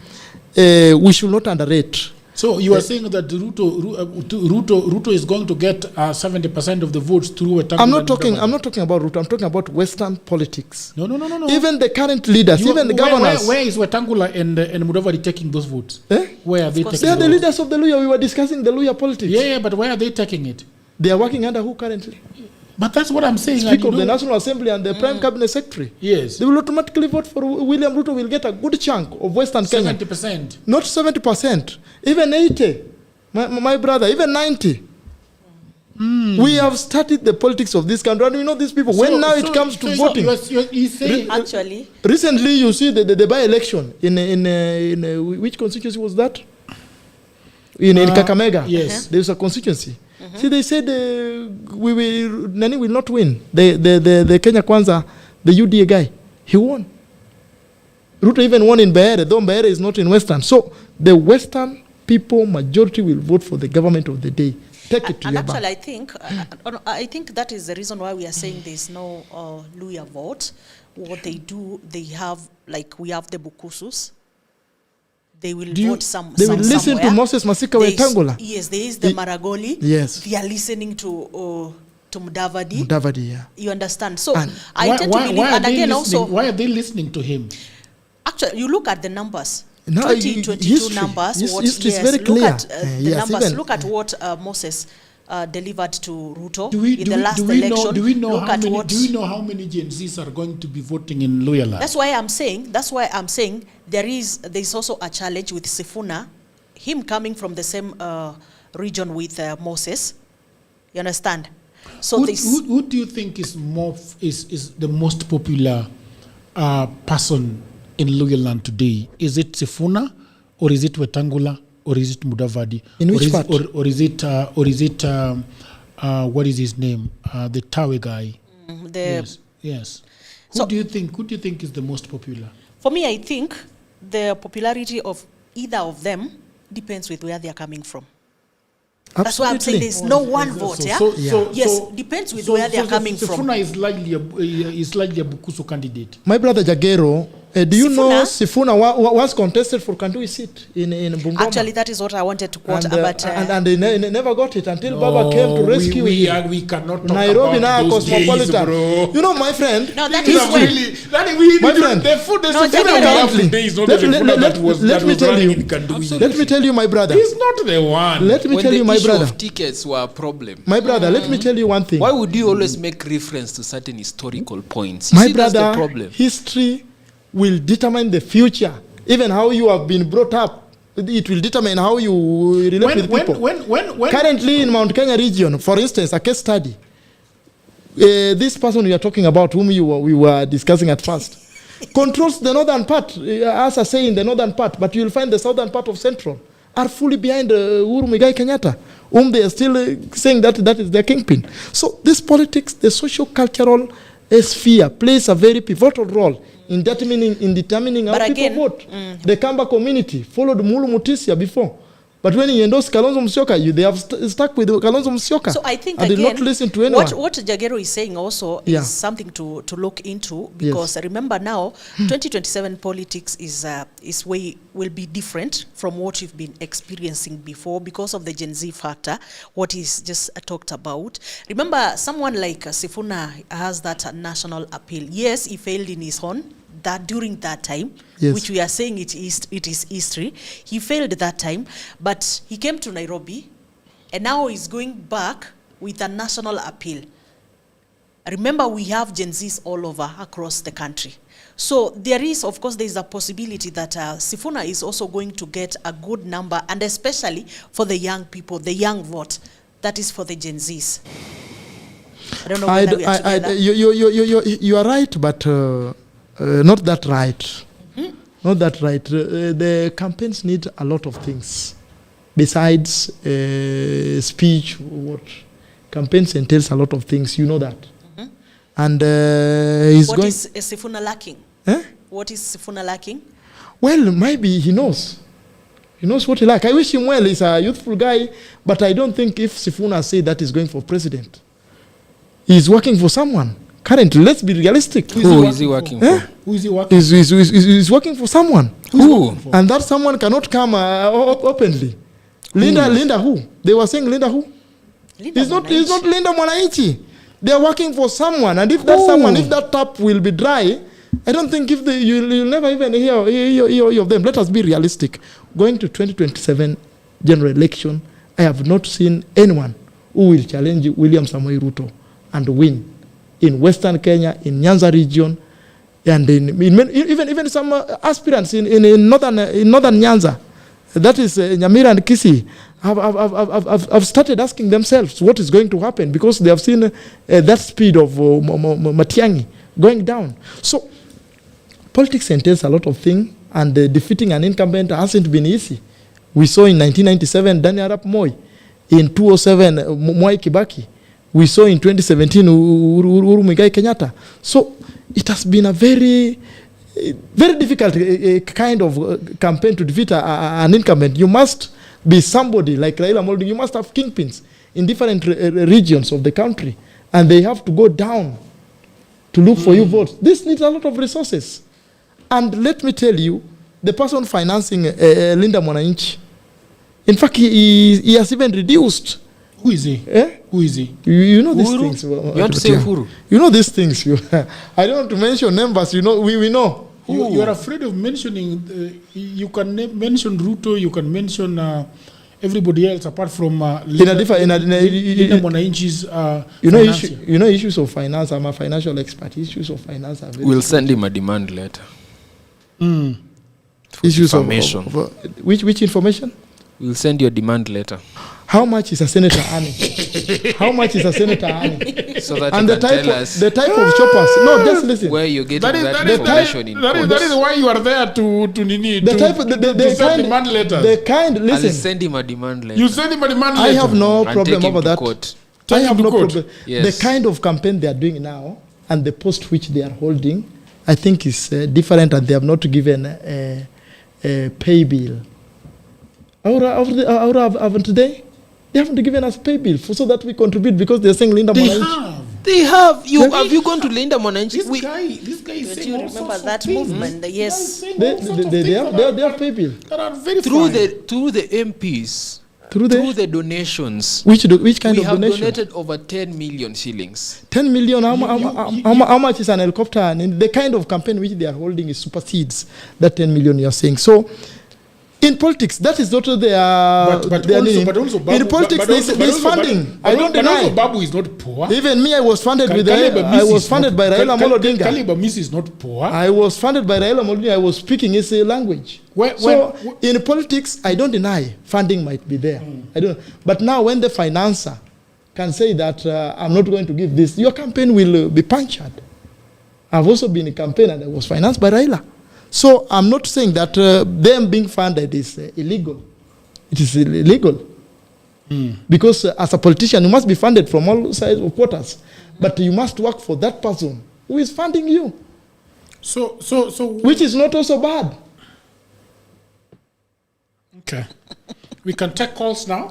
Speaker 9: we should not underrate.
Speaker 1: So you are saying that Ruto is going to get 70% of the votes through Wetangula?
Speaker 9: I'm not talking about Ruto. I'm talking about Western politics.
Speaker 1: No.
Speaker 9: Even the current leaders, even the governors.
Speaker 1: Where is Wetangula and Mudavadi taking those votes? Where are they taking?
Speaker 9: They are the leaders of the Luhya. We were discussing the Luhya politics.
Speaker 1: Yeah, but where are they taking it?
Speaker 9: They are working under who currently?
Speaker 1: But that's what I'm saying.
Speaker 9: Speaker of the National Assembly and the Prime Cabinet Secretary.
Speaker 1: Yes.
Speaker 9: They will automatically vote for William Ruto. Will get a good chunk of Western Kenya.
Speaker 1: 70%.
Speaker 9: Not 70%. Even 80. My brother, even 90. We have started the politics of this country. And we know these people. When now it comes to voting.
Speaker 8: You say actually.
Speaker 9: Recently, you see the by-election in which constituency was that? In Kakamega.
Speaker 1: Yes.
Speaker 9: There was a constituency. See, they said Nani will not win. The Kenya Kwanza, the UDA guy, he won. Ruto even won in Behere, though Behere is not in Western. So the Western people, majority will vote for the government of the day. Take it to your
Speaker 8: actually,
Speaker 9: bank.
Speaker 8: I think that is the reason why we are saying there is no Luhya vote. What they do, they have, like we have the Bukusus. They will vote
Speaker 9: They will listen
Speaker 8: somewhere.
Speaker 9: to Moses Masika Wetangula.
Speaker 8: Yes, there is the Maragoli.
Speaker 9: Yes.
Speaker 8: They are listening to Mudavadi.
Speaker 9: Mudavadi, yeah.
Speaker 8: You understand? So
Speaker 9: And
Speaker 8: I tend to believe, and again also,
Speaker 1: why are they listening to him?
Speaker 8: actually, you look at the numbers.
Speaker 9: No,
Speaker 8: 2022
Speaker 9: history.
Speaker 8: numbers.
Speaker 9: History is very clear.
Speaker 8: Look at the numbers. Look at what Moses delivered to Ruto in the last election.
Speaker 1: Do we know how many Gen Zs are going to be voting in Luhya land?
Speaker 8: That's why I'm saying there is also a challenge with Sifuna, him coming from the same region with Moses. You understand? So
Speaker 1: who do you think is the most popular person in Luhya land today? Is it Sifuna, or is it Wetangula, or is it Mudavadi?
Speaker 9: In which part?
Speaker 1: Or is it what is his name? The Tawe guy. Yes. Who do you think is the most popular?
Speaker 8: For me, I think the popularity of either of them depends with where they are coming from.
Speaker 9: Absolutely.
Speaker 8: That's why I'm saying there's no one vote. Depends with where they are coming from.
Speaker 1: Sifuna is likely a Bukusu candidate.
Speaker 9: My brother Jagero, do you
Speaker 8: Sifuna?
Speaker 9: know Sifuna was contested for Kandui seat in Bungoma?
Speaker 8: Actually, that is what I wanted to quote.
Speaker 9: And they never got it until Baba came to rescue him.
Speaker 1: We cannot talk
Speaker 9: Nairobi
Speaker 1: about
Speaker 9: now
Speaker 1: those
Speaker 9: cosmopolitan.
Speaker 1: days, bro.
Speaker 9: You know, my friend.
Speaker 8: No, that is when.
Speaker 9: My friend. Let me tell you, my brother.
Speaker 1: He's not the one.
Speaker 9: Let me tell you, my brother.
Speaker 7: Of tickets were a problem.
Speaker 9: My brother, let me tell you one thing.
Speaker 7: Why would you always make reference to certain historical points?
Speaker 9: My
Speaker 7: See,
Speaker 9: brother,
Speaker 7: that's the problem.
Speaker 9: history will determine the future. Even how you have been brought up, it will determine how you relate with people. Currently in Mount Kenya region, for instance, a case study. This person we are talking about, whom we were discussing at first, controls the northern part, as I say in the northern part, but you will find the southern part of Central are fully behind Uhuru Muigai Kenyatta, whom they are still saying that is their kingpin. So this politics, the social-cultural sphere plays a very pivotal role in determining how people vote. The Kamba community followed Mulu Mutisia before. But when he endorsed Kalonzo Musyoka, they have stuck with Kalonzo Musyoka.
Speaker 8: So I think,
Speaker 9: and
Speaker 8: again,
Speaker 9: did not listen to anyone.
Speaker 8: What Jagero is saying also is something to look into, because remember now, 2027 politics will be different from what we've been experiencing before because of the Gen Z factor, what is just talked about. Remember, someone like Sifuna has that national appeal. Yes, he failed in his own, that during that time, which we are saying it is history. He failed that time, but he came to Nairobi, and now he's going back with a national appeal. Remember, we have Gen Zs all over across the country. So there is, of course, there is a possibility that Sifuna is also going to get a good number, and especially for the young people, the young vote, that is for the Gen Zs. I don't know whether we are together.
Speaker 9: You are right, but not that right. Not that right. The campaigns need a lot of things besides speech. What campaigns entails a lot of things. You know that. And he's
Speaker 8: what
Speaker 9: going.
Speaker 8: Is Sifuna lacking?
Speaker 9: Eh?
Speaker 8: What is Sifuna lacking?
Speaker 9: Well, maybe he knows. He knows what he like. I wish him well. He's a youthful guy, but I don't think if Sifuna said that he's going for president, he's working for someone. Currently, let's be realistic.
Speaker 7: Who is he working for?
Speaker 9: Who is he working for? He's working for someone.
Speaker 7: Who?
Speaker 9: And that someone cannot come openly. Linda who? They were saying Linda who? It's not Linda Mwananchi. They are working for someone, and if that someone, if that tap will be dry, I don't think you'll never even hear of them. Let us be realistic. Going to 2027 general election, I have not seen anyone who will challenge William Samoei Ruto and win in Western Kenya, in Nyanza region, and even some aspirants in northern Nyanza. That is Nyamira and Kisii. Have started asking themselves what is going to happen, because they have seen that speed of Matiang'i going down. So politics entails a lot of things, and defeating an incumbent hasn't been easy. We saw in 1997 Daniel Arap Moi, in 2007 Mwai Kibaki. We saw in 2017 Uhuru Muigai Kenyatta. So it has been a very difficult kind of campaign to defeat an incumbent. You must be somebody like Raila Amolo. You must have kingpins in different regions of the country, and they have to go down to look for you votes. This needs a lot of resources. And let me tell you, the person financing Linda Mwananchi, in fact, he has even reduced.
Speaker 1: Who is he? Who is he?
Speaker 9: You know these things.
Speaker 7: You want to say Uhuru?
Speaker 9: You know these things. I don't want to mention numbers. You know, we know.
Speaker 1: You are afraid of mentioning. You can mention Ruto. You can mention everybody else apart from Linda Mwananchi's
Speaker 9: issues of finance. I'm a financial expert. Issues of finance are very.
Speaker 7: We'll send him a demand letter.
Speaker 9: Issues
Speaker 7: information.
Speaker 9: Which information?
Speaker 7: We'll send you a demand letter.
Speaker 9: How much is a senator earning? How much is a senator earning?
Speaker 7: So that
Speaker 9: and
Speaker 7: you can tell us
Speaker 9: the type of choppers. No, just listen.
Speaker 7: Where you're getting that information in.
Speaker 1: That is why you are there to send demand letters.
Speaker 9: Listen.
Speaker 7: I'll send him a demand letter.
Speaker 1: You send him a demand letter.
Speaker 9: I have no problem over that.
Speaker 7: Court.
Speaker 9: I have no problem.
Speaker 7: Yes.
Speaker 9: The kind of campaign they are doing now and the post which they are holding, I think is different, and they have not given a pay bill. Today, they haven't given us pay bill so that we contribute, because they're saying Linda Mwananchi.
Speaker 7: They have. Have you gone to Linda Mwananchi?
Speaker 1: This guy is saying all
Speaker 8: remember
Speaker 1: sorts
Speaker 8: that
Speaker 1: of things.
Speaker 8: movement? Yes.
Speaker 9: They have pay bill.
Speaker 1: That are very
Speaker 7: through the MPs. Through the donations.
Speaker 9: Which kind of donation?
Speaker 7: We have donated over 10 million shillings.
Speaker 9: 10 million? How much is an helicopter? And the kind of campaign which they are holding is supersedes that 10 million you are saying. So, in politics, that is not in politics, there's funding. I don't deny.
Speaker 1: Babu is not poor.
Speaker 9: Even me, I was funded by Raila Amolo Odinga.
Speaker 1: Kaliba Miss is not poor.
Speaker 9: I was funded by Raila Amolo Odinga. I was speaking his language. In politics, I don't deny funding might be there. I don't. But now, when the financer can say that I'm not going to give this, your campaign will be punctured. I've also been in a campaign and I was financed by Raila. So I'm not saying that them being funded is illegal. It is illegal. Because as a politician, you must be funded from all sides of quarters. But you must work for that person who is funding you.
Speaker 1: So
Speaker 9: which is not also bad.
Speaker 1: Okay. We can take calls now.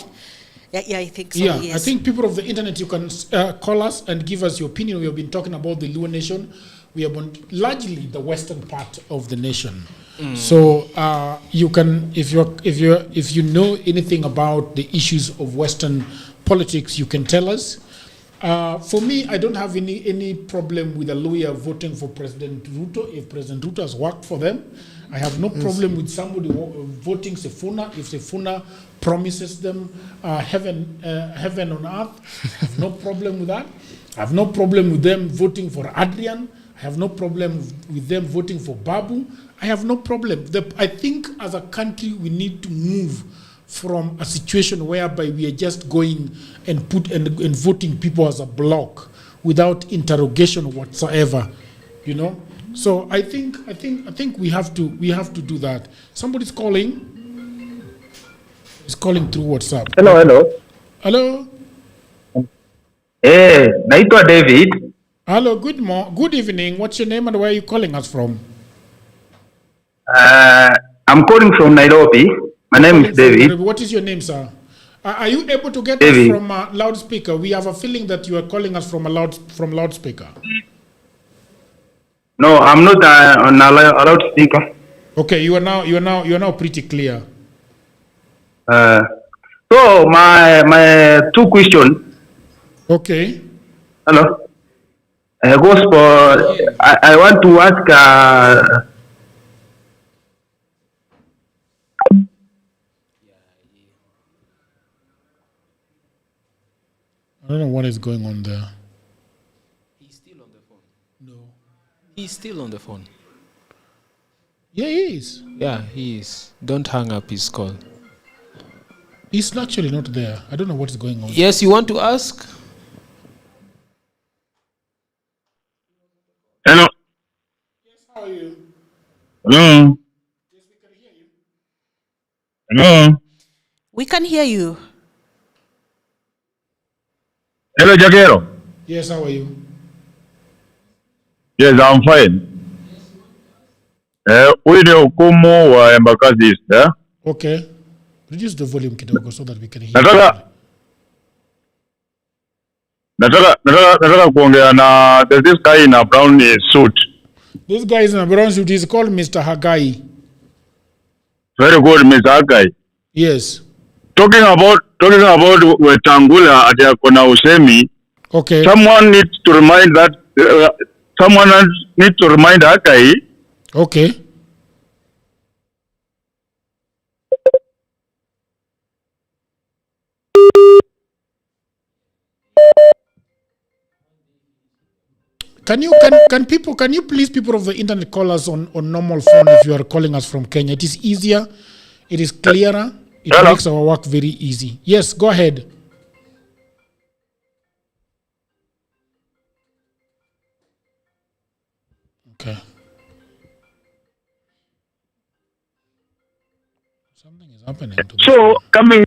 Speaker 8: Yeah, I think so.
Speaker 1: Yeah,
Speaker 8: yes.
Speaker 1: I think people of the internet, you can call us and give us your opinion. We have been talking about the Luhya nation. We are largely the western part of the nation. So you can, if you know anything about the issues of Western politics, you can tell us. For me, I don't have any problem with the Luhya voting for President Ruto if President Ruto has worked for them. I have no problem with somebody voting Sifuna if Sifuna promises them heaven on earth. I have no problem with that. I have no problem with them voting for Adrian. I have no problem with them voting for Babu. I have no problem. I think as a country we need to move from a situation whereby we are just going and voting people as a block without interrogation whatsoever, you know. So I think we have to do that. Somebody's calling. He's calling through WhatsApp.
Speaker 10: Hello. Naitwa David.
Speaker 1: Hello, good evening. What's your name and where are you calling us from?
Speaker 10: I'm calling from Nairobi. My name is David.
Speaker 1: What is your name, sir? Are you able to get
Speaker 10: David.
Speaker 1: us from a loudspeaker? We have a feeling that you are calling us from loudspeaker.
Speaker 10: No, I'm not on a loudspeaker.
Speaker 1: Okay, you are now pretty clear.
Speaker 10: So my two questions.
Speaker 1: Okay.
Speaker 10: Hello. Goes for I want to ask.
Speaker 1: I don't know what is going on there.
Speaker 7: He's still on the phone. No. He's still on the phone.
Speaker 1: Yeah, he is.
Speaker 7: Yeah, he is. Don't hang up his call.
Speaker 1: He's actually not there. I don't know what is going on.
Speaker 7: Yes, you want to ask?
Speaker 10: Hello.
Speaker 1: Yes, how are you?
Speaker 10: Hello.
Speaker 1: Yes, we can hear you.
Speaker 10: Hello.
Speaker 8: We can hear you.
Speaker 10: Hello, Jagero.
Speaker 1: Yes, how are you?
Speaker 10: Yes, I'm fine. We the Okumu wa Embakasi East.
Speaker 1: Okay. Reduce the volume kidogo so that we can hear.
Speaker 10: Nataka kuongea na this guy in a brown suit.
Speaker 1: This guy is in a brown suit. He's called Mr. Hagai.
Speaker 10: Very good, Mr. Hagai.
Speaker 1: Yes.
Speaker 10: Talking about Wetangula at Yakona Usemi.
Speaker 1: Okay.
Speaker 10: Someone needs to remind Hagai.
Speaker 1: Okay. Can you please, people of the internet, call us on normal phone if you are calling us from Kenya? It is easier, it is clearer, it
Speaker 10: Hello?
Speaker 1: makes our work very easy. Yes, go ahead. Okay. Something is happening to this
Speaker 10: So
Speaker 1: one.
Speaker 10: coming.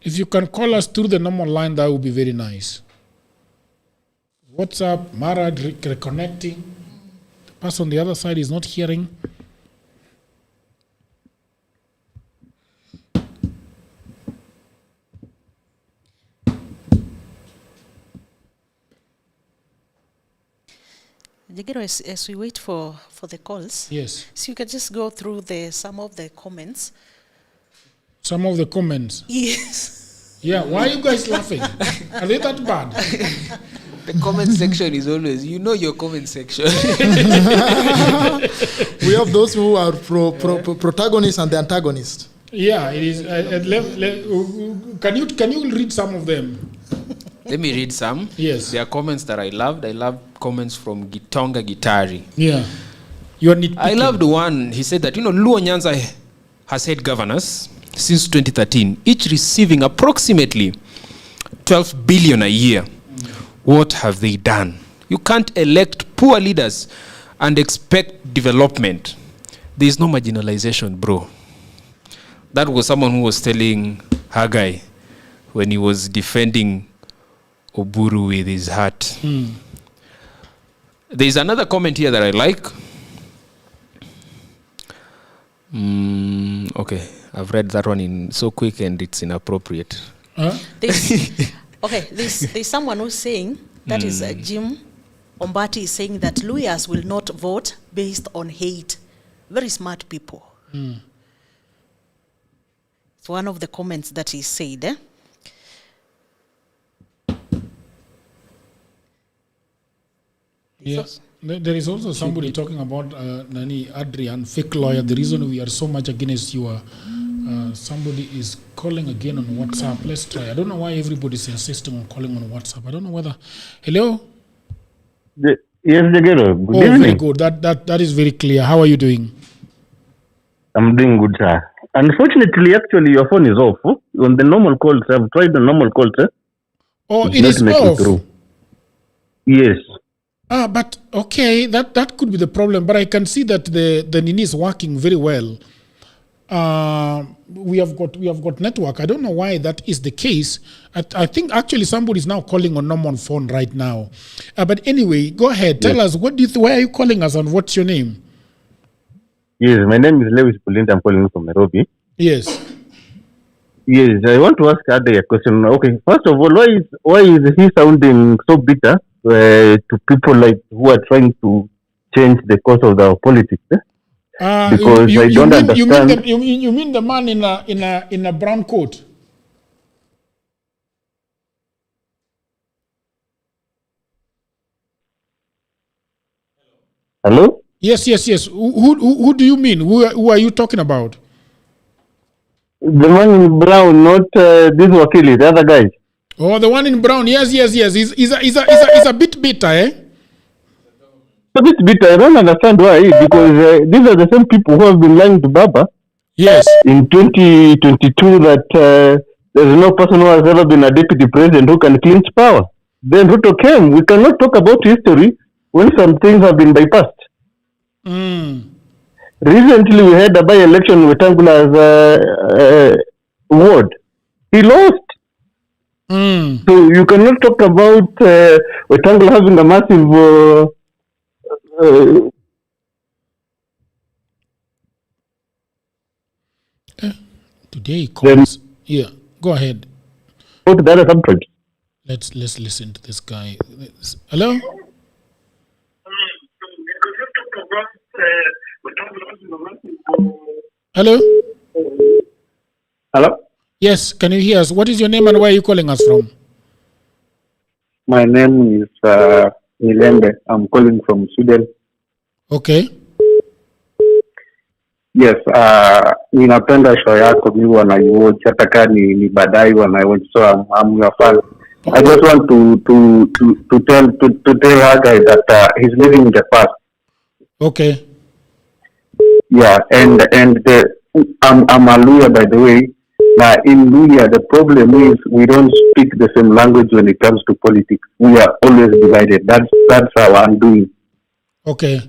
Speaker 1: If you can call us through the normal line, that would be very nice. WhatsApp, Mara reconnecting. The person on the other side is not hearing.
Speaker 8: Jagero, as we wait for the calls,
Speaker 1: Yes.
Speaker 8: so you can just go through some of the comments.
Speaker 1: Some of the comments.
Speaker 8: Yes.
Speaker 1: Yeah, why are you guys laughing? Are they that bad?
Speaker 7: The comment section is always, your comment section.
Speaker 9: We have those who are protagonists and the antagonists.
Speaker 1: Yeah, it is. Can you read some of them?
Speaker 7: Let me read some.
Speaker 1: Yes.
Speaker 7: There are comments that I loved. I loved comments from Gitonga Gitari.
Speaker 1: Yeah. You are nitpicking.
Speaker 7: I loved one. He said that, Luo Nyanza has had governors since 2013, each receiving approximately 12 billion a year. What have they done? You can't elect poor leaders and expect development. There is no marginalization, bro. That was someone who was telling Hagai when he was defending Oburu with his heart. There is another comment here that I like. Okay, I've read that one in so quick and it's inappropriate.
Speaker 8: There's someone who's saying, that is Jim Ombati is saying that lawyers will not vote based on hate. Very smart people. It's one of the comments that he said.
Speaker 1: Yes. There is also somebody talking about Nani Adrian, fake lawyer. The reason we are so much against you are somebody is calling again on WhatsApp. Let's try. I don't know why everybody is insisting on calling on WhatsApp. I don't know whether. Hello?
Speaker 10: Yes, Jagero. Good evening.
Speaker 1: Very good. That is very clear. How are you doing?
Speaker 10: I'm doing good, sir. Unfortunately, actually, your phone is off. On the normal calls, I've tried the normal calls.
Speaker 1: Oh, it is off?
Speaker 10: Through. Yes.
Speaker 1: But okay, that could be the problem. But I can see that the Nini is working very well. We have got network. I don't know why that is the case. I think actually somebody is now calling on normal phone right now. But anyway, go ahead. Tell us why are you calling us and what's your name?
Speaker 10: Yes, my name is Lewis Pulinda. I'm calling from Nairobi.
Speaker 1: Yes.
Speaker 10: Yes, I want to ask Ade a question. Okay, first of all, why is he sounding so bitter to people like who are trying to change the course of our politics? Because I don't understand.
Speaker 1: You mean the man in a brown coat?
Speaker 10: Hello?
Speaker 1: Yes. Who do you mean? Who are you talking about?
Speaker 10: The one in brown, not this Wakili, the other guy.
Speaker 1: Oh, the one in brown. Yes. He's a bit bitter, eh?
Speaker 10: A bit bitter. I don't understand why. Because these are the same people who have been lying to Baba.
Speaker 1: Yes.
Speaker 10: In 2022 that there's no person who has ever been a deputy president who can clinch power. Then Ruto came. We cannot talk about history when some things have been bypassed. Recently, we had a by-election with Angula's ward. He lost. So you cannot talk about Wetangula having a massive
Speaker 1: today calls. Yeah, go ahead.
Speaker 10: Go to the other subject.
Speaker 1: Let's listen to this guy. Hello? Hello?
Speaker 10: Hello?
Speaker 1: Yes, can you hear us? What is your name and where are you calling us from?
Speaker 10: My name is Nilembe. I'm calling from Sweden.
Speaker 1: Okay.
Speaker 10: Yes, ninapenda show yako mimi wanaiwatch hata kama ni baadaye wanaiwatch, so I'm your fan. I just want to tell her guy that he's living in the past.
Speaker 1: Okay.
Speaker 10: Yeah, and I'm a Luhya, by the way. Now in Luhya, the problem is we don't speak the same language when it comes to politics. We are always divided. That's our undoing.
Speaker 1: Okay.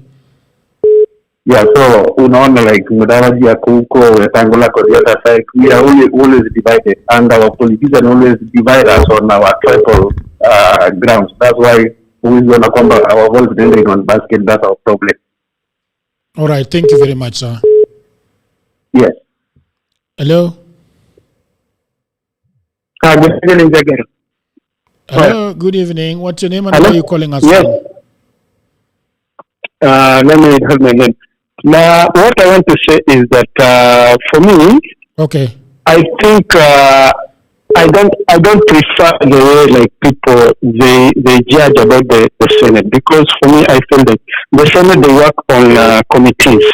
Speaker 10: Yeah, so unaona like Mudavadi yako huko, Wetangula kwa the other side. We are always divided, and our politicians always divide us on our tribal grounds. That's why we gonna come our voice in one basket. That's our problem.
Speaker 1: All right, thank you very much, sir.
Speaker 10: Yes.
Speaker 1: Hello?
Speaker 10: Good evening, Jagger.
Speaker 1: Hello, good evening. What's your name and where are you calling us from?
Speaker 10: Let me have my name. Now, what I want to say is that for me,
Speaker 1: okay,
Speaker 10: I think I don't prefer the way like people they judge about the Senate, because for me I feel that the Senate they work on committees.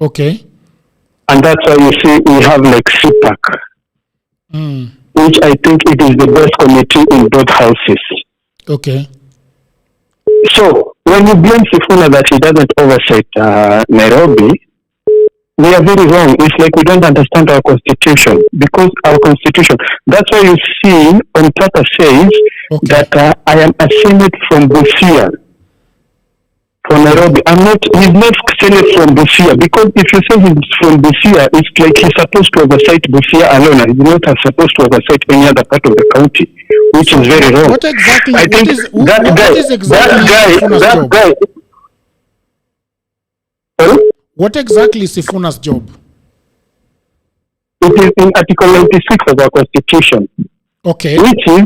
Speaker 1: Okay.
Speaker 10: And that's why you see we have like CPAC, which I think it is the best committee in both houses.
Speaker 1: Okay.
Speaker 10: So when you blame Sifuna that he doesn't oversight Nairobi, we are very wrong. It's like we don't understand our constitution, because our constitution. That's why you see Ontata says that I am a Senate from Busia for Nairobi. He's not Senate from Busia, because if you say he's from Busia, it's like he's supposed to oversight Busia alone. He's not supposed to oversight any other part of the county, which is very wrong.
Speaker 1: What exactly?
Speaker 10: I think that guy.
Speaker 1: What exactly is Sifuna's job?
Speaker 10: It is in Article 96 of our Constitution.
Speaker 1: Okay.
Speaker 10: Which is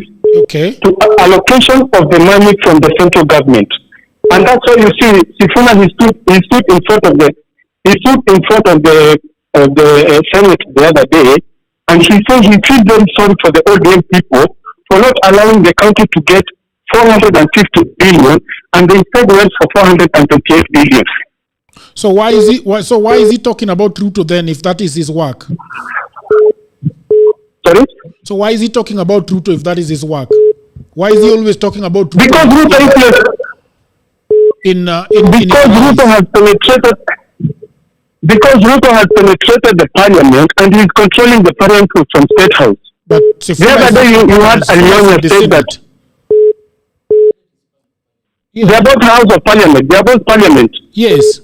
Speaker 10: to allocation of the money from the central government. And that's why you see Sifuna he stood in front of the Senate the other day, and he said he feels very sorry for the ODM people for not allowing the country to get 450 billion, and they instead went for 428 billion.
Speaker 1: So why is he talking about Ruto then, if that is his work?
Speaker 10: Sorry?
Speaker 1: So why is he talking about Ruto if that is his work? Why is he always talking about Ruto?
Speaker 10: Because Ruto has penetrated the parliament and he is controlling the parliament from State House.
Speaker 1: But
Speaker 10: the other day you had Alionia say that they are both House of Parliament. They are both Parliament.
Speaker 1: Yes.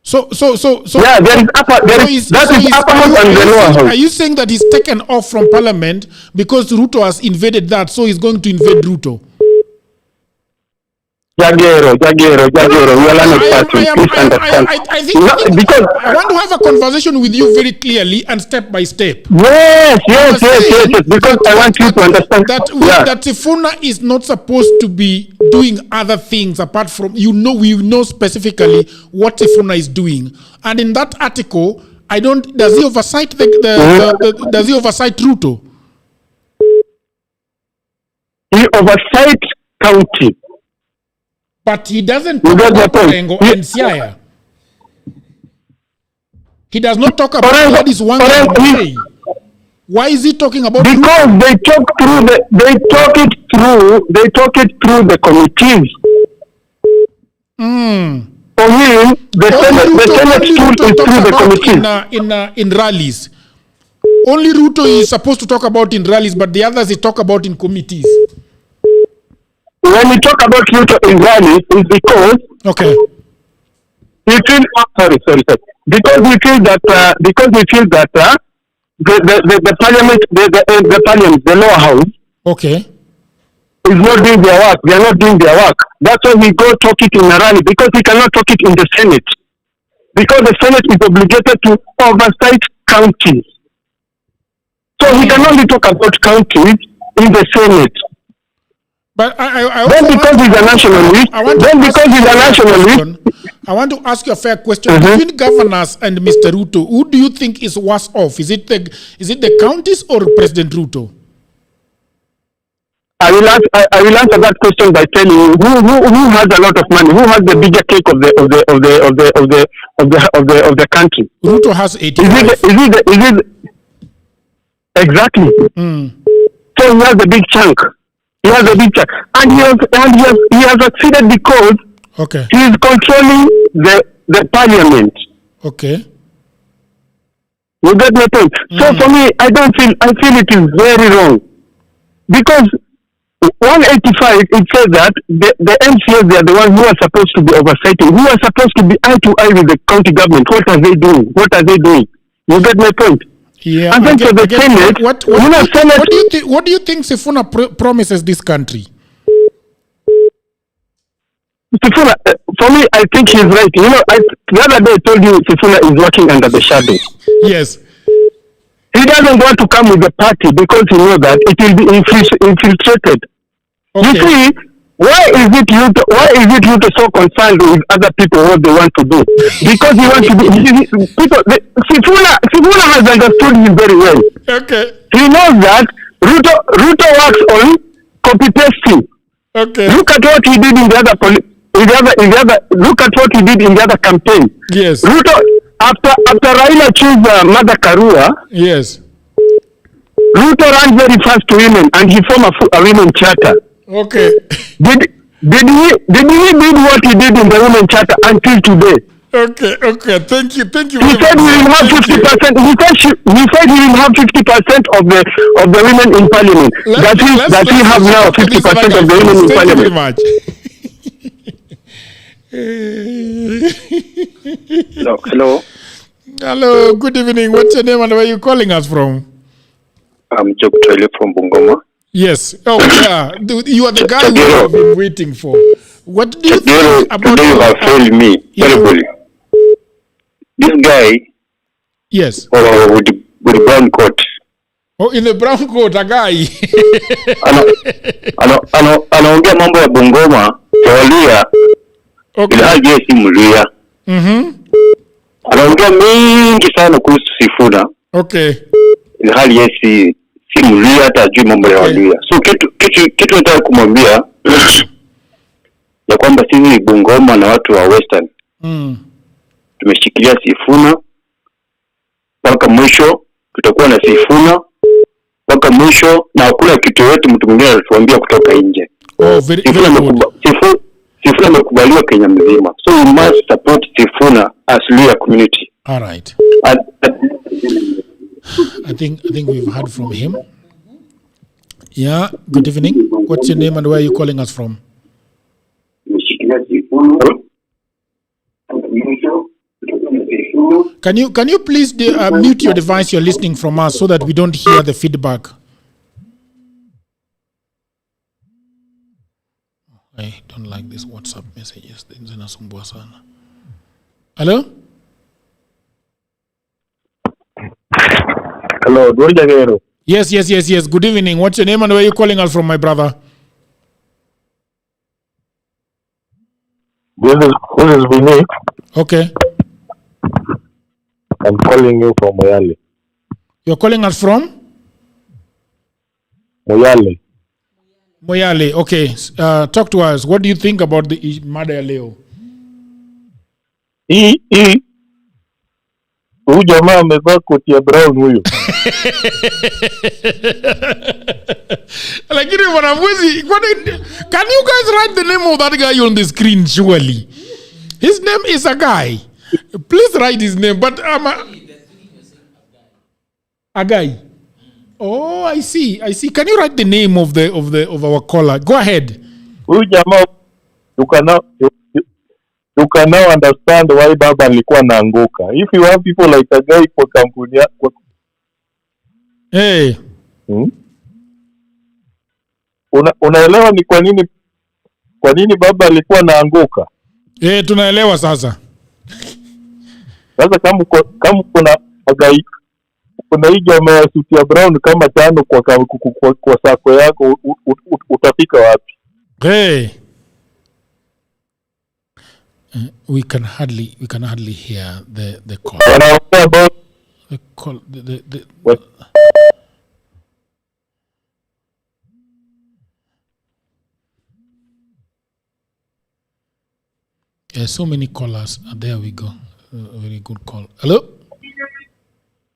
Speaker 1: So
Speaker 10: yeah, there is upper house and the lower house.
Speaker 1: Are you saying that he's taken off from Parliament because Ruto has invaded that, so he's going to invade Ruto?
Speaker 10: Jagero, we are not party. Please understand.
Speaker 1: Because I want to have a conversation with you very clearly and step by step.
Speaker 10: Yes. Because I want you to understand
Speaker 1: that Sifuna is not supposed to be doing other things apart from, we know specifically what Sifuna is doing. And in that article, does he oversight does he oversight Ruto?
Speaker 10: He oversight county.
Speaker 1: But he doesn't talk about Orengo and Siaya. He does not talk about what is one way. Why is he talking about?
Speaker 10: Because they talk it through the committees. For him, the Senate stool is through the committees.
Speaker 1: In rallies. Only Ruto is supposed to talk about in rallies, but the others he talk about in committees.
Speaker 10: When we talk about Ruto in rallies, it's because we feel because we feel that the parliament, the lower house, is not doing their work. They are not doing their work. That's why we go talk it in a rally, because we cannot talk it in the Senate, because the Senate is obligated to oversight counties. So he can only talk about counties in the Senate.
Speaker 1: But I want to ask you a fair question. Between governors and Mr. Ruto, who do you think is worse off? Is it the counties or President Ruto?
Speaker 10: I will answer that question by telling you who has a lot of money, who has the bigger cake of the country.
Speaker 1: Ruto has 85.
Speaker 10: Is it exactly? So he has the big chunk. He has a big chunk, and he has succeeded because he is controlling the parliament.
Speaker 1: Okay.
Speaker 10: You get my point. So for me, I feel it is very wrong, because 185 it says that the MCAs, they are the ones who are supposed to be oversighting, who are supposed to be eye to eye with the county government. What are they doing? You get my point.
Speaker 1: Yeah,
Speaker 10: and then for the Senate,
Speaker 1: what do you think Sifuna promises this country?
Speaker 10: Sifuna, for me, I think he's right. The other day I told you Sifuna is working under the shadow.
Speaker 1: Yes.
Speaker 10: He doesn't want to come with the party because he knows that it will be infiltrated. You see, why is it you so concerned with other people what they want to do? Because he wants to be Sifuna has understood him very well.
Speaker 1: Okay.
Speaker 10: He knows that Ruto works on copy pasting.
Speaker 1: Okay.
Speaker 10: Look at what he did in the other look at what he did in the other campaign.
Speaker 1: Yes.
Speaker 10: Ruto, after Raila chose Mother Karua,
Speaker 1: yes,
Speaker 10: Ruto ran very fast to women and he formed a women charter.
Speaker 1: Okay.
Speaker 10: Did he do what he did in the women charter until today?
Speaker 1: Okay. Thank you.
Speaker 10: He said we will have 50%. He said he will have 50% of the women in parliament. That he have now 50% of the women in parliament.
Speaker 1: Thank you very much. Hello. Good evening. What's your name and where are you calling us from?
Speaker 11: I'm Job Toile from Bungoma.
Speaker 1: Yes. Oh, yeah. You are the guy we have been waiting for. What do you think about...
Speaker 11: Today you have failed me terribly. This guy...
Speaker 1: Yes.
Speaker 11: With the brown coat.
Speaker 1: Oh, in the brown coat, a guy.
Speaker 11: Anaongea mambo ya Bungoma ya Waluya.
Speaker 1: Okay.
Speaker 11: Ilhali yeye si Mluya. Anaongea mingi sana kuhusu Sifuna.
Speaker 1: Okay.
Speaker 11: Ilhali yeye si Mluya, hata ajui mambo ya Waluya. So kitu nataka kumwambia ya kwamba sisi Bungoma na watu wa Western tumeshikilia Sifuna mpaka mwisho. Tutakuwa na Sifuna mpaka mwisho, na hakuna kitu yote mtu mwingine anatuambia kutoka nje. Sifuna amekubaliwa Kenya mzima, so we must support Sifuna as Luhya community.
Speaker 1: All right. I think we've heard from him. Yeah, good evening. What's your name and where are you calling us from? Can you please mute your device you're listening from us so that we don't hear the feedback? I don't like these WhatsApp messages. Hello?
Speaker 11: Hello,
Speaker 1: Yes. Good evening. What's your name and where are you calling us from, my brother?
Speaker 11: This is Vinny.
Speaker 1: Okay.
Speaker 11: I'm calling you from Moyale.
Speaker 1: You're calling us from?
Speaker 11: Moyale.
Speaker 1: Moyale. Okay. Talk to us. What do you think about the mada ya leo?
Speaker 11: Huyu jamaa amevaa koti ya brown huyo.
Speaker 1: Lakini wanafunzi, can you guys write the name of that guy on the screen surely? His name is a guy. Please write his name, but a guy. Oh, I see. Can you write the name of our caller? Go ahead.
Speaker 11: Huyu jamaa you can now understand why baba alikuwa naanguka. If you have people like a guy kwa kampuni yako.
Speaker 1: Hey.
Speaker 11: Unaelewa ni kwa nini baba alikuwa naanguka?
Speaker 1: Tunaelewa sasa.
Speaker 11: Sasa kama kuna guy, kuna hii jamaa ya suit ya brown kama tano kwa sako yako, utafika wapi?
Speaker 1: Hey. We can hardly hear the call. The call.
Speaker 11: What?
Speaker 1: Yeah, so many callers. There we go. Very good call. Hello?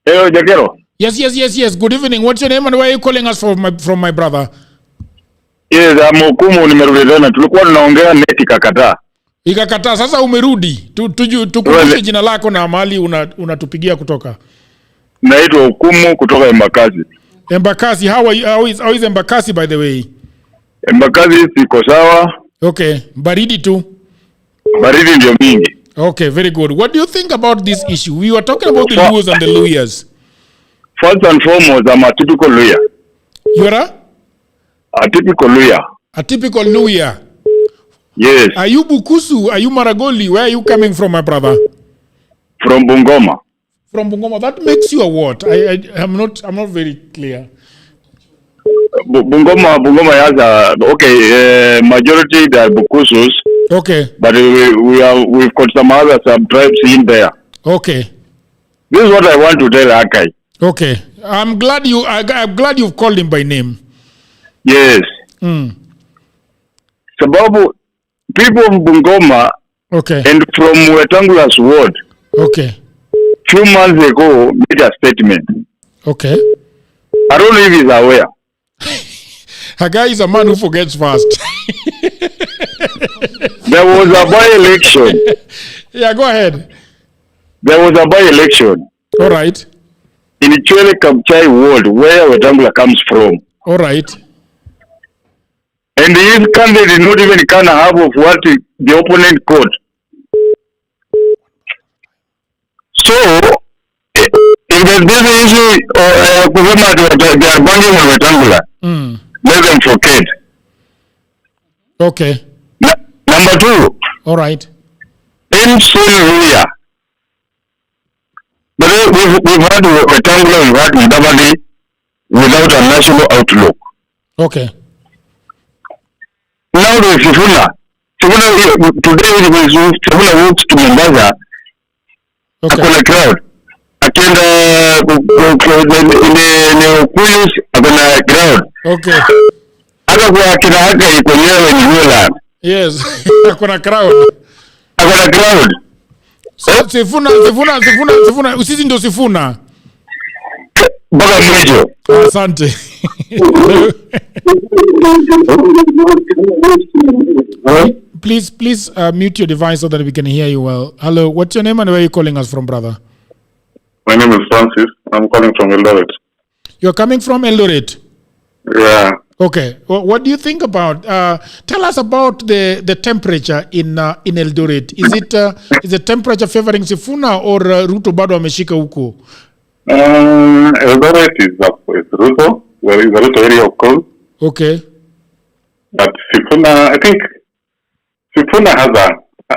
Speaker 11: Hello, Jakero.
Speaker 1: Yes. Good evening. What's your name and where are you calling us from my brother?
Speaker 11: Yes, Hukumu nimerudi tena. Tulikuwa tunaongea neti ikakataa.
Speaker 1: Ikakataa. Sasa umerudi. Tukumbushe jina lako na mahali unatupigia kutoka.
Speaker 11: Naitwa Hukumu kutoka Embakasi.
Speaker 1: Embakasi, how is Embakasi by the way?
Speaker 11: Embakasi siko sawa.
Speaker 1: Okay, baridi tu.
Speaker 11: Baridi ndio mingi.
Speaker 1: Okay, very good. What do you think about this issue? We were talking about the Luhyas and the Luhyas.
Speaker 11: First and foremost, I'm a typical Luhya.
Speaker 1: You are
Speaker 11: a typical Luhya.
Speaker 1: A typical Luhya.
Speaker 11: Yes.
Speaker 1: Are you Bukusu? Are you Maragoli? Where are you coming from, my brother?
Speaker 11: From Bungoma.
Speaker 1: From Bungoma. That makes you a what? I'm not very clear.
Speaker 11: Bungoma has majority they are Bukusus.
Speaker 1: Okay.
Speaker 11: But we've got some other sub-tribes in there.
Speaker 1: Okay.
Speaker 11: This is what I want to tell Akai.
Speaker 1: Okay. I'm glad you've called him by name.
Speaker 11: Yes. Sababu people from Bungoma and from Wetangula's ward.
Speaker 1: Okay.
Speaker 11: Few months ago made a statement.
Speaker 1: Okay.
Speaker 11: I don't know if he's aware.
Speaker 1: A guy is a man who forgets fast.
Speaker 11: There was a by-election.
Speaker 1: Yeah, go ahead.
Speaker 11: There was a by-election.
Speaker 1: All right.
Speaker 11: In Chwele Kapchai ward, where Wetangula comes from.
Speaker 1: All right.
Speaker 11: And his candidate did not even kind of half of what the opponent got. So, if there's this issue, they are banging on Wetangula. Let them forget.
Speaker 1: Okay.
Speaker 11: Number two.
Speaker 1: All right.
Speaker 11: In Luhya. But we've had Wetangula, we've had Mudavadi,
Speaker 10: without a national outlook.
Speaker 1: Okay.
Speaker 10: Now the Sifuna today Sifuna walks to Mombasa.
Speaker 1: Okay.
Speaker 10: Akona crowd. Akienda in Kuyus akona crowd.
Speaker 1: Okay.
Speaker 10: Hata kwa kina haka ikolewa ni Yola.
Speaker 1: Yes. Akona crowd.
Speaker 10: Akona crowd.
Speaker 1: So, Sifuna, usisi ndio Sifuna.
Speaker 10: Baka mwisho.
Speaker 1: Asante. Please mute your device so that we can hear you well. Hello, what's your name and where are you calling us from, brother?
Speaker 11: My name is Francis. I'm calling from Eldoret.
Speaker 1: You're coming from Eldoret?
Speaker 11: Yeah.
Speaker 1: Okay. Well, what do you think about? Tell us about the temperature in Eldoret. Is the temperature favoring Sifuna or Ruto bado ameshika huko?
Speaker 11: Eldoret is Ruto. There is a Ruto area of course.
Speaker 1: Okay.
Speaker 11: But Sifuna, I think Sifuna has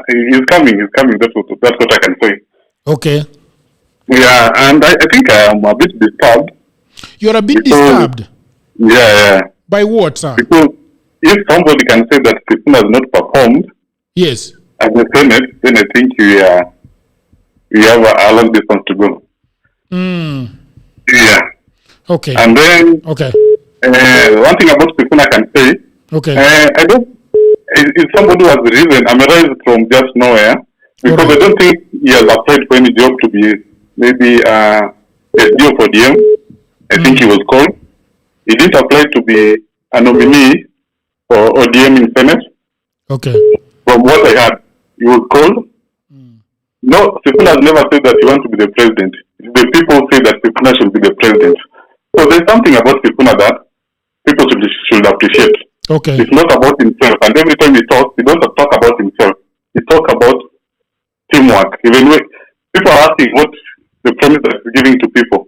Speaker 11: he's coming. That's what I can say.
Speaker 1: Okay.
Speaker 11: Yeah, and I think I am a bit disturbed.
Speaker 1: You're a bit disturbed?
Speaker 11: Yeah.
Speaker 1: By what, sir?
Speaker 11: Because if somebody can say that Sifuna has not performed,
Speaker 1: yes,
Speaker 11: as a Senate, then I think we have a long distance to go. Yeah.
Speaker 1: Okay.
Speaker 11: And then,
Speaker 1: okay.
Speaker 11: One thing about Sifuna I can say,
Speaker 1: okay.
Speaker 11: I don't. It's somebody who has risen. I'm raised from just nowhere because right. I don't think he has applied for any job to be maybe a SDO for DM. I think he was called. He didn't apply to be a nominee for ODM in Senate.
Speaker 1: Okay.
Speaker 11: From what I heard, he was called. No, Sifuna has never said that he wants to be the president. The people say that Sifuna should be the president. So there's something about Sifuna that people should appreciate.
Speaker 1: Okay.
Speaker 11: It's not about himself. And every time he talks, he doesn't talk about himself. He talks about teamwork. Even when people are asking what the promise that he's giving to people.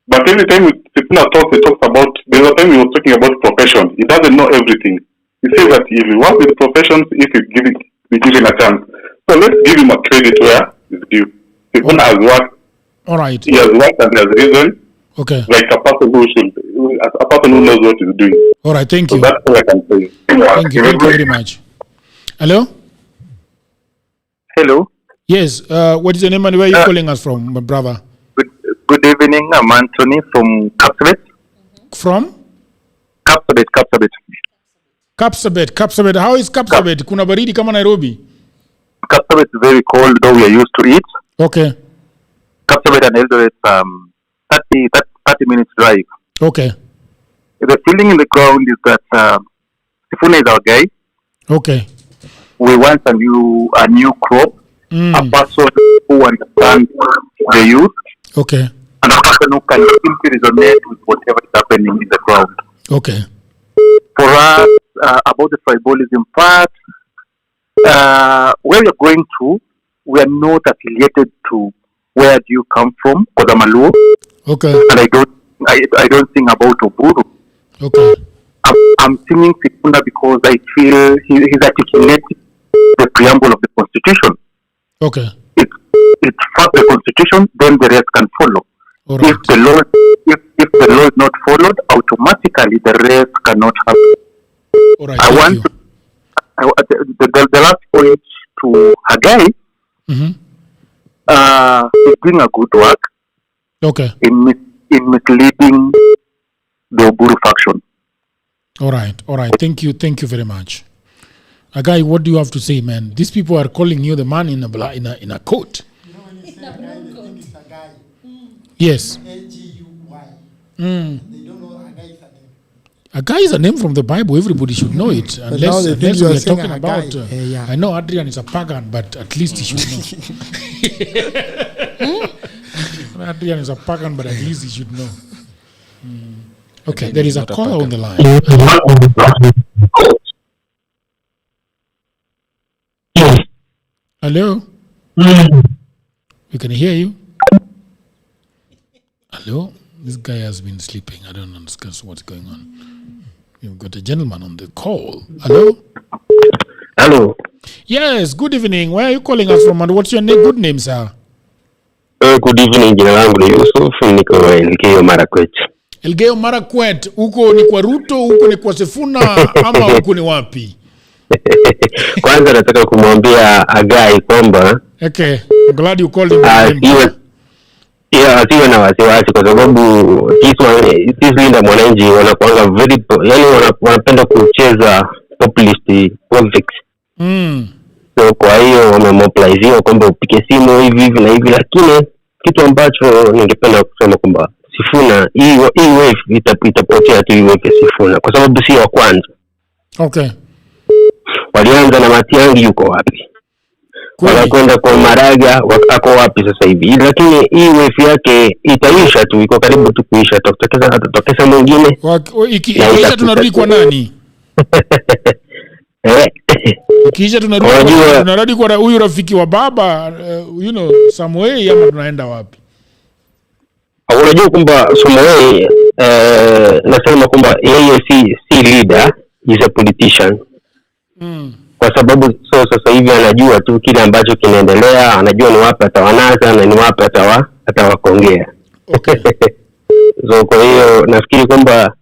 Speaker 11: But every time Sifuna talks, he talks about, there's a time he was talking about profession. He doesn't know everything. He says that if he works with professions, if he's given a chance. So let's give him a credit where it's due. Sifuna has worked.
Speaker 1: All right.
Speaker 11: He has worked and he has risen.
Speaker 1: Okay.
Speaker 11: Like a person who knows what he's doing.
Speaker 1: All right, thank you.
Speaker 11: So that's all I can say.
Speaker 1: Thank you very much. Hello?
Speaker 12: Hello.
Speaker 1: Yes, what is your name and where are you calling us from, my brother?
Speaker 12: Good evening, I'm Anthony from Kapsabet.
Speaker 1: From?
Speaker 12: Kapsabet.
Speaker 1: Kapsabet. How is Kapsabet? Kuna baridi kama Nairobi?
Speaker 12: Kapsabet is very cold, though we are used to it.
Speaker 1: Okay.
Speaker 12: Kapsabet and Eldoret, 30 minutes drive.
Speaker 1: Okay.
Speaker 12: The feeling in the ground is that Sifuna is our guy.
Speaker 1: Okay.
Speaker 12: We want a new crop, a person who understands the youth.
Speaker 1: Okay.
Speaker 12: And a person who can simply resonate with whatever is happening in the ground.
Speaker 1: Okay.
Speaker 12: For us, about the tribalism part, where we're going to, we are not affiliated to where do you come from, because I'm a Luo.
Speaker 1: Okay.
Speaker 12: And I don't sing about Oburu.
Speaker 1: Okay.
Speaker 12: I'm singing Sifuna because I feel he's articulating the preamble of the Constitution.
Speaker 1: Okay.
Speaker 12: It's first the Constitution, then the rest can follow.
Speaker 1: Right.
Speaker 12: If the law is not followed, automatically the rest cannot happen.
Speaker 1: Right,
Speaker 12: I want the last point to Hagai. He's doing a good work.
Speaker 1: Okay.
Speaker 12: In misleading the Oburu faction.
Speaker 1: All right. Thank you very much. Hagai, what do you have to say, man? These people are calling you the man in a coat. Yes.
Speaker 9: AGUY. They don't know Hagai is a name.
Speaker 1: Hagai is a name from the Bible. Everybody should know it. Unless we are talking about. I know Adrian is a pagan, but at least he should know. Adrian is a pagan, but at least he should know. Okay, there is a caller on the line. Hello? We can hear you. Hello? This guy has been sleeping. I don't understand what's going on. You've got a gentleman on the call. Hello?
Speaker 10: Hello.
Speaker 1: Yes, good evening. Where are you calling us from and what's your good name, sir?
Speaker 10: Good evening, jina langu ni Yusuf, niko Elgeyo Marakwet.
Speaker 1: Elgeyo Marakwet, huko ni kwa Ruto, huko ni kwa Sifuna ama huko ni wapi?
Speaker 12: Kwanza nataka kumwambia Agai kwamba
Speaker 1: okay, I'm glad you called him.
Speaker 12: Asiwe na wasiwasi kwa sababu this Linda Mwananchi wanakuanga very, yani wanapenda kucheza populist politics. So kwa hiyo wamemobilize kwamba upike simu hivi na hivi, lakini kitu ambacho ningependa kusema kwamba Sifuna hii wave itapotea tu iweke Sifuna kwa sababu si wa kwanza.
Speaker 1: Okay.
Speaker 12: Walianza na Matiang'i, yuko wapi? Wanakwenda kwa Maraga, wako wapi sasa hivi? Lakini hii wave yake itaisha tu, iko karibu tu kuisha, tutatokeza mwingine.
Speaker 1: Ikiisha tunarudi kwa nani? Ikiisha tunarudi kwa huyu rafiki wa baba, Samuel, ama tunaenda wapi?
Speaker 12: Unajua kwamba Samuel nasema kwamba yeye si leader, is a politician. Kwa sababu sasa hivi anajua tu kile ambacho kinaendelea, anajua ni wapi atawanasa na ni wapi atawakongea.
Speaker 1: Okay.
Speaker 12: So kwa hiyo nafikiri kwamba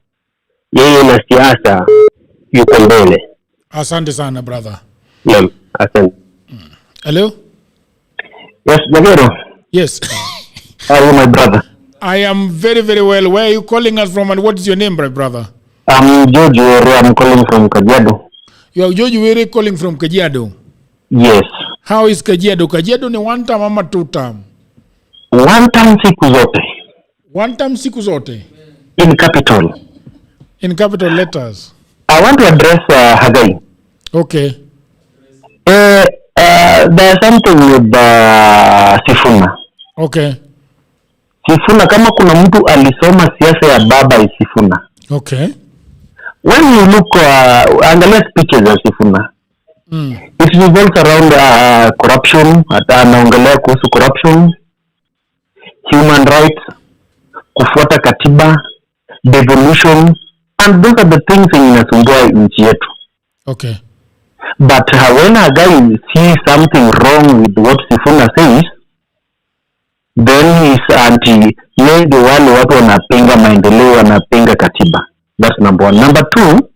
Speaker 12: yeye na siasa yuko mbele.
Speaker 1: Asante sana brother.
Speaker 12: Naam, asante.
Speaker 1: Hello?
Speaker 12: Yes, Nagero.
Speaker 1: Yes.
Speaker 12: How are you, my brother?
Speaker 1: I am very, very well. Where are you calling us from and what is your name, my brother?
Speaker 12: I'm George Were. I'm calling from Kajiado.
Speaker 1: You are George Were calling from Kajiado?
Speaker 12: Yes.
Speaker 1: How is Kajiado? Kajiado ni one term ama two term?
Speaker 12: One term siku zote.
Speaker 1: One term siku zote?
Speaker 12: In capital.
Speaker 1: In capital letters.
Speaker 12: I want to address Hagai.
Speaker 1: Okay.
Speaker 12: There's something with Sifuna.
Speaker 1: Okay.
Speaker 12: Sifuna, kama kuna mtu alisoma siasa ya baba is Sifuna.
Speaker 1: Okay.
Speaker 12: When you look angalia speeches za Sifuna, it revolves around corruption. Anaongelea kuhusu corruption, human rights, kufuata katiba, devolution, and those are the things inasumbua nchi yetu.
Speaker 1: Okay.
Speaker 12: But when a guy sees something wrong with what Sifuna says, then he's anti. Yeye ndio wale watu wanapinga maendeleo, wanapinga katiba. That's number one. Number two,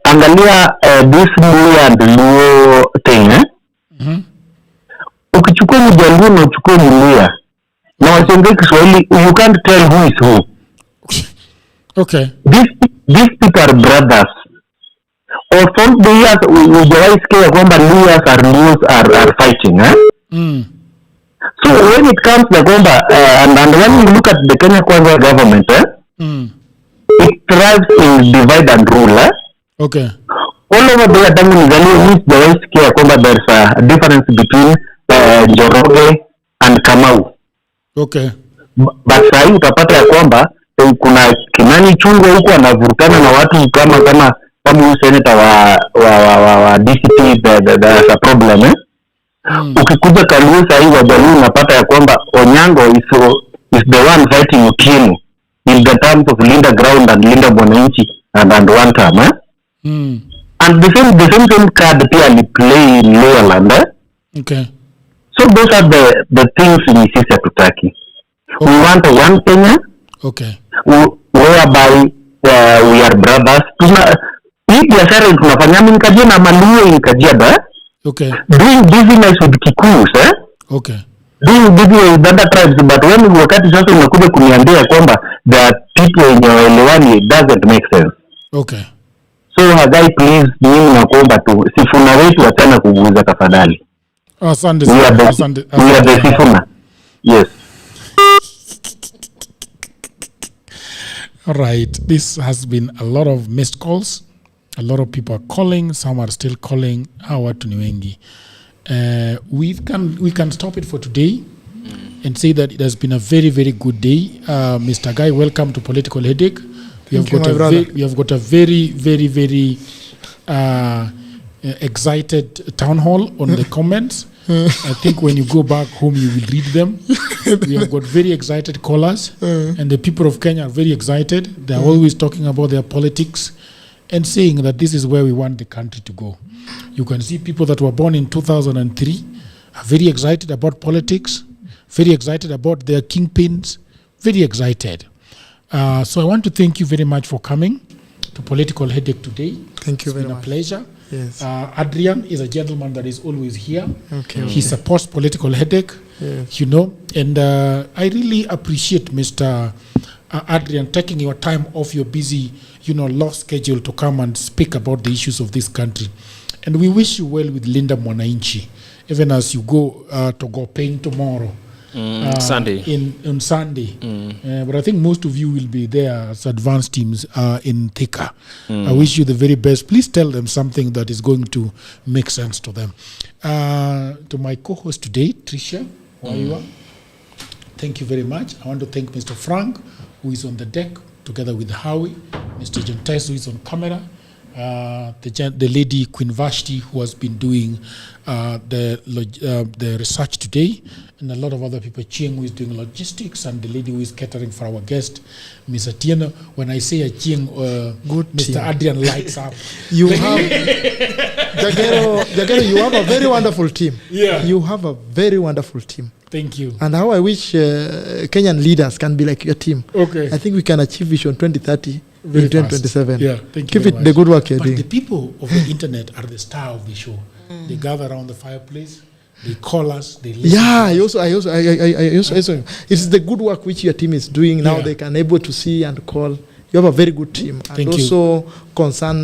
Speaker 12: angalia this Luhya and Luo thing. Ukichukua Mjaluo na uchukue Luhya na wasiongee Kiswahili, you can't tell who is who.
Speaker 1: Okay.
Speaker 12: These people are brothers. Or from the years, ujawahi sikia kwamba Luhyas are fighting. So when it comes to kwamba, and when you look at the Kenya Kwanza government, it thrives in divide and rule.
Speaker 1: Okay.
Speaker 12: All over the tangu nizaliwe mimi sijawahi sikia kwamba there's a difference between Njoroge and Kamau.
Speaker 1: Okay.
Speaker 12: But sasa utapata ya kwamba kuna Kimani Chungwa huko anavurutana na watu kama huyu senator wa DCP, there's a problem. Ukikuja Kaluo sasa hivi Wajaluo unapata ya kwamba Onyango is the one fighting Otieno in the terms of Linda Ground and Linda Mwananchi and one term. And the same card pia play in Lowland.
Speaker 1: Okay.
Speaker 12: So those are the things in sisi hatutaki. We want one Kenya.
Speaker 1: Okay.
Speaker 12: Whereby we are brothers. Hii biashara tunafanya mimi Kajiado na Maluo in Kajiado.
Speaker 1: Okay.
Speaker 12: Doing business with Kikuyus,
Speaker 1: Okay.
Speaker 12: Doing business with other tribes, but when wakati sasa unakuja kuniambia kwamba the people wenye waelewani, it doesn't make sense.
Speaker 1: Okay.
Speaker 12: So Hagai, please, mimi nakuomba tu Sifuna wetu wachana kuguza tafadhali.
Speaker 1: Asante.
Speaker 12: We are the Sifuna. Yes.
Speaker 1: All right. This has been a lot of missed calls. A lot of people are calling. Some are still calling. Watu ni wengi. We can stop it for today and say that it has been a very, very good day. Mr. Guy, welcome to Political Headache. We have got a very, very, very excited town hall on the comments. I think when you go back home, you will read them. We have got very excited callers, and the people of Kenya are very excited. They are always talking about their politics and saying that this is where we want the country to go. You can see people that were born in 2003 are very excited about politics, very excited about their kingpins, very excited. So I want to thank you very much for coming to Political Headache today.
Speaker 9: Thank you very much.
Speaker 1: It's been a pleasure.
Speaker 9: Yes.
Speaker 1: Adrian is a gentleman that is always here.
Speaker 9: Okay.
Speaker 1: He supports Political Headache,
Speaker 9: Yes.
Speaker 1: you know, and I really appreciate Mr. Adrian taking your time off your busy, law schedule to come and speak about the issues of this country. And we wish you well with Linda Mwananchi, even as you go to Gopeng tomorrow.
Speaker 7: Sunday.
Speaker 1: On Sunday. But I think most of you will be there as advanced teams in Thika. I wish you the very best. Please tell them something that is going to make sense to them. To my co-host today, Tricia, thank you very much. I want to thank Mr. Frank, who is on the deck, together with Howie, Mr. Jontes, who is on camera, the lady Queen Vashti, who has been doing the research today, and a lot of other people, Chieng, who is doing logistics, and the lady who is catering for our guest, Ms. Atieno. When I say a Chieng,
Speaker 9: Good
Speaker 1: Mr.
Speaker 9: team.
Speaker 1: Adrian lights up.
Speaker 9: You have Jagero, you have a very wonderful team.
Speaker 1: Yeah.
Speaker 9: You have a very wonderful team.
Speaker 1: Thank you.
Speaker 9: And how I wish Kenyan leaders can be like your team.
Speaker 1: Okay.
Speaker 9: I think we can achieve Vision 2030
Speaker 1: Very
Speaker 9: in 2027.
Speaker 1: Yeah, thank you
Speaker 9: Keep
Speaker 1: very
Speaker 9: it
Speaker 1: much.
Speaker 9: the good work you're
Speaker 1: But
Speaker 9: doing.
Speaker 1: the people of the internet are the star of the show. They gather around the fireplace, they call us, they listen.
Speaker 9: Yeah, I also, it's the good work which your team is doing now.
Speaker 1: Yeah.
Speaker 9: They can able to see and call. You have a very good team, and
Speaker 1: Thank you.
Speaker 9: also concern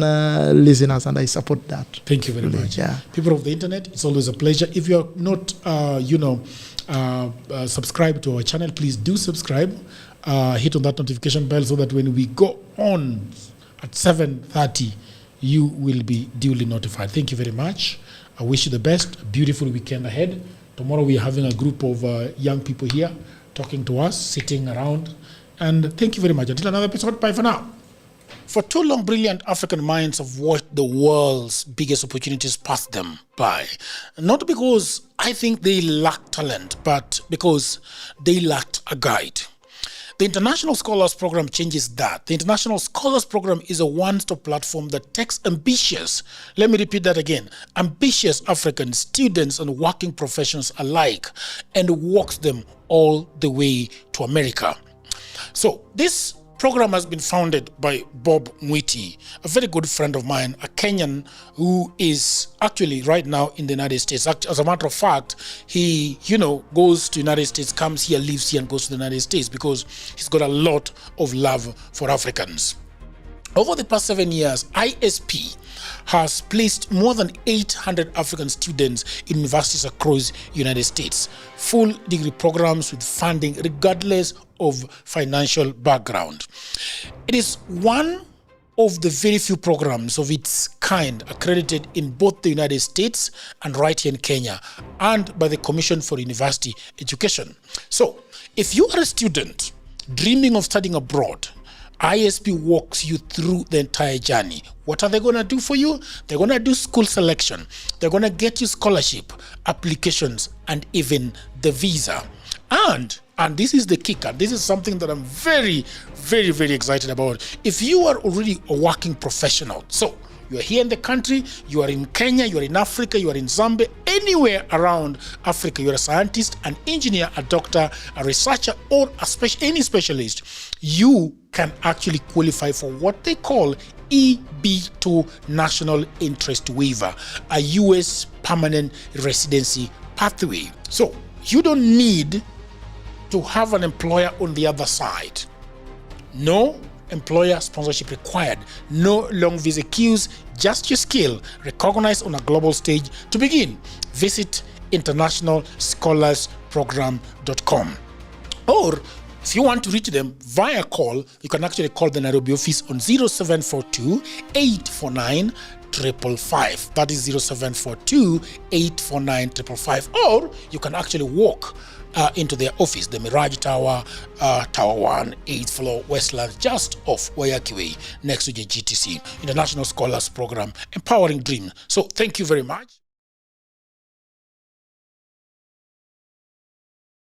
Speaker 9: listeners, and I support that.
Speaker 1: Thank you very much.
Speaker 9: Yeah.
Speaker 1: People of the internet, it's always a pleasure. If you're not, subscribed to our channel, please do subscribe. Hit on that notification bell so that when we go on at 7:30, you will be duly notified. Thank you very much. I wish you the best. A beautiful weekend ahead. Tomorrow we are having a group of young people here talking to us, sitting around. And thank you very much. Until another episode, bye for now. For too long, brilliant African minds have watched the world's biggest opportunities pass them by. Not because I think they lack talent, but because they lacked a guide. The International Scholars Program changes that. The International Scholars Program is a one-stop platform that takes ambitious, let me repeat that again, ambitious African students and working professionals alike and walks them all the way to America. So this program has been founded by Bob Mwiti, a very good friend of mine, a Kenyan who is actually right now in the United States. As a matter of fact, he, goes to the United States, comes here, lives here, and goes to the United States because he's got a lot of love for Africans. Over the past 7 years, ISP has placed more than 800 African students in universities across the United States. Full degree programs with funding regardless of financial background. It is one of the very few programs of its kind accredited in both the United States and right here in Kenya, and by the Commission for University Education. So, if you are a student dreaming of studying abroad, ISP walks you through the entire journey. What are they going to do for you? They're going to do school selection. They're going to get you scholarship, applications, and even the visa. And this is the kicker. This is something that I'm very, very, very excited about. If you are already a working professional, so you are here in the country, you are in Kenya, you are in Africa, you are in Zambia, anywhere around Africa, you're a scientist, an engineer, a doctor, a researcher, or any specialist, you can actually qualify for what they call EB2 National Interest Waiver, a U.S. permanent residency pathway. So you don't need to have an employer on the other side. No employer sponsorship required. No long visa queues, just your skill recognized on a global stage. To begin, visit internationalscholarsprogram.com. Or if you want to reach them via call, you can actually call the Nairobi office on 0742 849 555. That is 0742 849 555. Or you can actually walk into their office, the Mirage Tower, Tower 1, 8th floor, Westland, just off Wayaki Way, next to the GTC, International Scholars Program, Empowering Dream. So thank you very much.